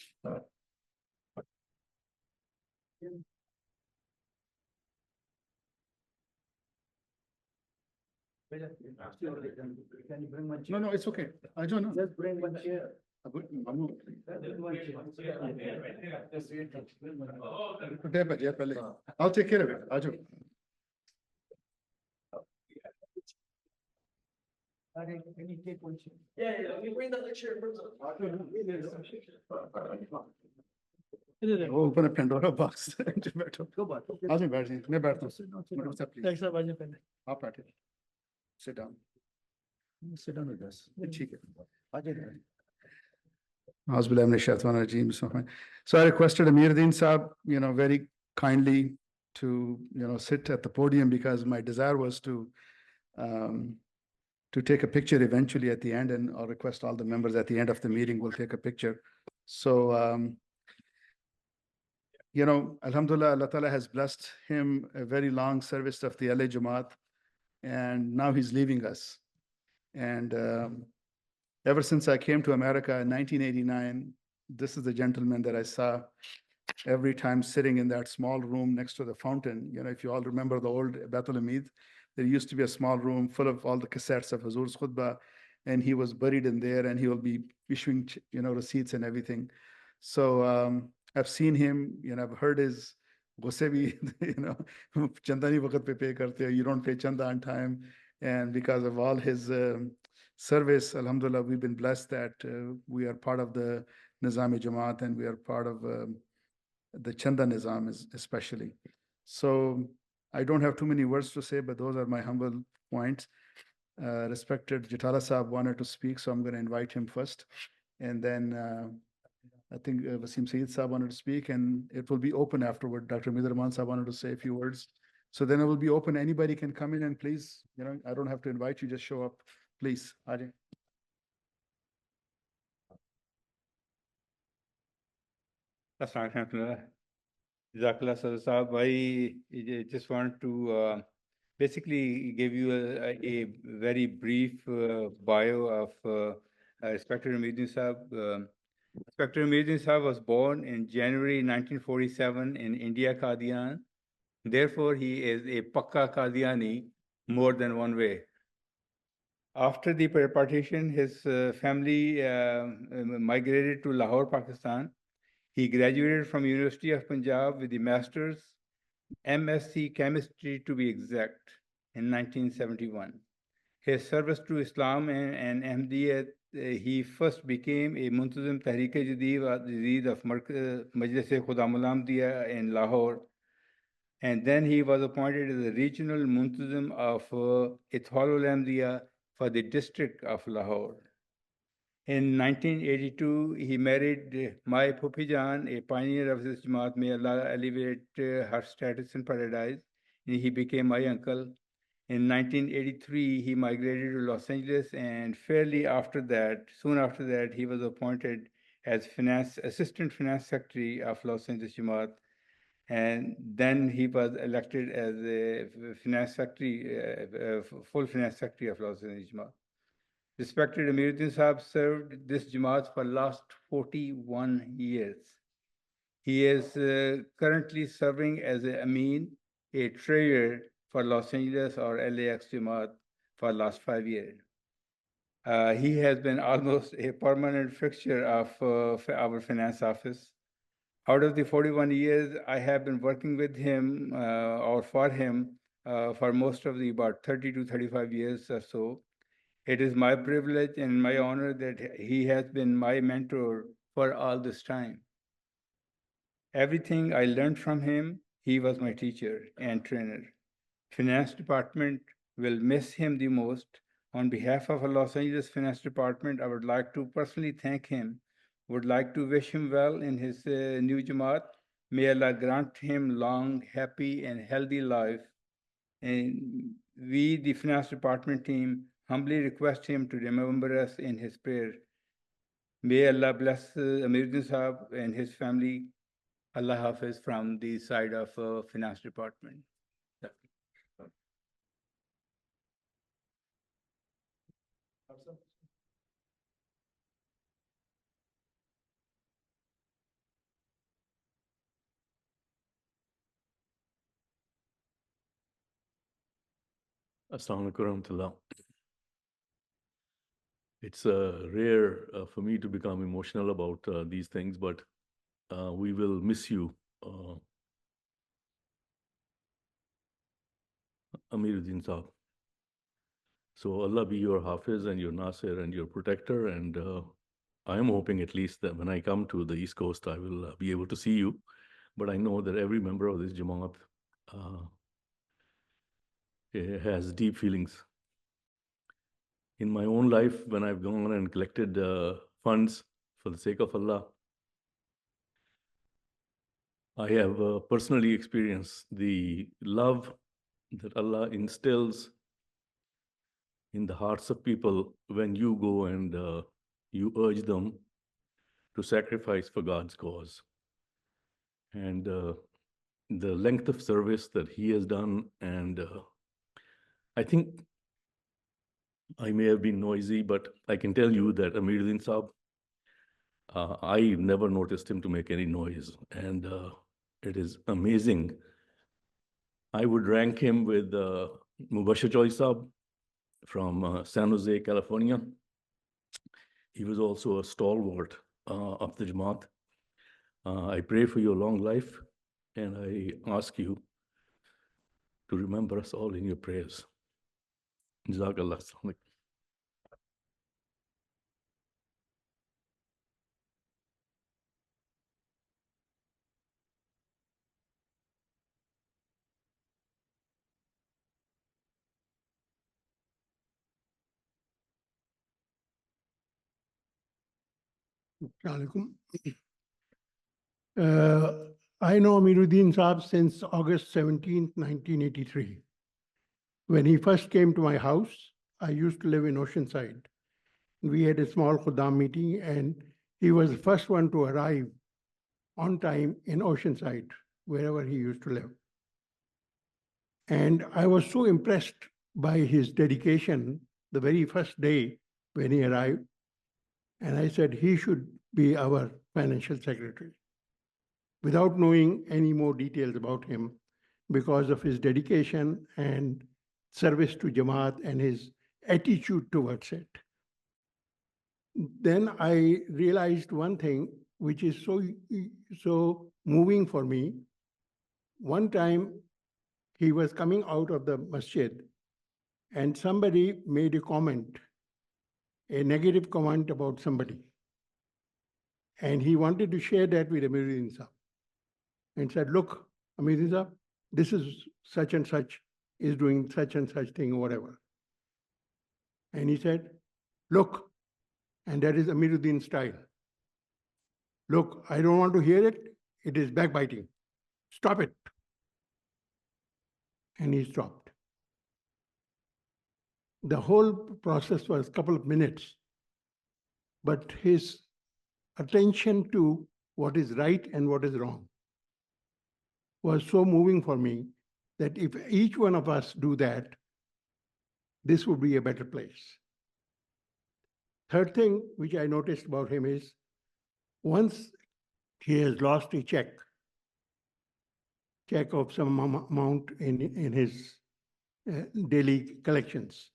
Can you bring one chair? No, it's okay. Ajay, no. Just bring one chair. I'll take care of it. Ajay. Yeah, we bring the other chair first. वो open a Pandora box. बैठो आज मैं बैठ जाइए मैं बैठता हूँ Thanks, sir, बाजू पहले. आप बैठे sit down with us ठीक है आ जाइए Auzubillahi minash shaitanir rajeem. So I requested Amiruddin Sahib, very kindly to, sit at the podium because my desire was to take a picture eventually at the end, and I'll request all the members at the end of the meeting will take a picture. So, Alhamdulillah, Allah Ta'ala has blessed him a very long service of the LA Jama'at, and now he's leaving us. And ever since I came to America in 1989, this is the gentleman that I saw every time sitting in that small room next to the fountain. If you all remember the old Baitul Hamid, there used to be a small room full of all the cassettes of Hazur's khutbah, and he was buried in there, and he will be issuing, receipts and everything. So I've seen him, I've heard his gusse bhi, chanda nahi waqt pe pay karte ho, you don't pay chanda on time. And because of all his service, alhamdulillah, we've been blessed that we are part of the Nizam-e Jamaat, and we are part of the Chanda Nizam especially. So I don't have too many words to say, but those are my humble points. Respected Jatala Sahib wanted to speak, so I'm going to invite him first. And then I think Wasim Saeed Sahib wanted to speak, and it will be open afterward. Dr. Amiruddin Sahib wanted to say a few words. So then it will be open. Anybody can come in, and please, I don't have to invite you, just show up. Please, Ajay. Jazakallah Sahab. I just want to basically give you a very brief bio of Inspector Amiruddin Sahib. Inspector Amiruddin Sahib was born in January 1947 in India, Qadian. Therefore, he is a Pakka Qadiani more than one way. After the partition, his family migrated to Lahore, Pakistan. He graduated from University of Punjab with the Master's, MSc Chemistry to be exact, in 1971. His service to Islam and Ahmadiyyat, he first became a Muntazim Tahrik-e-Jadid of Majlis-e Khudam al-Ahmadiyya in Lahore. And then he was appointed as the regional Muntazim of Ithwal al-Ahmadiyya for the district of Lahore. In 1982, he married Mai Phupijan, a pioneer of this Jamaat. May Allah elevate her status in paradise. And he became my uncle. In 1983, he migrated to Los Angeles, and soon after that, he was appointed as Assistant Finance Secretary of Los Angeles Jama'at. And then he was elected as a full Finance Secretary of Los Angeles Jama'at. Respected Amiruddin Sahib served this Jamaat for last 41 years. He is currently serving as a Amin, a treasurer for Los Angeles or LAX Jamaat for last 5 years. He has been almost a permanent fixture of our finance office. Out of the 41 years, I have been working with him or for him for most of the about 30 to 35 years or so. It is my privilege and my honor that he has been my mentor for all this time. Everything I learned from him, he was my teacher and trainer. Finance department will miss him the most. On behalf of the Los Angeles Finance Department, I would like to personally thank him. Would like to wish him well in his new Jamaat. May Allah grant him long, happy, and healthy life. And we, the Finance Department team, humbly request him to remember us in his prayer. May Allah bless Amiruddin Sahib and his family. Allah Hafiz from the side of Finance Department. Assalamu alaikum warahmatullah. It's rare for me to become emotional about these things, but we will miss you, Amiruddin Sahib. So Allah be your Hafiz and your Nasir and your protector. And I am hoping at least that when I come to the East Coast, I will be able to see you. But I know that every member of this Jamaat has deep feelings. In my own life, when I've gone and collected funds for the sake of Allah, I have personally experienced the love that Allah instills in the hearts of people when you go and you urge them to sacrifice for God's cause. And the length of service that he has done, and I think I may have been noisy, but I can tell you that Amiruddin Sahib, I never noticed him to make any noise, and it is amazing. I would rank him with Mubashir Choi Sahib from San Jose, California. He was also a stalwart of the Jamaat. I pray for your long life, and I ask you to remember us all in your prayers. Jazakallah. Assalamu alaikum. Alaikum. I know Amiruddin Sahib since August 17, 1983. When he first came to my house, I used to live in Oceanside. We had a small Khuddam meeting, and he was the first one to arrive on time in Oceanside, wherever he used to live. And I was so impressed by his dedication the very first day when he arrived. And I said he should be our financial secretary, without knowing any more details about him, because of his dedication and service to Jamaat and his attitude towards it. Then I realized one thing, which is so moving for me. One time he was coming out of the masjid, and somebody made a comment, a negative comment about somebody. And he wanted to share that with Amiruddin Sahib, and said, look, Amiruddin Sahib, this is such and such, is doing such and such thing or whatever. And he said, look, and that is Amiruddin style. Look, I don't want to hear it. It is backbiting. Stop it. And he stopped. The whole process was a couple of minutes, but his attention to what is right and what is wrong was so moving for me that if each one of us do that, this would be a better place. Third thing which I noticed about him is, once he has lost a check of some amount in his daily collections,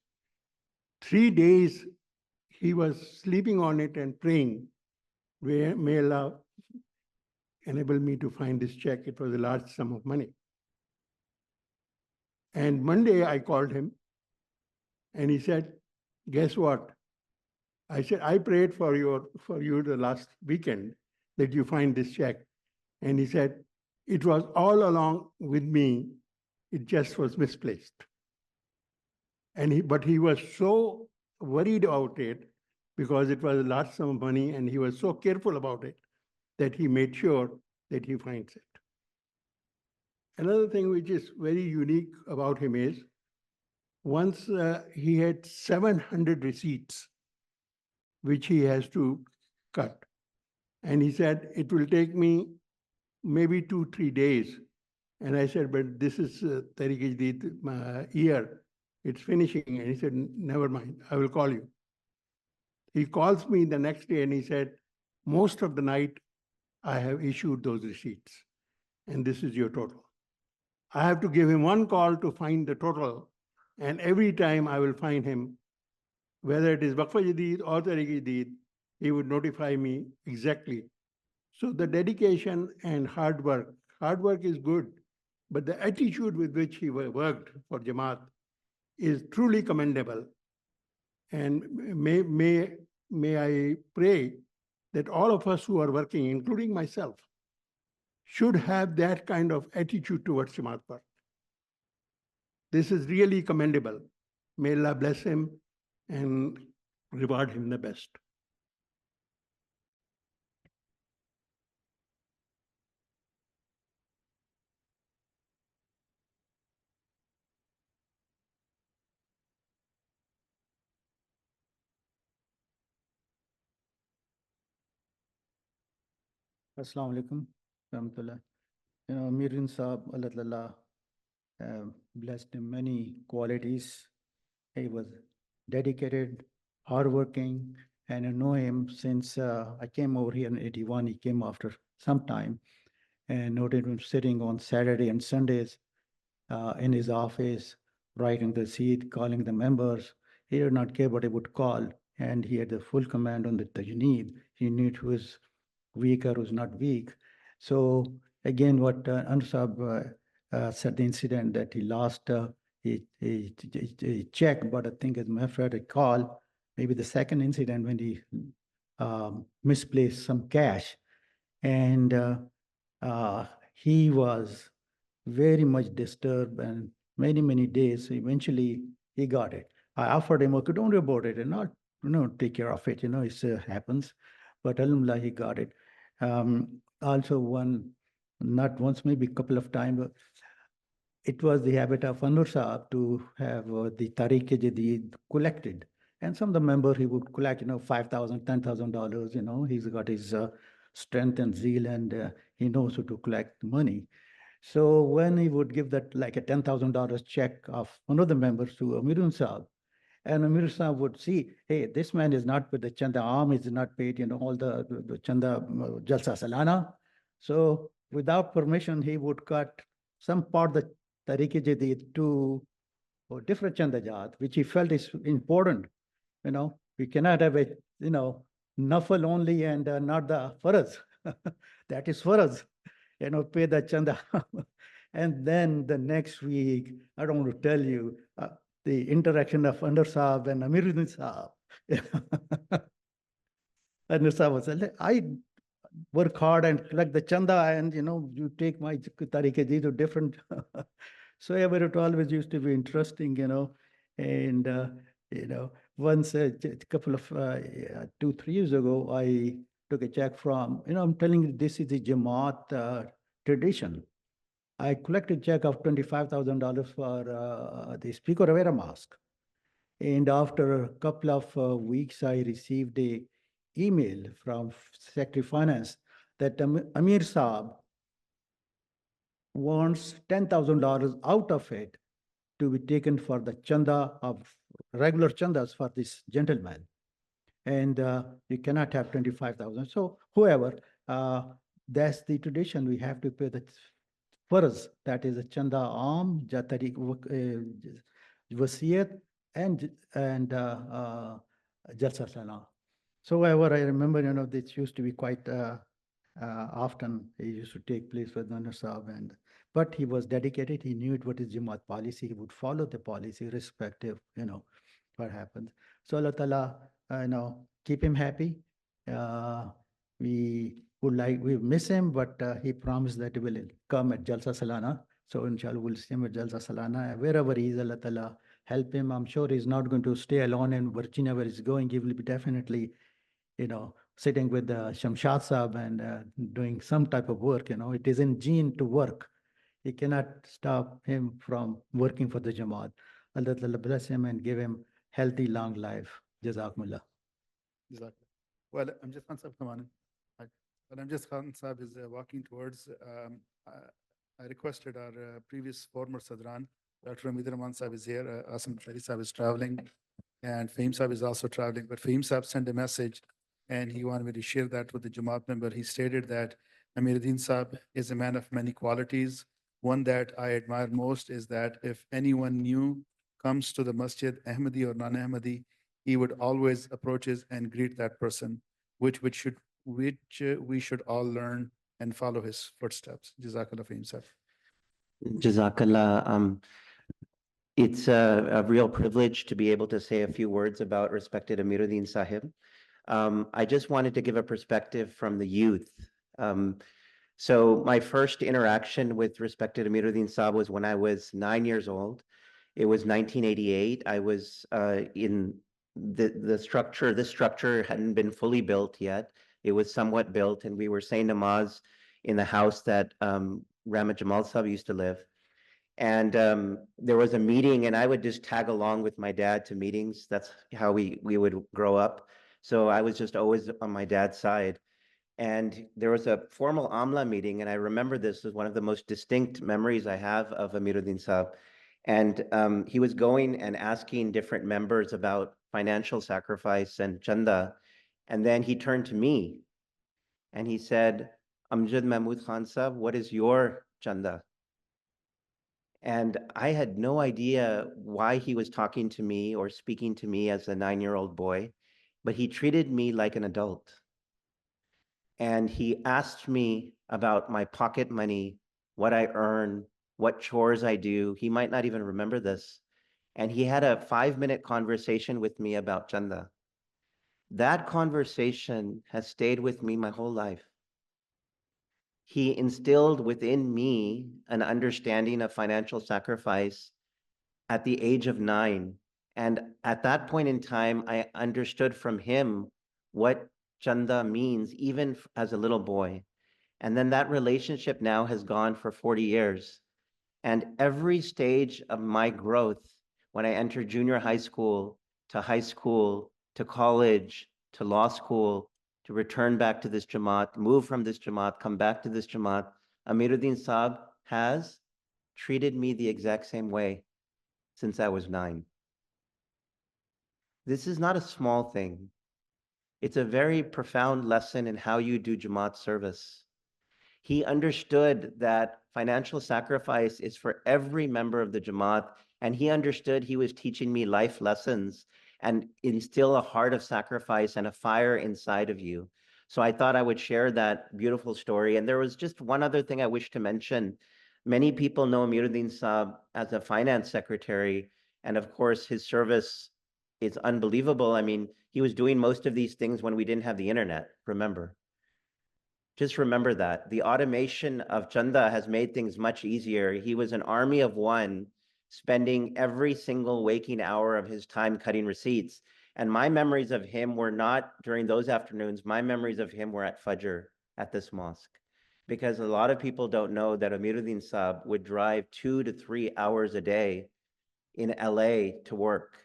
3 days he was sleeping on it and praying, may Allah enable me to find this check. It was a large sum of money. And Monday I called him, and he said, guess what? I said, I prayed for you the last weekend that you find this check. And he said, it was all along with me, it just was misplaced. But he was so worried about it, because it was a large sum of money, and he was so careful about it that he made sure that he finds it. Another thing which is very unique about him is, once he had 700 receipts which he has to cut. And he said, it will take me maybe 2-3 days. And I said, but this is Tariq year, it's finishing. And he said, never mind, I will call you. He calls me the next day and he said, most of the night I have issued those receipts, and this is your total. I have to give him one call to find the total, and every time I will find him, whether it is Waqf Jadid or Tariq Jadid, he would notify me exactly. So the dedication and hard work is good, but the attitude with which he worked for Jamaat is truly commendable. And may I pray that all of us who are working, including myself, should have that kind of attitude towards Jamaat work. This is really commendable. May Allah bless him and reward him the best. Assalamu alaikum, rahmatullah. You know, Amiruddin Sahib, Allah Ta'ala, blessed him many qualities. He was dedicated, hardworking, and I know him since I came over here in 81. He came after some time, and noted him sitting on Saturday and Sundays in his office, writing the seat, calling the members. He did not care what he would call, and he had the full command on the tajneed. He knew who was weak or who's not weak. So again, what Anwar Sahib said, the incident that he lost a check, but I think as a matter of fact, a call, maybe the second incident when he misplaced some cash. And he was very much disturbed and many, many days. Eventually, he got it. I offered him, okay, don't worry about it and not, take care of it. It happens. But alhamdulillah, he got it. Also, not once, maybe a couple of times, it was the habit of Anwar Sahib to have the Tariq-e-Jadid collected. And some of the members, he would collect, $5,000, $10,000, he's got his strength and zeal, and he knows how to collect money. So when he would give that like a $10,000 check of one of the members to Amiruddin Sahib, and Amir Sahib would see, hey, this man is not with the Chanda Aam, is not paid, all the Chanda Jalsa Salana. So without permission, he would cut some part of the Tariq-e-Jadid to different Chanda Jat, which he felt is important. We cannot have a, Nafal only and not the Faraz. That is Faraz, pay the Chanda. And then the next week, I don't want to tell you, the interaction of Anwar Sahib and Amiruddin Sahib. Anwar Sahib was like, I work hard and collect the chanda, and you take my tariqe to different. So yeah, but it always used to be interesting, and once a couple of 2-3 years ago, I took a check from, I'm telling you, this is the Jama'at tradition. I collected a check of $25,000 for the Speaker Rivera Mosque. And after a couple of weeks, I received a email from Secretary of Finance that Amir Sahib wants $10,000 out of it to be taken for the chanda of regular chandas for this gentleman. And you cannot have 25,000. So whoever, that's the tradition. We have to pay the Faraz, that is a chanda aam, jatari wasiyat, and jalsa salana. So however, I remember, this used to be quite often. It used to take place with Anwar Sahib, but he was dedicated. He knew what is Jamaat policy. He would follow the policy, irrespective, what happens. So Allah Ta'ala, keep him happy. We miss him, but he promised that he will come at Jalsa Salana. So inshallah, we'll see him at Jalsa Salana. Wherever he is, Allah Ta'ala help him. I'm sure he's not going to stay alone in Virginia where he's going. He will be definitely, sitting with Shamshad Sahib and doing some type of work. It is in gene to work. He cannot stop him from working for the Jamaat. Allah Ta'ala bless him and give him healthy, long life. Jazakumullah. Well, Amjad Khan Sahib, come on in. When Amjad Khan Sahib is walking towards, I requested our previous former Sadran, Dr. Amiruddin Sahib is here, Asim Shari Sahib is traveling, and Fahim Sahib is also traveling. But Fahim Sahib sent a message, and he wanted me to share that with the Jamaat member. He stated that Amiruddin Sahib is a man of many qualities. One that I admire most is that if anyone new comes to the masjid, Ahmadi or non-Ahmadi, he would always approaches and greet that person, which we should all learn and follow his footsteps. Jazakallah Fahim Sahib. Jazakallah. It's a real privilege to be able to say a few words about respected Amiruddin Sahib. I just wanted to give a perspective from the youth. So my first interaction with respected Amiruddin Sahib was when I was 9 years old. It was 1988. I was in the structure. This structure hadn't been fully built yet. It was somewhat built, and we were saying namaz in the house that Rama Jamal Sahib used to live. And there was a meeting, and I would just tag along with my dad to meetings. That's how we would grow up. So I was just always on my dad's side. And there was a formal AMLA meeting, and I remember this as one of the most distinct memories I have of Amiruddin Sahib. And he was going and asking different members about financial sacrifice and chanda. And then he turned to me and he said, Amjad Mahmud Khan Sahib, what is your chanda? And I had no idea why he was talking to me or speaking to me as a 9-year-old boy, but he treated me like an adult. And he asked me about my pocket money, what I earn, what chores I do. He might not even remember this. And he had a 5-minute conversation with me about chanda. That conversation has stayed with me my whole life. He instilled within me an understanding of financial sacrifice at the age of 9. And at that point in time, I understood from him what chanda means, even as a little boy. And then that relationship now has gone for 40 years. And every stage of my growth, when I entered junior high school to college, to law school, to return back to this Jamaat, move from this Jamaat, come back to this Jamaat, Amiruddin Sahib has treated me the exact same way since I was 9. This is not a small thing. It's a very profound lesson in how you do Jamaat service. He understood that financial sacrifice is for every member of the Jamaat, and he understood he was teaching me life lessons and instill a heart of sacrifice and a fire inside of you. So I thought I would share that beautiful story. And there was just one other thing I wish to mention. Many people know Amiruddin Sahib as a finance secretary, and of course his service is unbelievable. I mean, he was doing most of these things when we didn't have the internet, remember. Just remember that. The automation of chanda has made things much easier. He was an army of one, spending every single waking hour of his time cutting receipts. And my memories of him were not during those afternoons. My memories of him were at Fajr at this mosque. Because a lot of people don't know that Amiruddin Sahib would drive 2 to 3 hours a day in LA to work.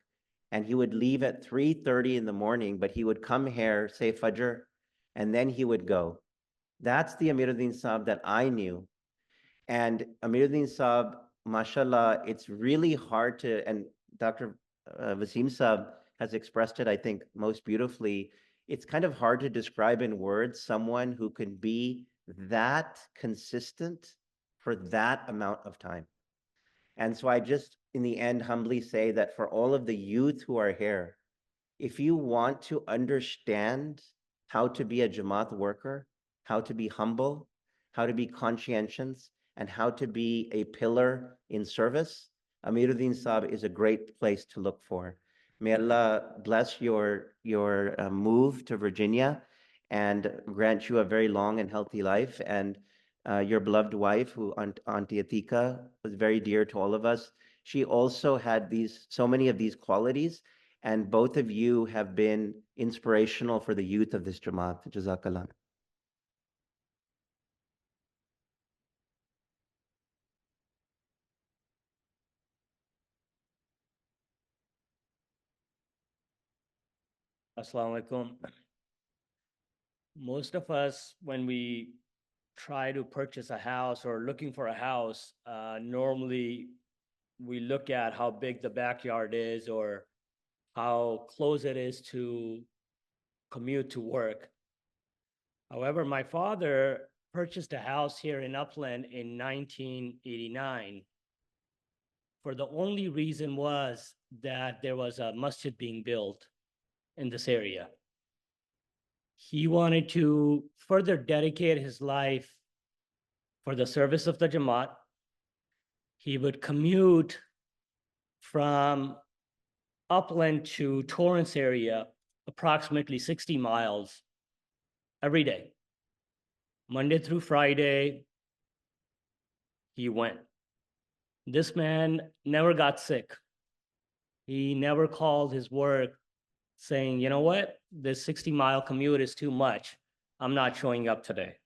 And he would leave at 3:30 in the morning, but he would come here, say Fajr, and then he would go. That's the Amiruddin Sahib that I knew. And Amiruddin Sahib, mashallah, it's really hard to, and Dr. Wasim Sahib has expressed it, I think, most beautifully. It's kind of hard to describe in words someone who can be that consistent for that amount of time. And so I just, in the end, humbly say that for all of the youth who are here, if you want to understand how to be a Jamaat worker, how to be humble, how to be conscientious, and how to be a pillar in service, Amiruddin Sahib is a great place to look for. May Allah bless your move to Virginia and grant you a very long and healthy life. And your beloved wife, who Auntie Atika, was very dear to all of us. She also had so many of these qualities, and both of you have been inspirational for the youth of this Jamaat. Jazakallah. Assalamu alaikum. Most of us, when we try to purchase a house or looking for a house, normally we look at how big the backyard is or how close it is to commute to work. However, my father purchased a house here in Upland in 1989. For the only reason was that there was a masjid being built in this area. He wanted to further dedicate his life for the service of the Jamaat. He would commute from Upland to Torrance area, approximately 60 miles every day. Monday through Friday, he went. This man never got sick. He never called his work saying, you know what, this 60-mile commute is too much. I'm not showing up today.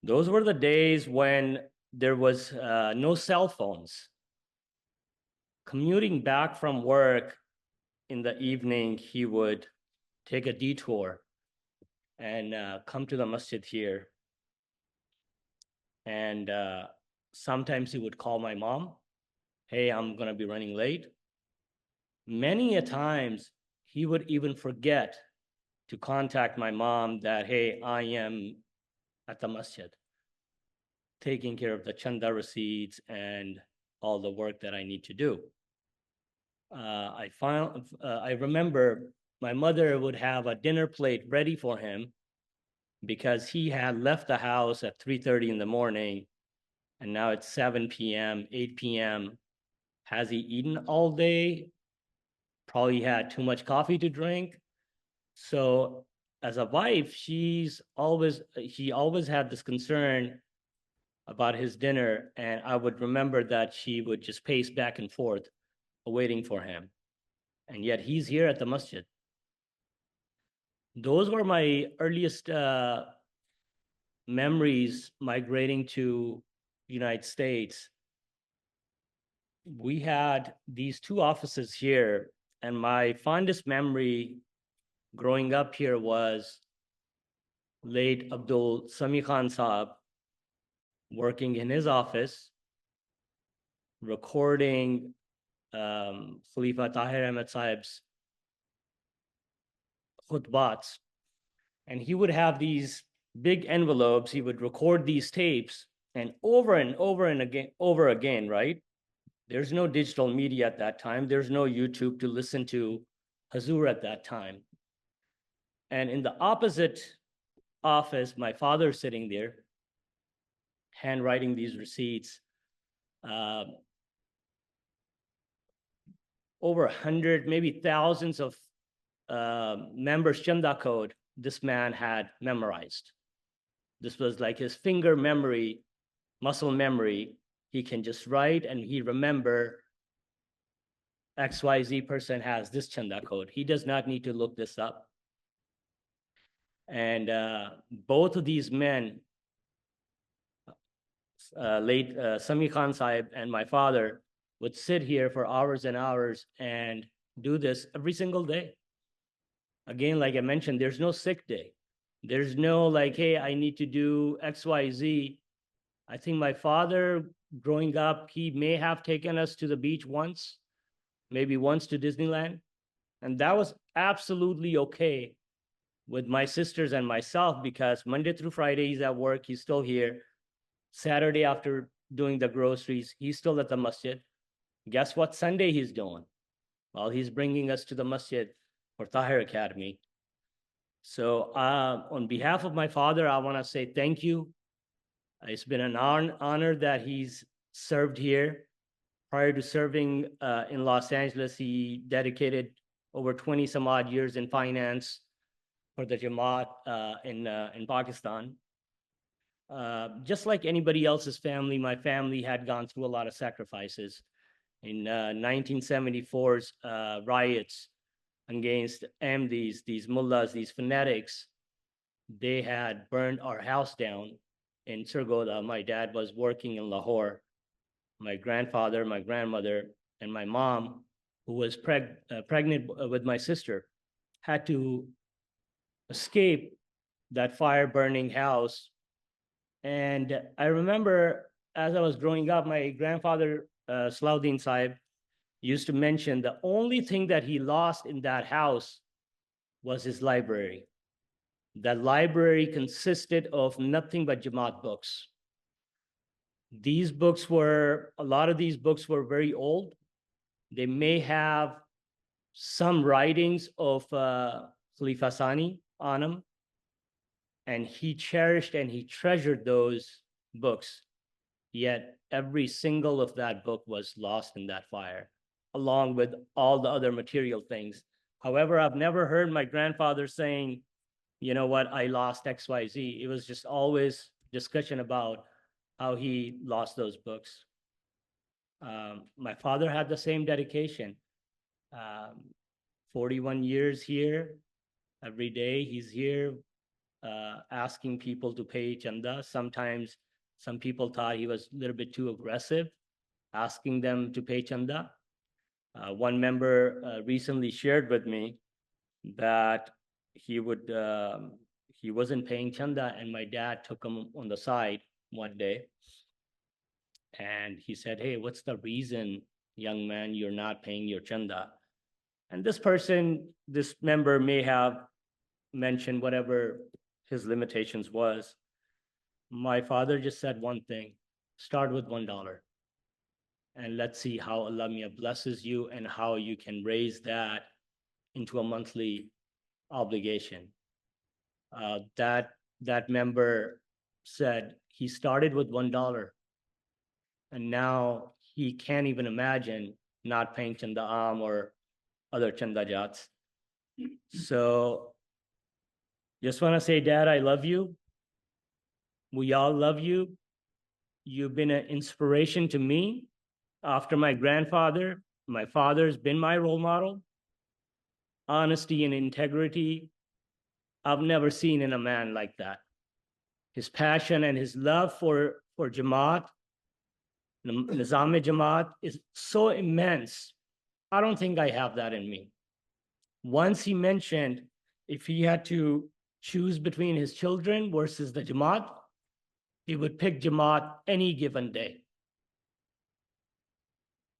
Those were the days when there was no cell phones. Commuting back from work in the evening, he would take a detour and come to the masjid here. And sometimes he would call my mom, hey, I'm gonna be running late. Many a times he would even forget to contact my mom that, hey, I am at the masjid, taking care of the chanda receipts and all the work that I need to do. I remember my mother would have a dinner plate ready for him because he had left the house at 3:30 in the morning, and now it's 7 p.m., 8 p.m. Has he eaten all day? Probably had too much coffee to drink. So as a wife, she always had this concern about his dinner, and I would remember that she would just pace back and forth, waiting for him. And yet he's here at the masjid. Those were my earliest memories migrating to United States. We had these two offices here, and my fondest memory growing up here was late Abdul Sami Khan Sahib working in his office, recording Khalifa Tahir Ahmed Sahib's khutbats. And he would have these big envelopes, he would record these tapes, and over again, right? There's no digital media at that time. There's no YouTube to listen to Hazur at that time. And in the opposite office, my father sitting there, handwriting these receipts, over 100, maybe thousands of members' chanda code this man had memorized. This was like his finger memory, muscle memory. He can just write and he remember XYZ person has this chanda code. He does not need to look this up. And both of these men, late Sami Khan Sahib and my father, would sit here for hours and hours and do this every single day. Again, like I mentioned, there's no sick day. There's no like, hey, I need to do XYZ. I think my father, growing up, he may have taken us to the beach once, maybe once to Disneyland. And that was absolutely okay with my sisters and myself because Monday through Friday, he's at work, he's still here. Saturday after doing the groceries, he's still at the masjid. Guess what Sunday he's doing? Well, he's bringing us to the masjid for Tahir Academy. So on behalf of my father, I want to say thank you. It's been an honor that he's served here. Prior to serving in Los Angeles, he dedicated over 20 some odd years in finance for the Jama'at in Pakistan. Just like anybody else's family, my family had gone through a lot of sacrifices. In 1974's riots against Ahmadis, these mullahs, these fanatics, they had burned our house down in Sirgoda. My dad was working in Lahore. My grandfather, my grandmother, and my mom, who was pregnant with my sister, had to escape that fire-burning house. And I remember as I was growing up, my grandfather, Salahuddin Sahib, used to mention the only thing that he lost in that house was his library. That library consisted of nothing but Jamaat books. These books were, a lot of these books were very old. They may have some writings of Khalifa Sani on them. And he cherished and he treasured those books. yet every single of that book was lost in that fire, along with all the other material things. However, I've never heard my grandfather saying, you know what, I lost XYZ. It was just always discussion about how he lost those books. My father had the same dedication. 41 years here, every day he's here asking people to pay chanda. Sometimes some people thought he was a little bit too aggressive, asking them to pay chanda. One member recently shared with me that he wasn't paying chanda, and my dad took him on the side one day, and he said, "Hey, what's the reason, young man, you're not paying your chanda?" And this member may have mentioned whatever his limitations was. My father just said one thing: start with $1, and let's see how Allah Mia blesses you and how you can raise that into a monthly obligation. That member said he started with $1, and now he can't even imagine not paying chanda am or other chanda jats. So just want to say, Dad, I love you. We all love you. You've been an inspiration to me. After my grandfather, my father's been my role model. Honesty and integrity, I've never seen in a man like that. His passion and his love for Jamaat, Nizam-e Jamaat, is so immense. I don't think I have that in me. Once he mentioned if he had to choose between his children versus the Jamaat, he would pick Jamaat any given day.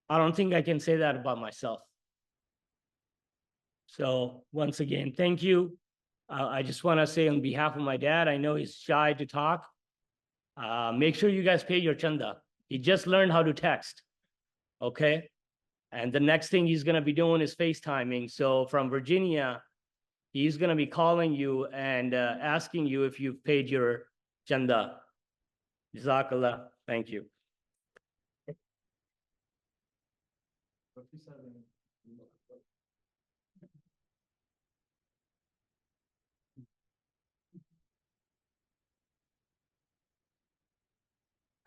I don't think I can say that about myself. So once again, thank you. I just want to say on behalf of my dad, I know he's shy to talk. Make sure you guys pay your chanda. He just learned how to text, okay? And the next thing he's going to be doing is FaceTiming. So from Virginia, he's going to be calling you and asking you if you've paid your chanda. Jazakallah. Thank you.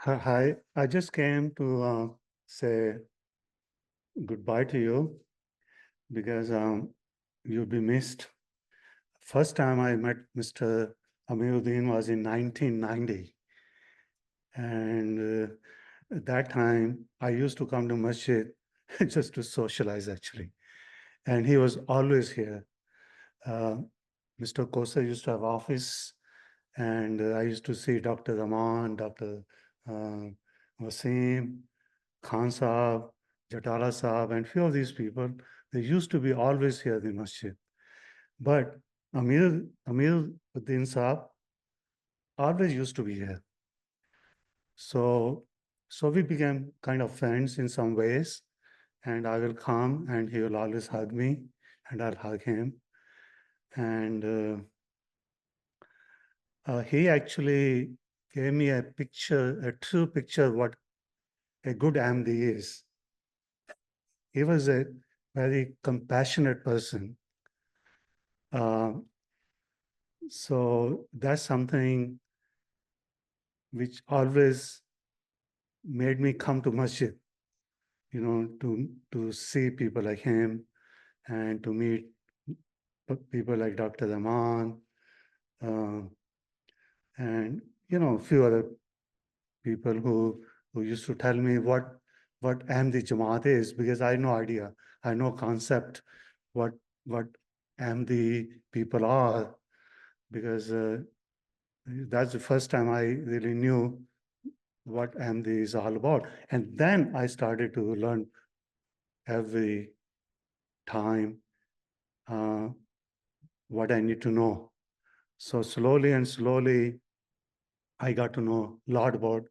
Hi, I just came to say goodbye to you because you'll be missed. First time I met Mr. Amiruddin was in 1990. And at that time, I used to come to masjid just to socialize actually. And he was always here. Mr. Kosa used to have office, and I used to see Dr. Rahman, Dr. Wasim, Khan Sahib, Jatala Sahib, and few of these people, they used to be always here in the masjid. But Amiruddin Sahib always used to be here. So we became kind of friends in some ways, and I will come and he will always hug me and I'll hug him. And he actually gave me a picture, a true picture of what a good MD is. He was a very compassionate person. So that's something which always made me come to masjid, you know, to see people like him and to meet people like Dr. Rahman, and, you know, a few other people who used to tell me what Ahmadi Jamaat is, because I had no idea. I had no concept what Ahmadi people are, because that's the first time I really knew what Ahmadi is all about. And then I started to learn every time what I need to know. So slowly and slowly, I got to know a lot about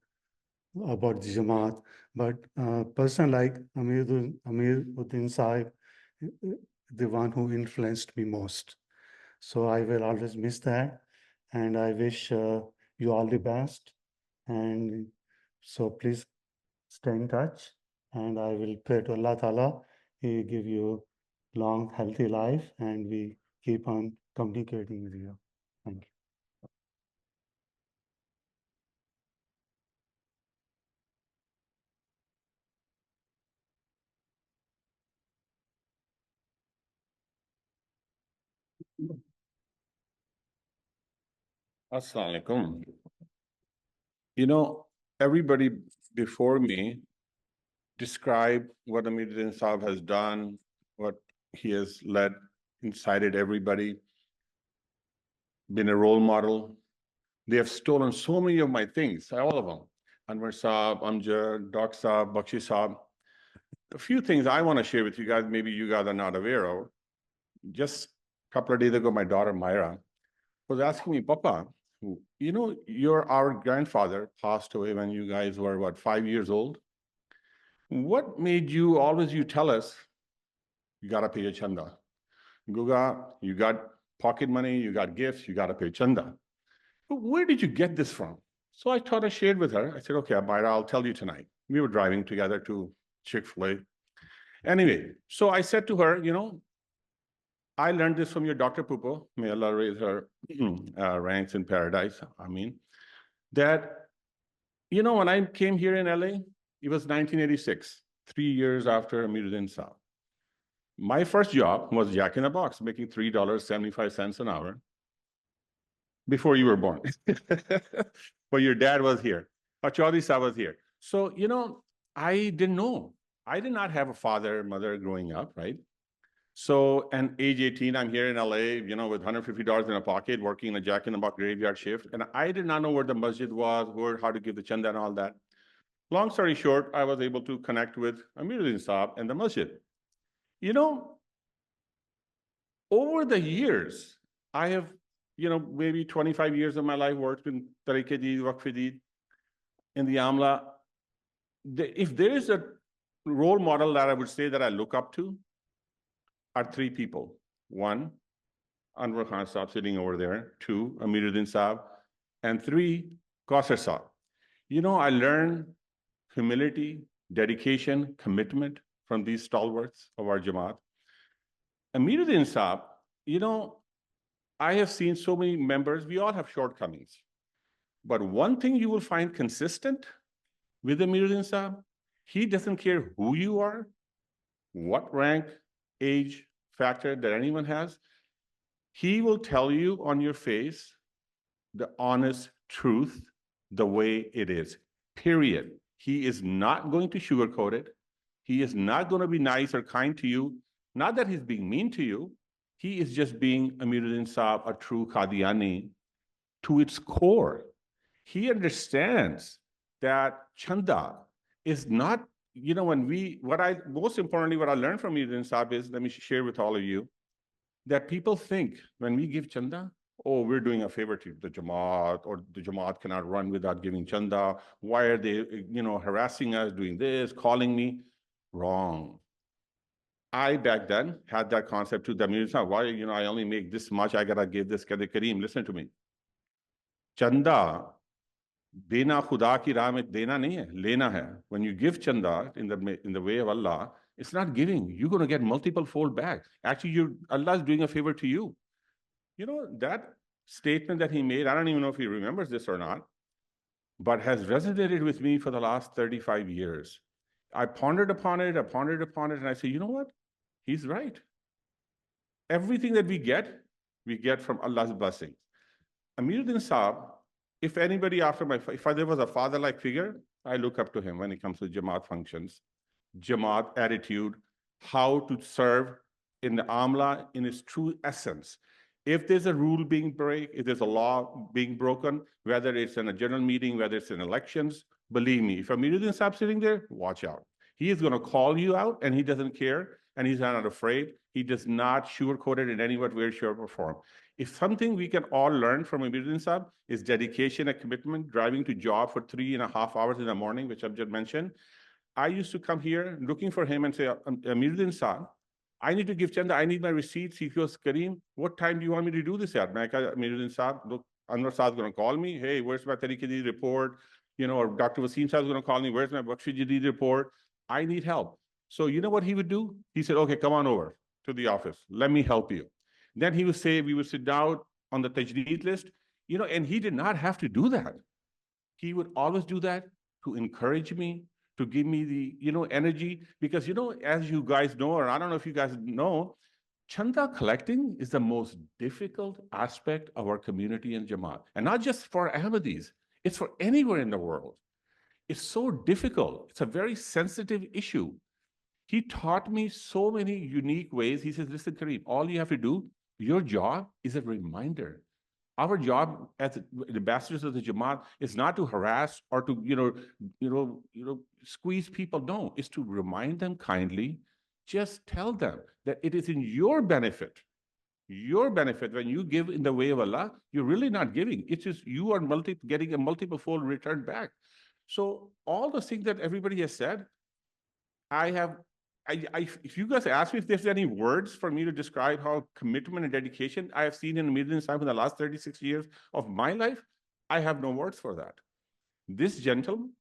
the Jamaat. But a person like Amiruddin Sahib, the one who influenced me most. So I will always miss that. And I wish you all the best. And So please stay in touch, and I will pray to Allah Ta'ala, He give you long, healthy life, and we keep on communicating with you. Thank you. Assalamu alaikum. You know, everybody before me described what Amiruddin Sahib has done, what he has led, incited everybody, been a role model. They have stolen so many of my things, all of them. Anwar Sahib, Amjad, Doc Sahib, Bakshi Sahib. A few things I want to share with you guys, maybe you guys are not aware of. Just a couple of days ago, my daughter Myra was asking me, Papa, you know, our grandfather passed away when you guys were, what, 5 years old? What made you always tell us, you got to pay your chanda? Guga, you got pocket money, you got gifts, you got to pay chanda. But where did you get this from? So I thought I shared with her. I said, okay, Myra, I'll tell you tonight. We were driving together to Chick-fil-A. Anyway, so I said to her, you know, I learned this from your Dr. Pupo, may Allah raise her ranks in paradise, I mean, that, you know, when I came here in LA, it was 1986, 3 years after Amiruddin Sahib. My first job was Jack in the Box, making $3.75 an hour before you were born. But your dad was here. Chaudhry Sahib was here. So, you know, I didn't know. I did not have a father, mother growing up, right? So, and age 18, I'm here in LA, you know, with $150 in a pocket, working in a Jack in the Box graveyard shift. And I did not know where the masjid was, how to give the chanda and all that. Long story short, I was able to connect with Amiruddin Sahib and the masjid. You know, over the years, I have, you know, maybe 25 years of my life worked in Tariq-e-Deed, Waqf-e-Deed, in the Amla. If there is a role model that I would say that I look up to, are 3 people. 1, Anwar Khan Sahib sitting over there. 2, Amiruddin Sahib. And 3, Kausar Sahib. You know, I learned humility, dedication, commitment from these stalwarts of our Jamaat. Amiruddin Sahib, you know, I have seen so many members, we all have shortcomings. But one thing you will find consistent with Amiruddin Sahib, he doesn't care who you are, what rank, age, factor that anyone has. He will tell you on your face the honest truth, the way it is, period. He is not going to sugarcoat it. He is not going to be nice or kind to you. Not that he's being mean to you. He is just being Amiruddin Sahib, a true Qadiani, to its core. He understands that chanda is not, you know, most importantly, what I learned from Amiruddin Sahib is, let me share with all of you, that people think when we give chanda, oh, we're doing a favor to the Jamaat, or the Jamaat cannot run without giving chanda. Why are they, you know, harassing us, doing this, calling me? Wrong. I back then had that concept to the Amiruddin Sahib. Why, you know, I only make this much, I gotta give this Kareem. Listen to me. Chanda, dena khuda ki raah mein dena nahi hai, lena hai. When you give chanda in the way of Allah, it's not giving. You're going to get multiple fold back. Actually, Allah is doing a favor to you. You know, that statement that he made, I don't even know if he remembers this or not, but has resonated with me for the last 35 years. I pondered upon it, and I say, you know what? He's right. Everything that we get from Allah's blessing. Amiruddin Sahib, if anybody if there was a father-like figure, I look up to him when it comes to Jamaat functions, Jamaat attitude, how to serve in the Amla in its true essence. If there's a rule being if there's a law being broken, whether it's in a general meeting, whether it's in elections, believe me, if Amiruddin Sahib sitting there, watch out. He is going to call you out, and he doesn't care, and he's not afraid. He does not sugarcoat it in any way, shape, or form. If something we can all learn from Amiruddin Sahib is dedication and commitment, driving to job for 3.5 hours in the morning, which I've just mentioned. I used to come here looking for him and say, Amiruddin Sahib, I need to give chanda, I need my receipts. He goes, Kareem, what time do you want me to do this at? Amiruddin Sahib, look, Anwar Sahib is going to call me. Hey, where's my Tariq-e-Deed report? or Dr. Wasim Sahib is going to call me, where's my Bakshi report? I need help. So you know what he would do? He said, okay, come on over to the office. Let me help you. Then he would say, we would sit down on the tajdeed list, and he did not have to do that. He would always do that to encourage me, to give me the, energy. Because, as you guys know, or I don't know if you guys know, Chanda collecting is the most difficult aspect of our community and Jamaat. And not just for Ahmadis, it's for anywhere in the world. It's so difficult. It's a very sensitive issue. He taught me so many unique ways. He says, listen, Kareem, all you have to do, your job is a reminder. Our job as ambassadors of the Jamaat is not to harass or to, squeeze people. No, it's to remind them kindly. Just tell them that it is in your benefit. Your benefit, when you give in the way of Allah, you're really not giving. It's just you are getting a multiple fold return back. So all the things that everybody has said, if you guys ask me if there's any words for me to describe how commitment and dedication I have seen in Amiruddin Sahib in the last 36 years of my life, I have no words for that. This gentleman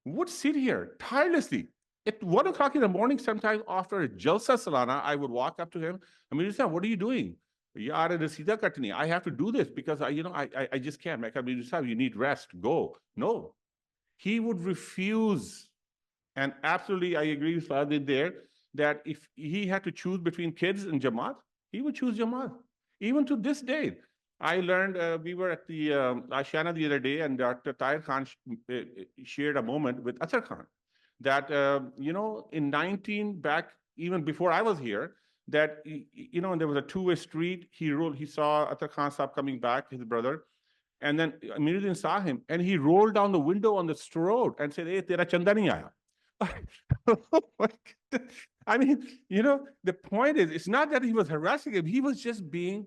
would sit here tirelessly. At 1 o'clock in the morning, sometime after a Jalsa Salana, I would walk up to him. Amiruddin Sahib, what are you doing? Yaar Rasida Katni. I have to do this because I just can't. Amiruddin Sahib, you need rest. Go. No. He would refuse. And absolutely, I agree with Fadil there, that if he had to choose between kids and Jamaat, he would choose Jamaat. Even to this day, I learned, we were at the Ashana the other day, and Dr. Tahir Khan shared a moment with Athar Khan, that, back even before I was here, that, there was a two-way street. He saw Athar Khan Sahib coming back, his brother, and then Amiruddin saw him, and he rolled down the window on the road and said, hey, tera chanda nahi aaya. I mean, the point is, it's not that he was harassing him. He was just being,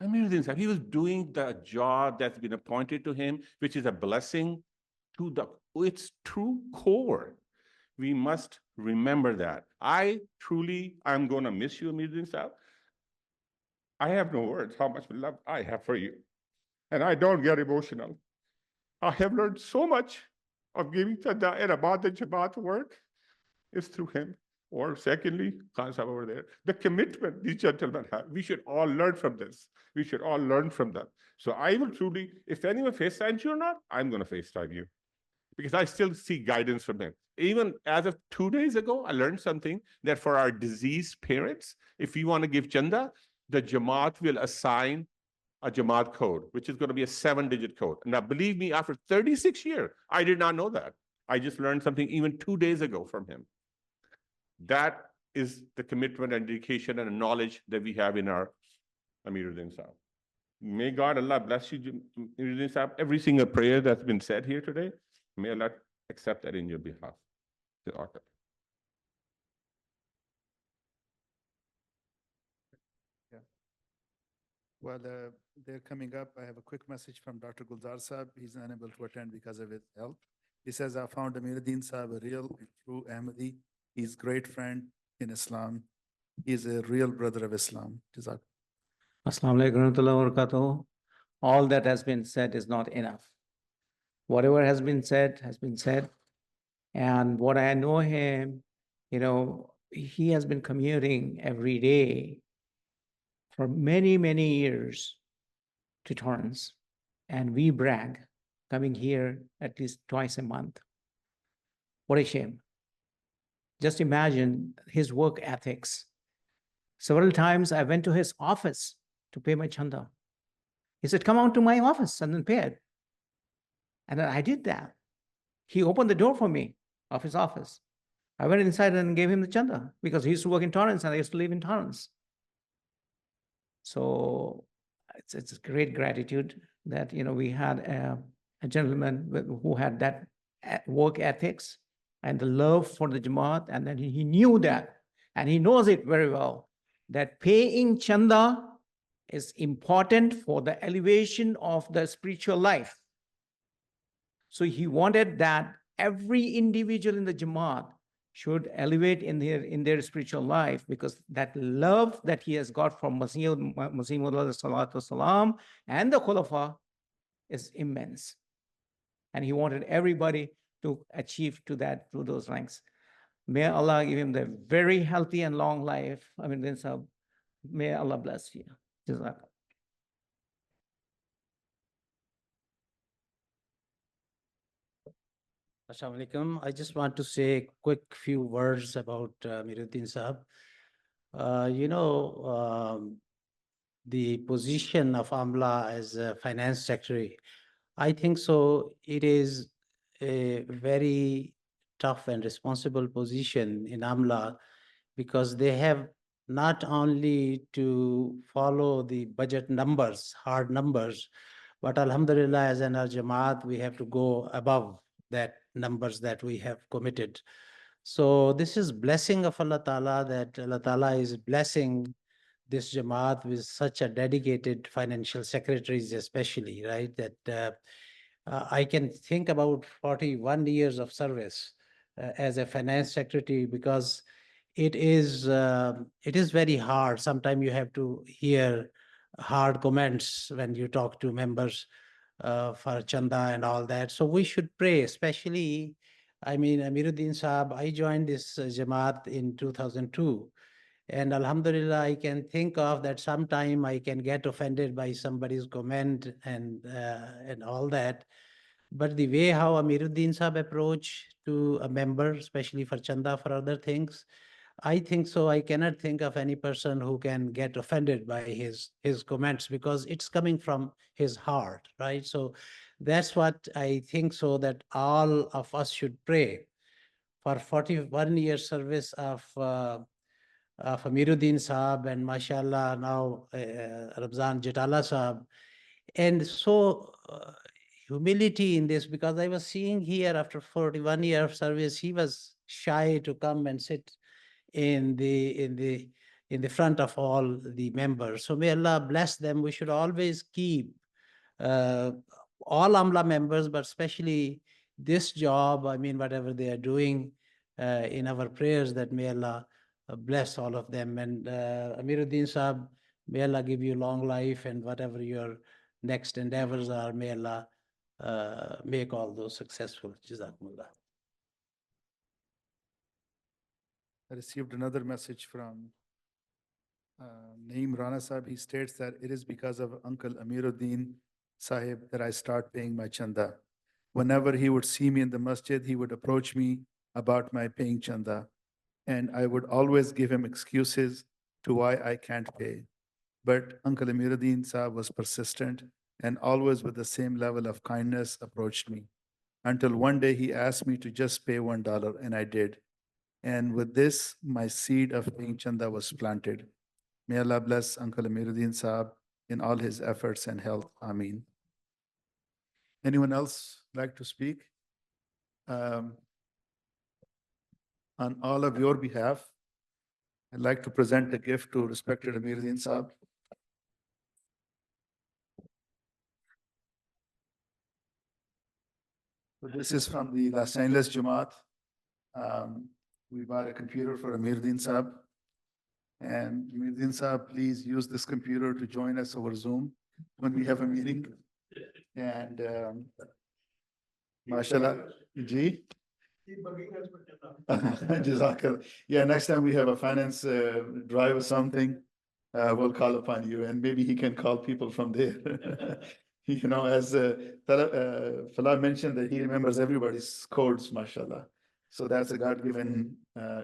he was doing the job that's been appointed to him, which is a blessing to its true core. We must remember that. I'm going to miss you, Amiruddin Sahib. I have no words how much love I have for you. And I don't get emotional. I have learned so much of giving Chanda and about the Jamaat work is through him. Or secondly, Khan Sahib over there, the commitment these gentlemen have. We should all learn from this. We should all learn from them. So I will truly, if anyone FaceTimes you or not, I'm going to FaceTime you. Because I still see guidance from him. Even as of 2 days ago, I learned something that for our deceased parents, if you want to give Chanda, the Jamaat will assign a Jamaat code, which is going to be a 7-digit code. Now, believe me, after 36 years, I did not know that. I just learned something even 2 days ago from him. That is the commitment and dedication and knowledge that we have in our Amiruddin Sahib. May God, Allah bless you, Amiruddin Sahib. Every single prayer that's been said here today, may Allah accept that in your behalf. Well, they're coming up. I have a quick message from Dr. Gulzar Sahib. He's unable to attend because of his health. He says, I found Amiruddin Sahib a real and true Ahmadi. He's a great friend in Islam. He's a real brother of Islam. Assalamu alaikum warahmatullahi wabarakatuh. All that has been said is not enough. Whatever has been said has been said. And what I know him, he has been commuting every day for many, many years to Torrance. And we brag, coming here at least twice a month. What a shame. Just imagine his work ethics. Several times I went to his office to pay my chanda. He said, come on to my office and then pay it. And I did that. He opened the door for me of his office. I went inside and gave him the chanda because he used to work in Torrance and I used to live in Torrance. So it's a great gratitude that, we had a gentleman who had that work ethics and the love for the Jamaat, and then he knew that, and he knows it very well, that paying chanda is important for the elevation of the spiritual life. So he wanted that every individual in the Jamaat should elevate in their spiritual life, because that love that he has got from Masih Maud and the Khulafa is immense. and he wanted everybody to achieve to that, to those ranks. May Allah give him the very healthy and long life. Amiruddin Sahib, may Allah bless you. Jazakallah. Assalamu alaikum. I just want to say a quick few words about Amiruddin Sahib. The position of Amla as a finance secretary, I think so it is a very tough and responsible position in Amla because they have not only to follow the budget numbers, hard numbers, but Alhamdulillah, as an Jama'at, we have to go above that numbers that we have committed. So this is blessing of Allah Ta'ala, that Allah Ta'ala is blessing this Jama'at with such a dedicated financial secretaries, especially, right? That I can think about 41 years of service as a finance secretary, because it is very hard. Sometimes you have to hear hard comments when you talk to members for Chanda and all that. So we should pray, especially, I mean, Amiruddin Sahib, I joined this Jamaat in 2002. And Alhamdulillah, I can think of that sometime I can get offended by somebody's comment and all that. But the way how Amiruddin Sahib approach to a member, especially for Chanda, for other things, I think so. I cannot think of any person who can get offended by his comments, because it's coming from his heart, right? So that's what I think so, that all of us should pray for 41 years service of Amiruddin Sahib, and mashallah now Ramzan Jatala Sahib. And so humility in this, because I was seeing here after 41 years of service, he was shy to come and sit in the front of all the members. So may Allah bless them. We should always keep all Amla members, but especially this job, I mean, whatever they are doing in our prayers, that may Allah bless all of them. And Amiruddin Sahib, may Allah give you long life, and whatever your next endeavors are, may Allah make all those successful. Jazakumullah. I received another message from Naeem Rana Sahib. He states that it is because of Uncle Amiruddin Sahib that I start paying my chanda. Whenever he would see me in the masjid, he would approach me about my paying chanda, and I would always give him excuses to why I can't pay. But Uncle Amiruddin Sahib was persistent and always with the same level of kindness approached me, until one day he asked me to just pay $1, and I did. And with this, my seed of paying chanda was planted. May Allah bless Uncle Amiruddin Sahib in all his efforts and health. Ameen. Anyone else like to speak? On all of your behalf, I'd like to present a gift to respected Amiruddin Sahib. So this is from the Los Angeles Jama'at. We bought a computer for Amiruddin Sahib. And Amiruddin Sahib, please use this computer to join us over Zoom when we have a meeting. And mashallah, ji. Jazakallah. Yeah, next time we have a finance drive or something, we'll call upon you, and maybe he can call people from there. You know, as Falah mentioned, that he remembers everybody's codes, mashallah. So that's a God-given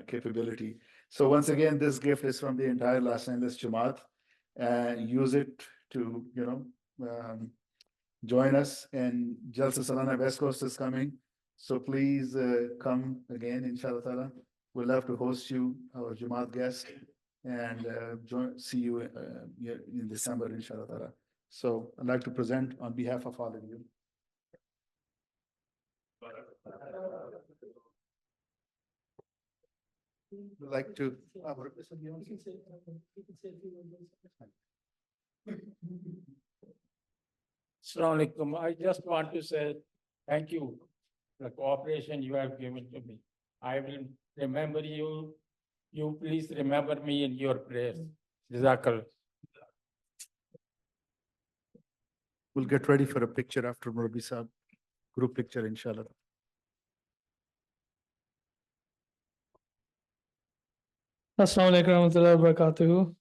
capability. So once again, this gift is from the entire Los Angeles Jama'at. Use it to, join us. And Jalsa Salana West Coast is coming. So please come again, inshallah ta'ala. We'd love to host you, our Jamaat guest, and see you in December, inshallah ta'ala. So I'd like to present on behalf of all of you. We'd like to. Assalamu alaikum. I just want to say thank you for the cooperation you have given to me. I will remember you. You please remember me in your prayers. Jazakallah. We'll get ready for a picture after Murabi Sahib. group picture, inshallah. Assalamu alaikum warahmatullahi wabarakatuh.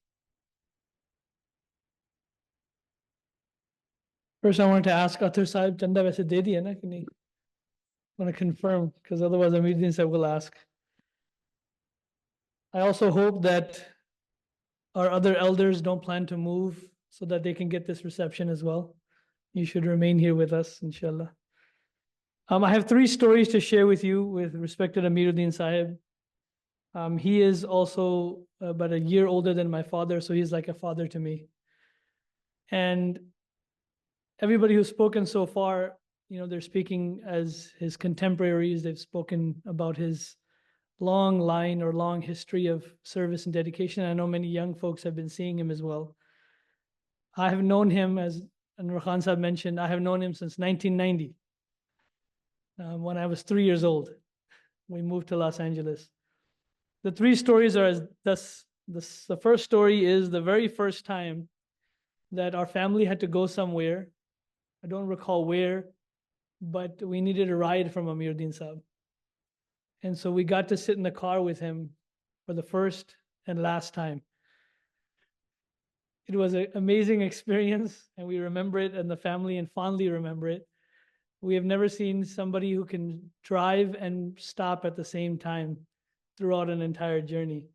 First, I wanted to ask Athar Sahib, chanda waise de diya na ki nahi? I want to confirm, because otherwise Amiruddin Sahib will ask. I also hope that our other elders don't plan to move so that they can get this reception as well. You should remain here with us, inshallah. I have 3 stories to share with you with respect to Amiruddin Sahib. He is also about a year older than my father, so he's like a father to me. And everybody who's spoken so far, they're speaking as his contemporaries. They've spoken about his long line or long history of service and dedication. I know many young folks have been seeing him as well. I have known him, as Anwar Khan Sahib mentioned, I have known him since 1990, when I was 3 years old. We moved to Los Angeles. The 3 stories are as thus. The first story is the very first time that our family had to go somewhere. I don't recall where, but we needed a ride from Amiruddin Sahib. And so we got to sit in the car with him for the first and last time. It was an amazing experience, and we remember it, and the family and fondly remember it. We have never seen somebody who can drive and stop at the same time throughout an entire journey.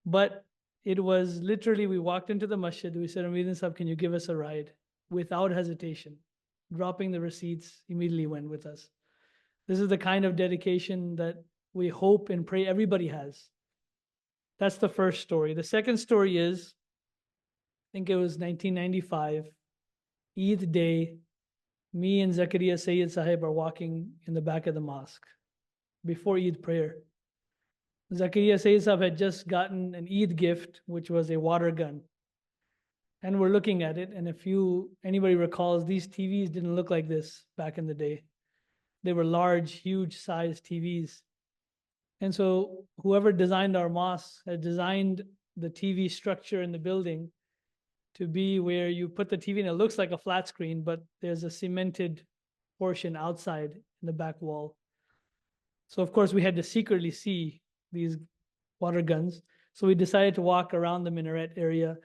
But it was literally, we walked into the masjid, we said, Amiruddin Sahib, can you give us a ride? Without hesitation, dropping the receipts, immediately went with us. This is the kind of dedication that we hope and pray everybody has. That's the first story. The second story is, I think it was 1995, Eid day. Me and Zakaria Sayyid Sahib are walking in the back of the mosque before Eid prayer. Zakaria Sayyid Sahib had just gotten an Eid gift, which was a water gun. And we're looking at it, and if anybody recalls, these TVs didn't look like this back in the day. They were large, huge size TVs. And so whoever designed our mosque had designed the TV structure in the building to be where you put the TV and it looks like a flat screen, but there's a cemented portion outside in the back wall. So of course we had to secretly see these water guns. So we decided to walk around the minaret area.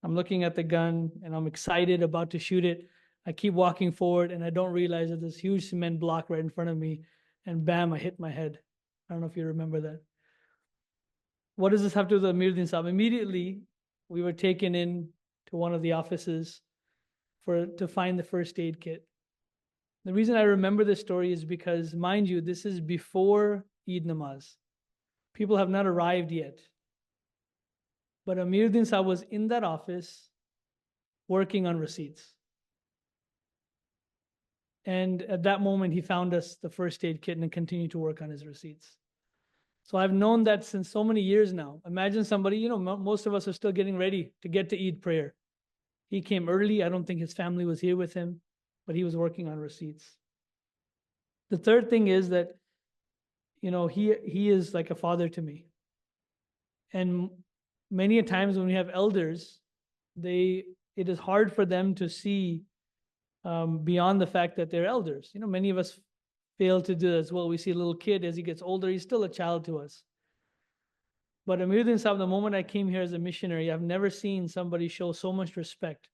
I'm looking at the gun and I'm excited, about to shoot it. I keep walking forward and I don't realize that this huge cement block right in front of me, and bam, I hit my head. I don't know if you remember that. What does this have to do with Amiruddin Sahib? Immediately, we were taken in to one of the offices to find the first aid kit. The reason I remember this story is because, mind you, this is before Eid Namaz. People have not arrived yet. But Amiruddin Sahib was in that office working on receipts. And at that moment, he found us the first aid kit and continued to work on his receipts. So I've known that since so many years now. Imagine somebody, most of us are still getting ready to get to Eid prayer. He came early. I don't think his family was here with him, but he was working on receipts. The third thing is that, he is like a father to me. And many a times when we have elders, it is hard for them to see beyond the fact that they're elders. Many of us fail to do that as well. We see a little kid, as he gets older, he's still a child to us. But Amiruddin Sahib, the moment I came here as a missionary, I've never seen somebody show so much respect,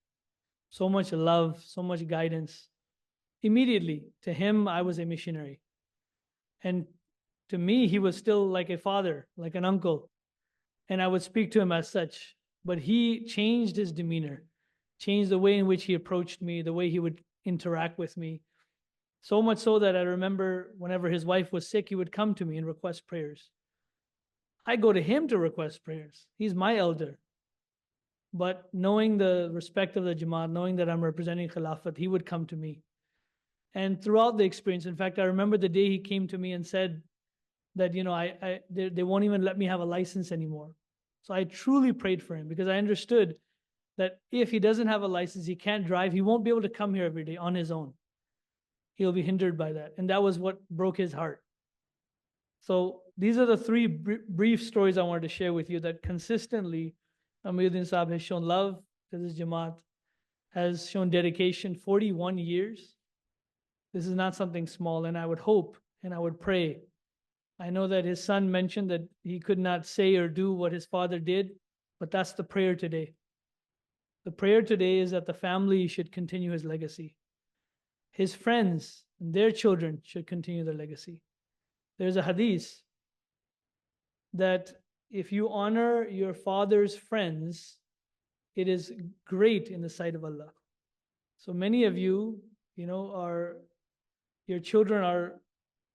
so much love, so much guidance. Immediately, to him, I was a missionary. And to me, he was still like a father, like an uncle. And I would speak to him as such. But he changed his demeanor, changed the way in which he approached me, the way he would interact with me. So much so that I remember whenever his wife was sick, he would come to me and request prayers. I go to him to request prayers. He's my elder. But knowing the respect of the Jama'at, knowing that I'm representing Khilafat, he would come to me. And throughout the experience, in fact, I remember the day he came to me and said that, they won't even let me have a license anymore. So I truly prayed for him, because I understood that if he doesn't have a license, he can't drive, he won't be able to come here every day on his own. He'll be hindered by that. And that was what broke his heart. So these are the 3 brief stories I wanted to share with you, that consistently Amiruddin Sahib has shown love to this Jamaat, has shown dedication, 41 years. This is not something small, and I would hope and I would pray. I know that his son mentioned that he could not say or do what his father did, but that's the prayer today. The prayer today is that the family should continue his legacy. His friends and their children should continue the legacy. There's a hadith that if you honor your father's friends, it is great in the sight of Allah. So many of you, your children are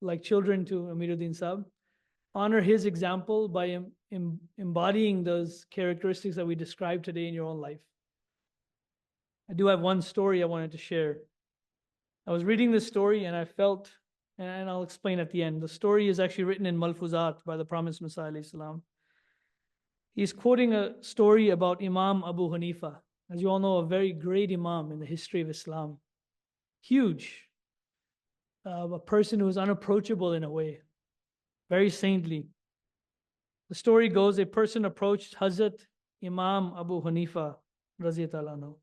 like children to Amiruddin Sahib. Honor his example by embodying those characteristics that we described today in your own life. I do have one story I wanted to share. I was reading this story and I felt, and I'll explain at the end. The story is actually written in Malfuzat by the Promised Messiah alayhi salam. He's quoting a story about Imam Abu Hanifa. As you all know, a very great Imam in the history of Islam. Huge. A person who is unapproachable in a way. Very saintly. The story goes, a person approached Hazrat Imam Abu Hanifa Raziyallahu anhu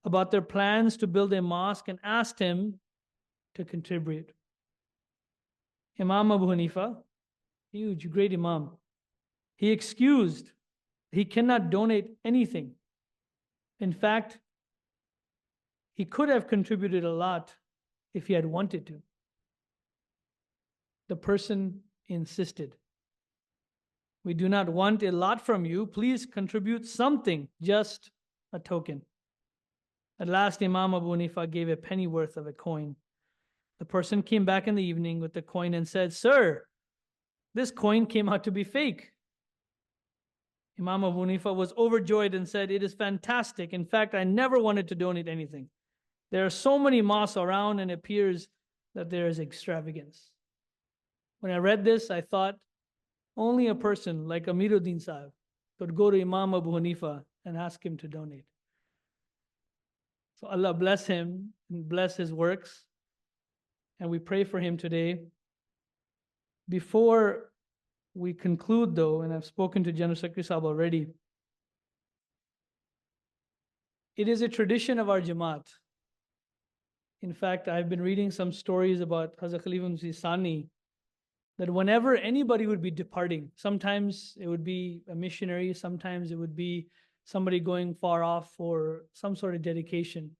about their plans to build a mosque and asked him to contribute. Imam Abu Hanifa, huge, great Imam, he excused, he cannot donate anything. In fact, he could have contributed a lot if he had wanted to. The person insisted. We do not want a lot from you. Please contribute something, just a token. At last, Imam Abu Hanifa gave a penny worth of a coin. The person came back in the evening with the coin and said, "Sir, this coin came out to be fake." Imam Abu Hanifa was overjoyed and said, "It is fantastic. In fact, I never wanted to donate anything. There are so many mosques around and it appears that there is extravagance." When I read this, I thought only a person like Amiruddin Sahib could go to Imam Abu Hanifa and ask him to donate. So Allah bless him and bless his works. And we pray for him today. Before we conclude though, and I've spoken to General Secretary Sahib already, it is a tradition of our Jamaat. In fact, I've been reading some stories about Hazrat Khalifa Masih Sani, that whenever anybody would be departing, sometimes it would be a missionary, sometimes it would be somebody going far off for some sort of dedication.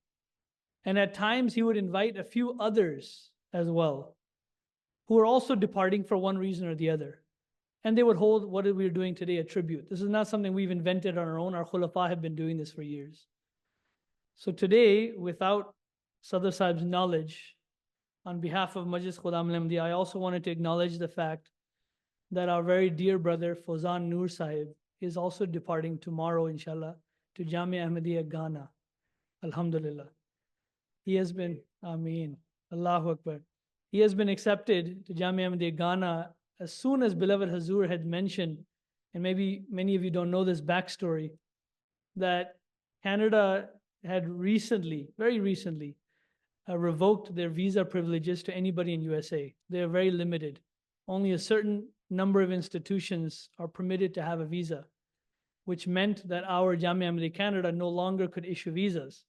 And at times he would invite a few others as well, who are also departing for one reason or the other. And they would hold what we're doing today a tribute. This is not something we've invented on our own. Our Khulafa have been doing this for years. So today, without Sadr Sahib's knowledge, on behalf of Majlis Khudam al-Ahmadiyya, I also wanted to acknowledge the fact that our very dear brother Fawzan Noor Sahib is also departing tomorrow, inshallah, to Jamia Ahmadiyya, Ghana. Alhamdulillah. He has been, Ameen, Allahu Akbar. He has been accepted to Jamia Ahmadiyya, Ghana as soon as beloved Hazur had mentioned, and maybe many of you don't know this backstory, that Canada had recently, very recently, revoked their visa privileges to anybody in USA. They are very limited. Only a certain number of institutions are permitted to have a visa, which meant that our Jamia Ahmadiyya Canada no longer could issue visas.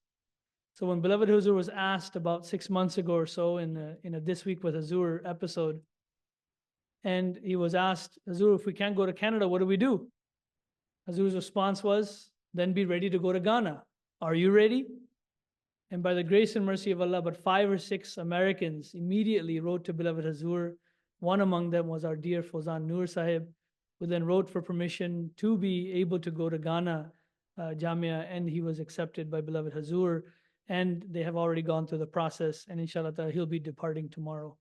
So when beloved Hazur was asked about 6 months ago or so in a This Week with Hazur episode, and he was asked, "Hazur, if we can't go to Canada, what do we do?" Hazur's response was, "Then be ready to go to Ghana. Are you ready?" And by the grace and mercy of Allah, but 5 or 6 Americans immediately wrote to beloved Hazur. One among them was our dear Fawzan Noor Sahib, who then wrote for permission to be able to go to Ghana Jamia, and he was accepted by beloved Hazur, and they have already gone through the process, and inshallah he'll be departing tomorrow.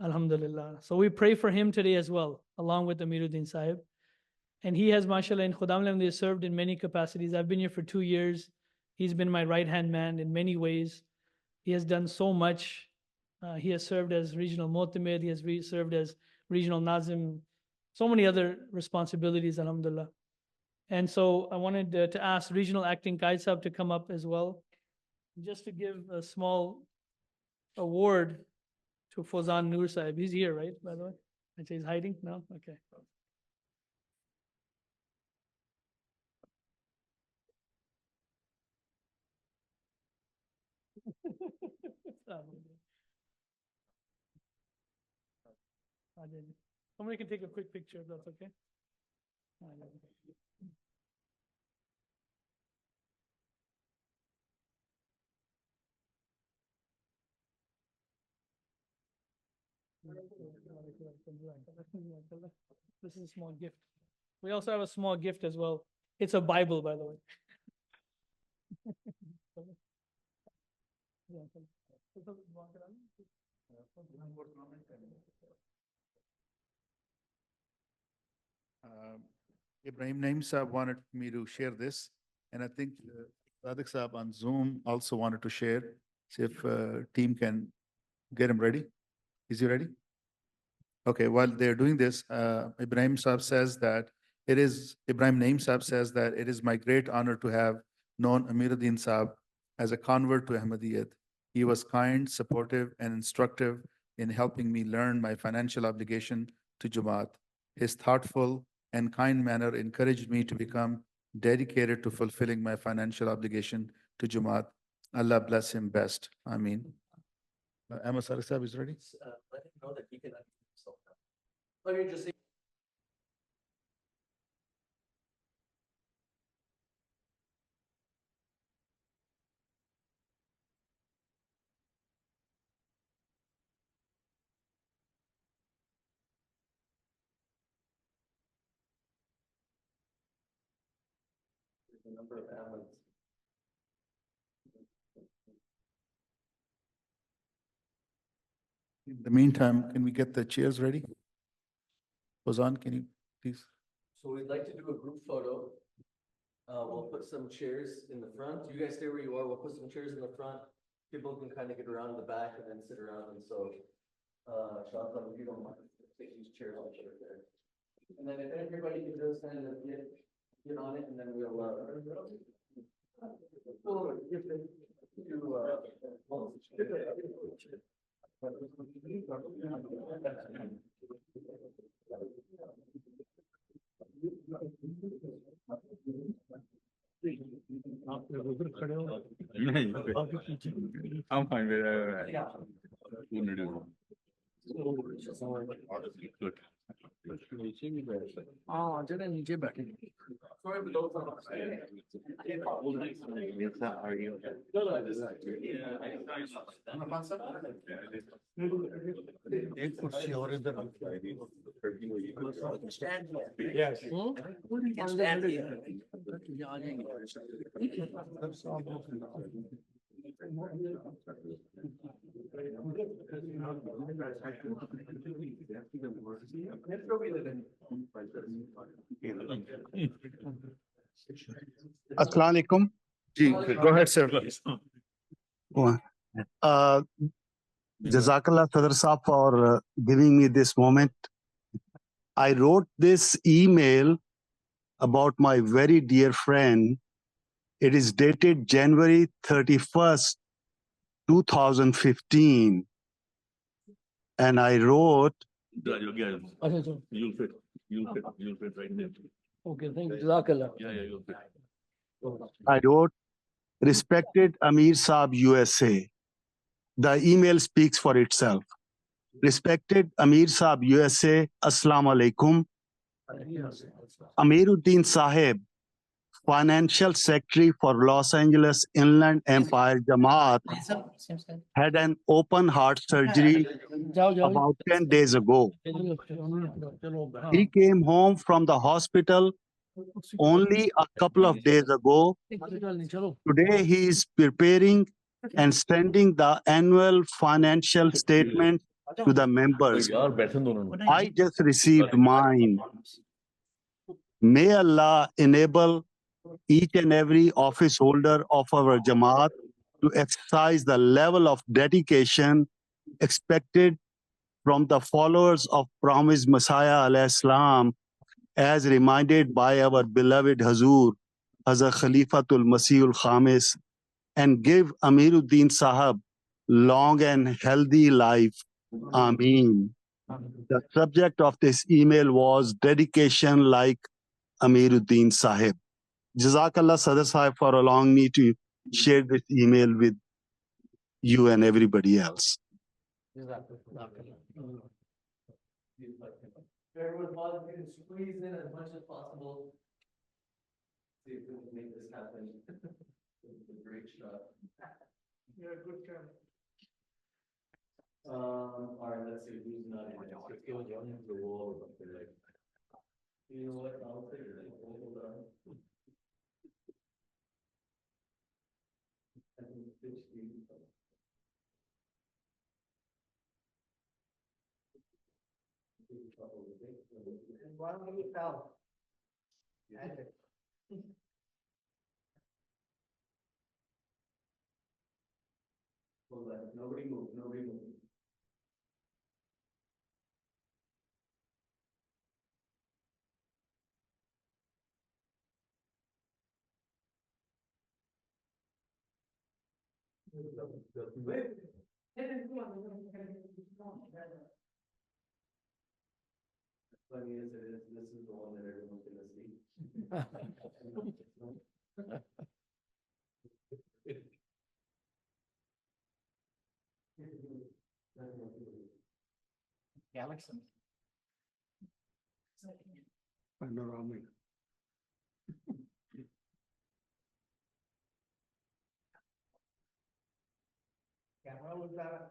Alhamdulillah. So we pray for him today as well, along with Amiruddin Sahib. And he has, mashallah, in Khudam al-Ahmadiyya served in many capacities. I've been here for 2 years. He's been my right-hand man in many ways. He has done so much. He has served as regional Mu'tamid. He has served as regional Nazim. So many other responsibilities, alhamdulillah. And so I wanted to ask Regional Acting Qaid Sahib to come up as well, just to give a small award to Fawzan Noor Sahib. He's here, right, by the way? I'd say he's hiding? No? Okay. Somebody can take a quick picture if that's okay. This is a small gift. We also have a small gift as well. It's a Bible, by the way. Ibrahim Naim Sahib wanted me to share this, and I think Sadiq Sahib on Zoom also wanted to share. See if team can get him ready. Is he ready? Okay, while they're doing this, Ibrahim Naim Sahib says that it is my great honor to have known Amiruddin Sahib as a convert to Ahmadiyyat. He was kind, supportive, and instructive in helping me learn my financial obligation to Jamaat. His thoughtful and kind manner encouraged me to become dedicated to fulfilling my financial obligation to Jamaat. Allah bless him best. Ameen. Ahmad Sadiq Sahib is ready? Let him know that he can unmute himself now. Let me just say. The number of Ahmads. In the meantime, can we get the chairs ready? Ozan, can you please? So we'd like to do a group photo. We'll put some chairs in the front. You guys stay where you are. We'll put some chairs in the front. People can kind of get around the back and then sit around. And so, Shazam, if you don't mind, take these chairs over there. And then if everybody can just kind of get on it, and then we'll give it I'm fine with Good. हाँ जरा नीचे बैठे एक कुर्सी और इधर Yes. Stand here. आ जाएंगे Assalamu alaikum. Go ahead, sir. Jazakallah Sadr Saab for giving me this moment. I wrote this email about my very dear friend. It is dated January 31st, 2015. And I wrote, You'll fit right there. Okay, thank you. Jazakallah. Yeah, you'll fit. I wrote, respected Amir Saab USA. The email speaks for itself. Respected Amir Saab USA, Assalamu alaikum. Amiruddin Sahib, Financial Secretary for Los Angeles Inland Empire Jama'at, had an open heart surgery about 10 days ago. He came home from the hospital only a couple of days ago. Today he is preparing and sending the annual financial statement to the members. I just received mine. May Allah enable each and every office holder of our Jamaat to exercise the level of dedication expected from the followers of promised Messiah alayhi salam, as reminded by our beloved Hazur, Hazrat Khalifatul Masihul Khamis, and give Amiruddin Sahib long and healthy life. Ameen. The subject of this email was dedication like Amiruddin Sahib. Jazakallah Sadr Sahib for allowing me to share this email with you and everybody else. Everyone volunteer to squeeze in as much as possible. See if we can make this happen. Great stuff. You're a good term. All right, let's see who's not in. Let's go down to the wall. You know what, I'll figure it, hold on. And why don't we tell? Hold on, nobody move, nobody move. Funny as it is, this is the one that everyone's gonna see. Galaxy. Panoramic. Camera was out of